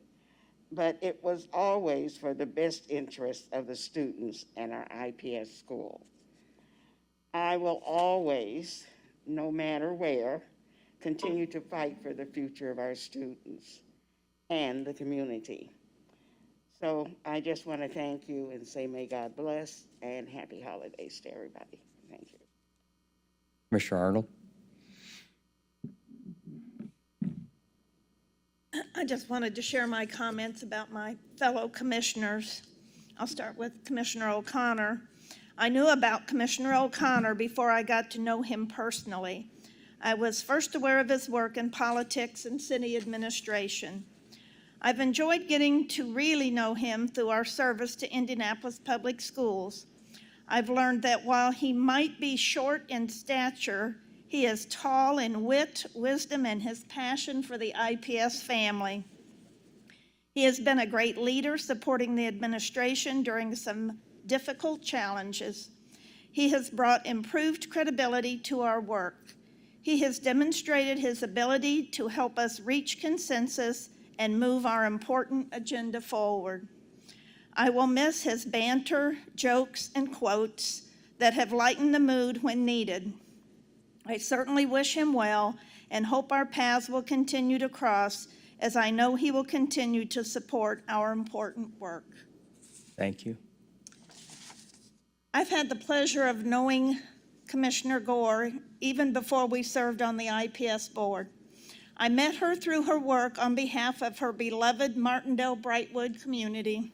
but it was always for the best interest of the students and our IPS school. I will always, no matter where, continue to fight for the future of our students and the community. So I just want to thank you and say may God bless and happy holidays to everybody. Thank you. Commissioner Arnold. I just wanted to share my comments about my fellow commissioners. I'll start with Commissioner O'Connor. I knew about Commissioner O'Connor before I got to know him personally. I was first aware of his work in politics and city administration. I've enjoyed getting to really know him through our service to Indianapolis Public Schools. I've learned that while he might be short in stature, he is tall in wit, wisdom, and his passion for the IPS family. He has been a great leader supporting the administration during some difficult challenges. He has brought improved credibility to our work. He has demonstrated his ability to help us reach consensus and move our important agenda forward. I will miss his banter, jokes, and quotes that have lightened the mood when needed. I certainly wish him well and hope our paths will continue to cross, as I know he will continue to support our important work. Thank you. I've had the pleasure of knowing Commissioner Gore even before we served on the IPS board. I met her through her work on behalf of her beloved Martindale-Brightwood community.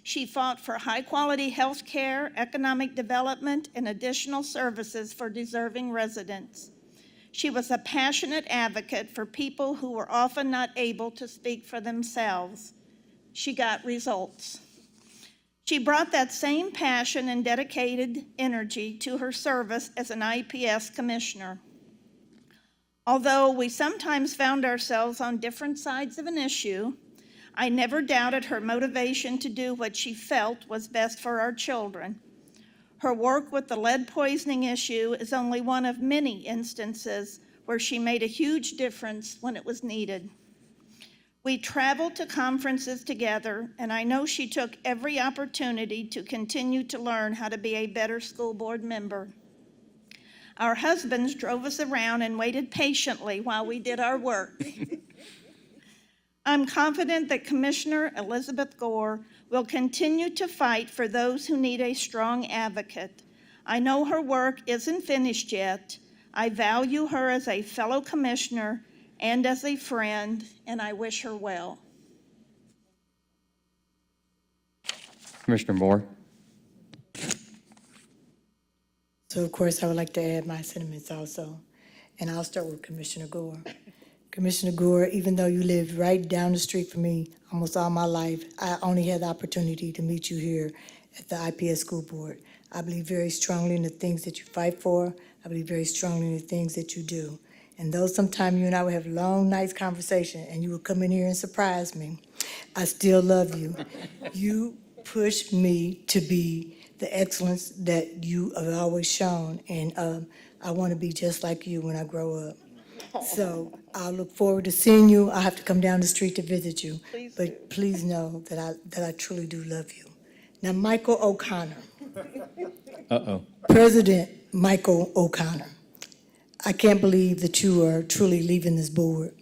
She fought for high-quality health care, economic development, and additional services for deserving residents. She was a passionate advocate for people who were often not able to speak for themselves. She got results. She brought that same passion and dedicated energy to her service as an IPS commissioner. Although we sometimes found ourselves on different sides of an issue, I never doubted her motivation to do what she felt was best for our children. Her work with the lead poisoning issue is only one of many instances where she made a huge difference when it was needed. We traveled to conferences together, and I know she took every opportunity to continue to learn how to be a better school board member. Our husbands drove us around and waited patiently while we did our work. I'm confident that Commissioner Elizabeth Gore will continue to fight for those who need a strong advocate. I know her work isn't finished yet. I value her as a fellow commissioner and as a friend, and I wish her well. Commissioner Moore. So of course, I would like to add my sentiments also, and I'll start with Commissioner Gore. Commissioner Gore, even though you lived right down the street from me almost all my life, I only had the opportunity to meet you here at the IPS School Board. I believe very strongly in the things that you fight for. I believe very strongly in the things that you do. And though sometimes you and I would have long, nice conversation and you would come in here and surprise me, I still love you. You push me to be the excellence that you have always shown, and I want to be just like you when I grow up. So I look forward to seeing you. I have to come down the street to visit you. But please know that I truly do love you. Now, Michael O'Connor. Uh-oh. President Michael O'Connor. I can't believe that you are truly leaving this board.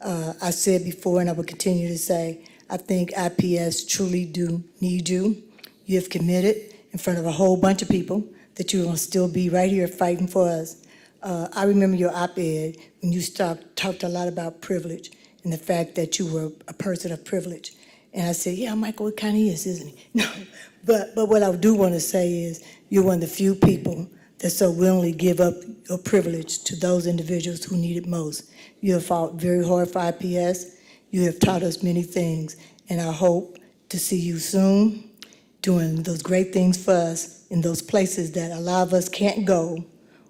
I said before, and I will continue to say, I think IPS truly do need you. You have committed in front of a whole bunch of people that you're going to still be right here fighting for us. I remember your op-ed when you talked a lot about privilege and the fact that you were a person of privilege. And I said, yeah, Michael, it kind of is, isn't he? No, but what I do want to say is you're one of the few people that so willingly give up your privilege to those individuals who need it most. You have fought very hard for IPS. You have taught us many things, and I hope to see you soon doing those great things for us in those places that a lot of us can't go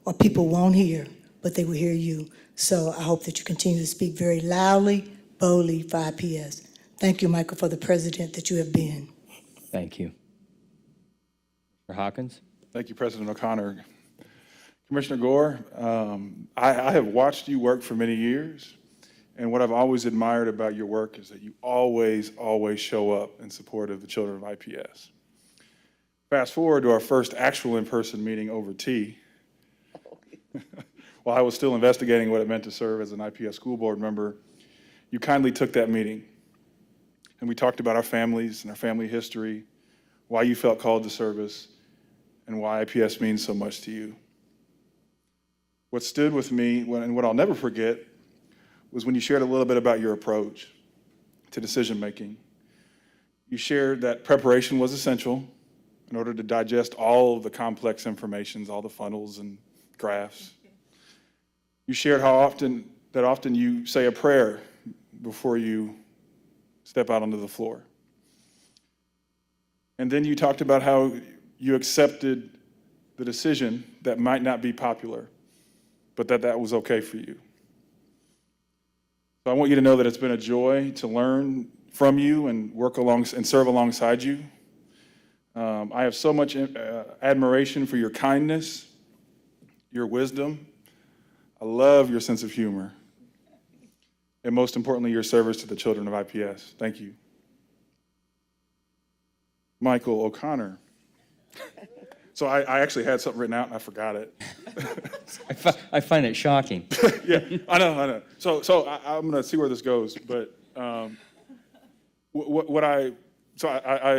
or people won't hear, but they will hear you. So I hope that you continue to speak very loudly, boldly for IPS. Thank you, Michael, for the president that you have been. Thank you. Mr. Hawkins? Thank you, President O'Connor. Commissioner Gore, I have watched you work for many years, and what I've always admired about your work is that you always show up in support of the children of IPS. Fast forward to our first actual in-person meeting over tea. While I was still investigating what it meant to serve as an IPS school board member, you kindly took that meeting, and we talked about our families and our family history, why you felt called to service, and why IPS means so much to you. What stood with me, and what I'll never forget, was when you shared a little bit about your approach to decision-making. You shared that preparation was essential in order to digest all of the complex informations, all the funnels and graphs. You shared how often you say a prayer before you step out onto the floor. And then you talked about how you accepted the decision that might not be popular, but that was okay for you. So I want you to know that it's been a joy to learn from you and work and serve alongside you. I have so much admiration for your kindness, your wisdom. I love your sense of humor. And most importantly, your service to the children of IPS. Thank you. Michael O'Connor. So I actually had something written out and I forgot it. I find it shocking. Yeah, I know. So I'm going to see where this goes. But I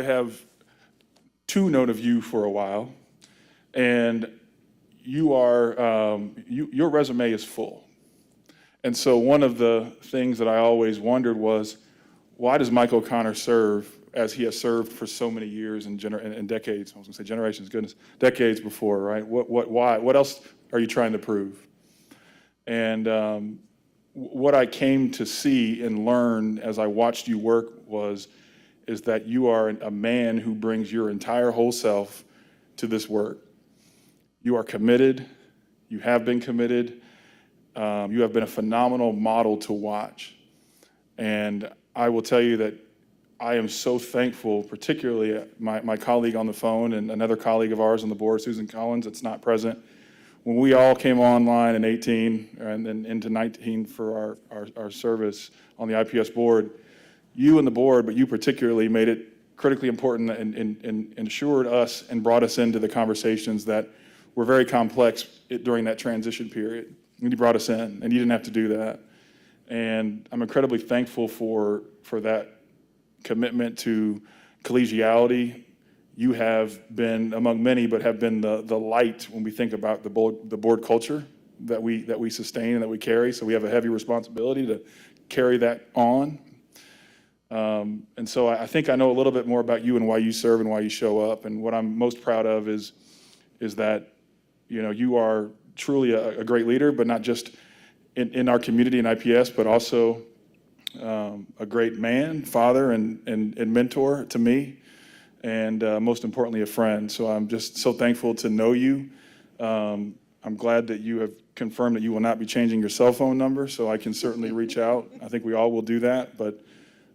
have known of you for a while, and your resume is full. And so one of the things that I always wondered was, why does Michael O'Connor serve as he has served for so many years and decades? I was going to say generations, goodness, decades before, right? Why? What else are you trying to prove? And what I came to see and learn as I watched you work is that you are a man who brings your entire whole self to this work. You are committed. You have been committed. You have been a phenomenal model to watch. And I will tell you that I am so thankful, particularly my colleague on the phone and another colleague of ours on the board, Susan Collins, that's not present. When we all came online in 18 and then into 19 for our service on the IPS board, you and the board, but you particularly, made it critically important and assured us and brought us into the conversations that were very complex during that transition period. And you brought us in, and you didn't have to do that. And I'm incredibly thankful for that commitment to collegiality. You have been among many, but have been the light when we think about the board culture that we sustain and that we carry. So we have a heavy responsibility to carry that on. And so I think I know a little bit more about you and why you serve and why you show up. And what I'm most proud of is that, you are truly a great leader, but not just in our community in IPS, but also a great man, father, and mentor to me, and most importantly, a friend. So I'm just so thankful to know you. I'm glad that you have confirmed that you will not be changing your cell phone number, so I can certainly reach out. I think we all will do that, but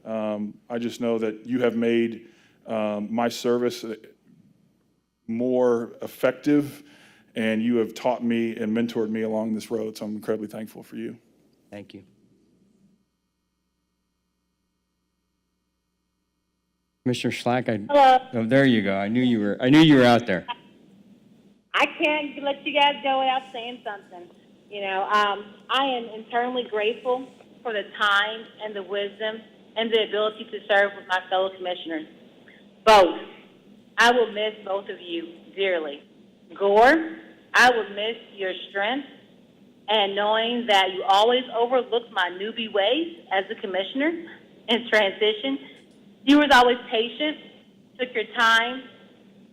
I just know that you have made my service more effective, and you have taught me and mentored me along this road, so I'm incredibly thankful for you. Thank you. Commissioner Slack, Hello. oh, there you go. I knew you were out there. I can't let you guys go without saying something. I am internally grateful for the time and the wisdom and the ability to serve with my fellow commissioners. Both. I will miss both of you dearly. Gore, I will miss your strength and knowing that you always overlooked my newbie ways as a commissioner in transition. You was always patient, took your time,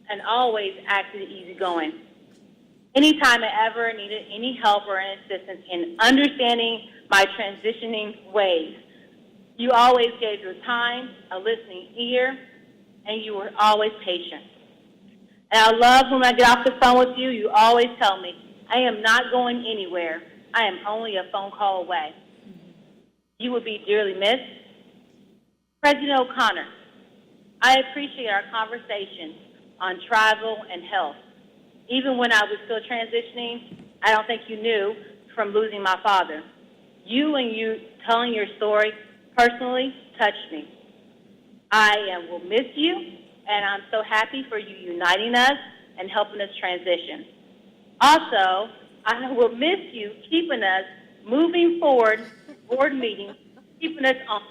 and always acted easygoing. Anytime I ever needed any help or any assistance in understanding my transitioning ways, you always gave your time, a listening ear, and you were always patient. And I love when I get off the phone with you, you always tell me, I am not going anywhere. I am only a phone call away. You will be dearly missed. President O'Connor, I appreciate our conversation on travel and health. Even when I was still transitioning, I don't think you knew from losing my father. You telling your story personally touched me. I will miss you, and I'm so happy for you uniting us and helping us transition. Also, I will miss you keeping us moving forward, board meetings, keeping us on.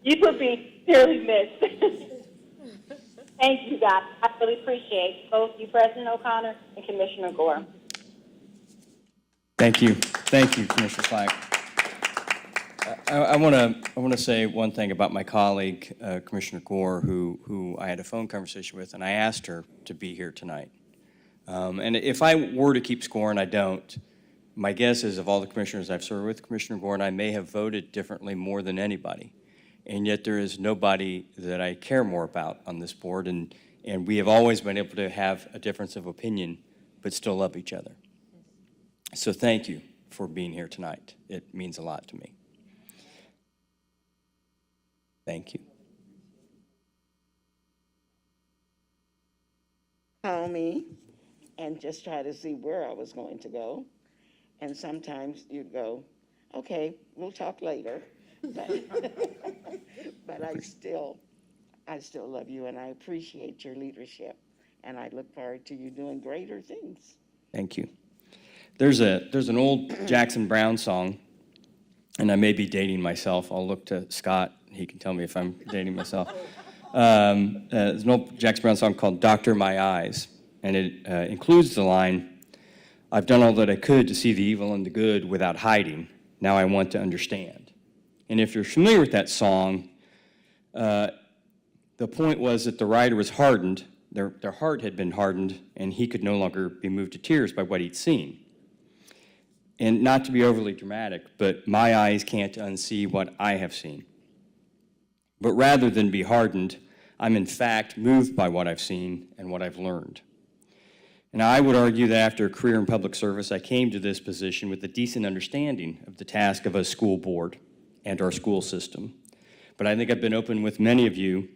You will be dearly missed. Thank you, guys. I really appreciate both you, President O'Connor, and Commissioner Gore. Thank you, Commissioner Slack. I want to say one thing about my colleague, Commissioner Gore, who I had a phone conversation with, and I asked her to be here tonight. And if I were to keep score, and I don't, my guess is of all the commissioners I've served with, Commissioner Gore and I may have voted differently more than anybody. And yet there is nobody that I care more about on this board, and we have always been able to have a difference of opinion, but still love each other. So thank you for being here tonight. It means a lot to me. Thank you. Call me and just try to see where I was going to go. And sometimes you'd go, okay, we'll talk later. But I still love you, and I appreciate your leadership. And I look forward to you doing greater things. Thank you. There's an old Jackson Browne song, and I may be dating myself. I'll look to Scott. He can tell me if I'm dating myself. There's an old Jackson Browne song called Doctor My Eyes, and it includes the line, I've done all that I could to see the evil and the good without hiding. Now I want to understand. And if you're familiar with that song, the point was that the writer was hardened, their heart had been hardened, and he could no longer be moved to tears by what he'd seen. And not to be overly dramatic, but my eyes can't unsee what I have seen. But rather than be hardened, I'm in fact moved by what I've seen and what I've learned. And I would argue that after a career in public service, I came to this position with a decent understanding of the task of a school board and our school system. But I think I've been open with many of you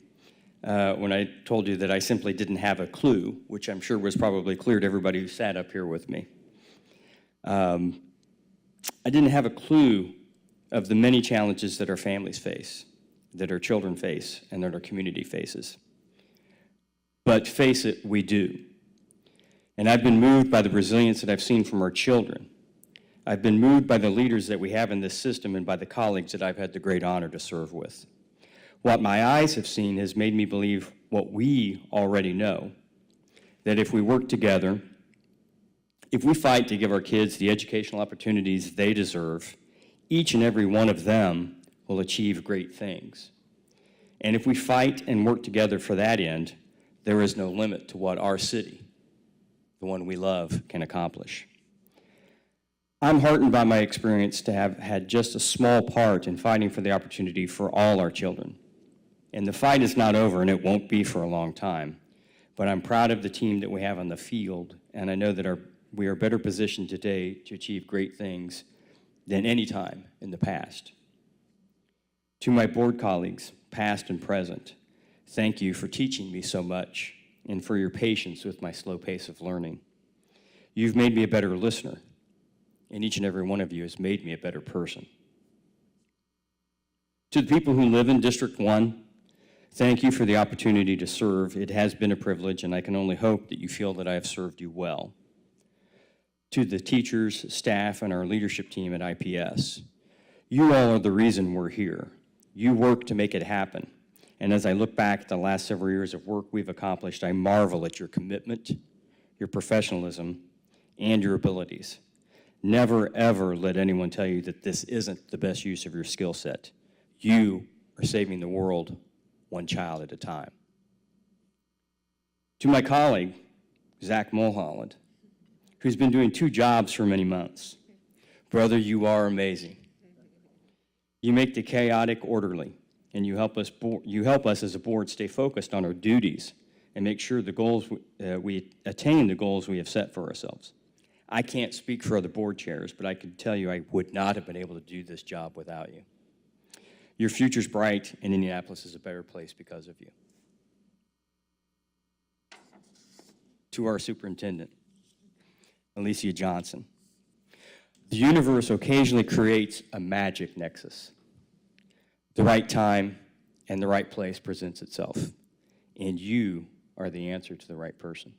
when I told you that I simply didn't have a clue, which I'm sure was probably clear to everybody who sat up here with me. I didn't have a clue of the many challenges that our families face, that our children face, and that our community faces. But face it, we do. And I've been moved by the resilience that I've seen from our children. I've been moved by the leaders that we have in this system and by the colleagues that I've had the great honor to serve with. What my eyes have seen has made me believe what we already know, that if we work together, if we fight to give our kids the educational opportunities they deserve, each and every one of them will achieve great things. And if we fight and work together for that end, there is no limit to what our city, the one we love, can accomplish. I'm heartened by my experience to have had just a small part in fighting for the opportunity for all our children. And the fight is not over, and it won't be for a long time. But I'm proud of the team that we have on the field, and I know that we are better positioned today to achieve great things than any time in the past. To my board colleagues, past and present, thank you for teaching me so much and for your patience with my slow pace of learning. You've made me a better listener, and each and every one of you has made me a better person. To the people who live in District 1, thank you for the opportunity to serve. It has been a privilege, and I can only hope that you feel that I have served you well. To the teachers, staff, and our leadership team at IPS, you all are the reason we're here. You work to make it happen. And as I look back at the last several years of work we've accomplished, I marvel at your commitment, your professionalism, and your abilities. Never, ever let anyone tell you that this isn't the best use of your skill set. You are saving the world one child at a time. To my colleague, Zach Mulholland, who's been doing 2 jobs for many months. Brother, you are amazing. You make the chaotic orderly, and you help us as a board stay focused on our duties and make sure the goals we attain the goals we have set for ourselves. I can't speak for other board chairs, but I can tell you I would not have been able to do this job without you. Your future's bright, and Indianapolis is a better place because of you. To our superintendent, Alicia Johnson. The universe occasionally creates a magic nexus. The right time and the right place presents itself, and you are the answer to the right person.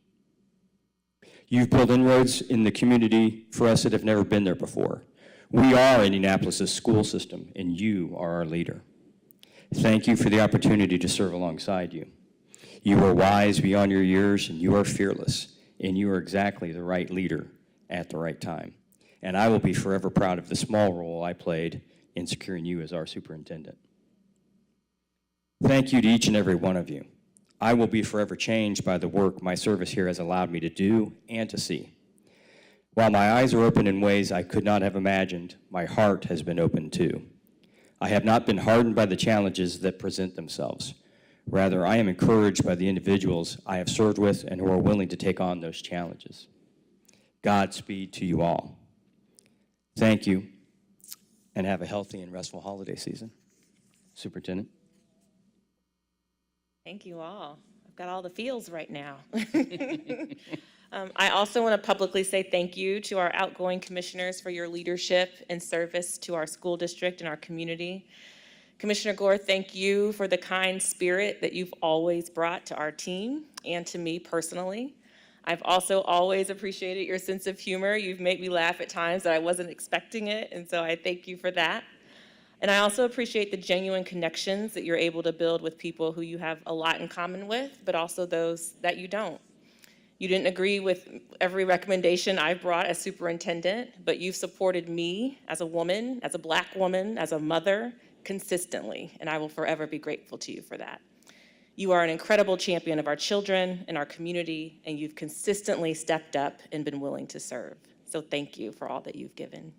You've built inroads in the community for us that have never been there before. We are Indianapolis' school system, and you are our leader. Thank you for the opportunity to serve alongside you. You are wise beyond your years, and you are fearless, and you are exactly the right leader at the right time. And I will be forever proud of the small role I played in securing you as our superintendent. Thank you to each and every one of you. I will be forever changed by the work my service here has allowed me to do and to see. While my eyes are open in ways I could not have imagined, my heart has been open too. I have not been hardened by the challenges that present themselves. Rather, I am encouraged by the individuals I have served with and who are willing to take on those challenges. Godspeed to you all. Thank you, and have a healthy and restful holiday season. Superintendent. Thank you all. I've got all the feels right now. I also want to publicly say thank you to our outgoing commissioners for your leadership and service to our school district and our community. Commissioner Gore, thank you for the kind spirit that you've always brought to our team and to me personally. I've also always appreciated your sense of humor. You've made me laugh at times that I wasn't expecting it, and so I thank you for that. And I also appreciate the genuine connections that you're able to build with people who you have a lot in common with, but also those that you don't. You didn't agree with every recommendation I've brought as superintendent, but you've supported me as a woman, as a Black woman, as a mother, consistently, and I will forever be grateful to you for that. You are an incredible champion of our children and our community, and you've consistently stepped up and been willing to serve. So thank you for all that you've given.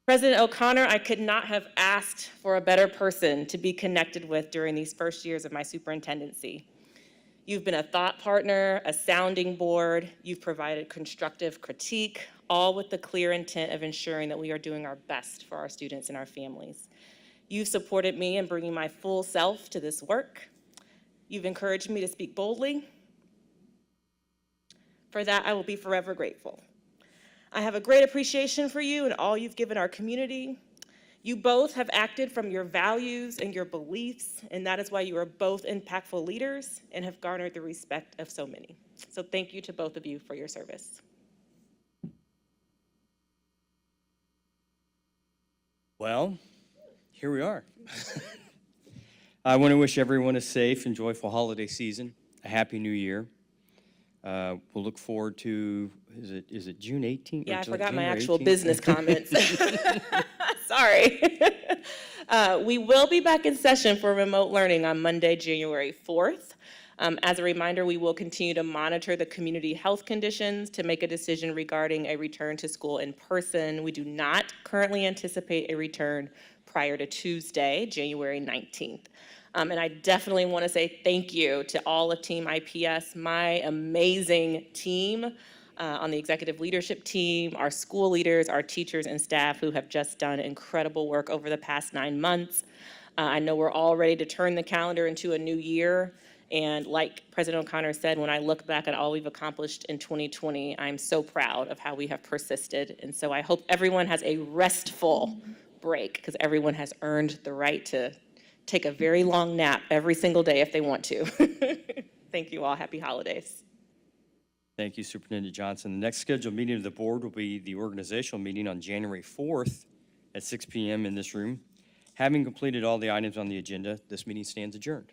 President O'Connor, I could not have asked for a better person to be connected with during these first years of my superintendency. You've been a thought partner, a sounding board, you've provided constructive critique, all with the clear intent of ensuring that we are doing our best for our students and our families. You've supported me in bringing my full self to this work. You've encouraged me to speak boldly. For that, I will be forever grateful. I have a great appreciation for you and all you've given our community. You both have acted from your values and your beliefs, and that is why you are both impactful leaders and have garnered the respect of so many. So thank you to both of you for your service. Well, here we are. I want to wish everyone a safe and joyful holiday season, a happy new year. We'll look forward to, is it June 18th? Yeah, I forgot my actual business comments. Sorry. We will be back in session for remote learning on Monday, January 4th. As a reminder, we will continue to monitor the community health conditions to make a decision regarding a return to school in person. We do not currently anticipate a return prior to Tuesday, January 19th. And I definitely want to say thank you to all of Team IPS, my amazing team on the executive leadership team, our school leaders, our teachers and staff who have just done incredible work over the past 9 months. I know we're all ready to turn the calendar into a new year, And like President O'Connor said, when I look back at all we've accomplished in 2020, I'm so proud of how we have persisted. And so I hope everyone has a restful break, because everyone has earned the right to take a very long nap every single day if they want to. Thank you all. Happy holidays. Thank you, Superintendent Johnson. The next scheduled meeting of the board will be the organizational meeting on January 4th at 6 p.m. in this room. Having completed all the items on the agenda, this meeting stands adjourned.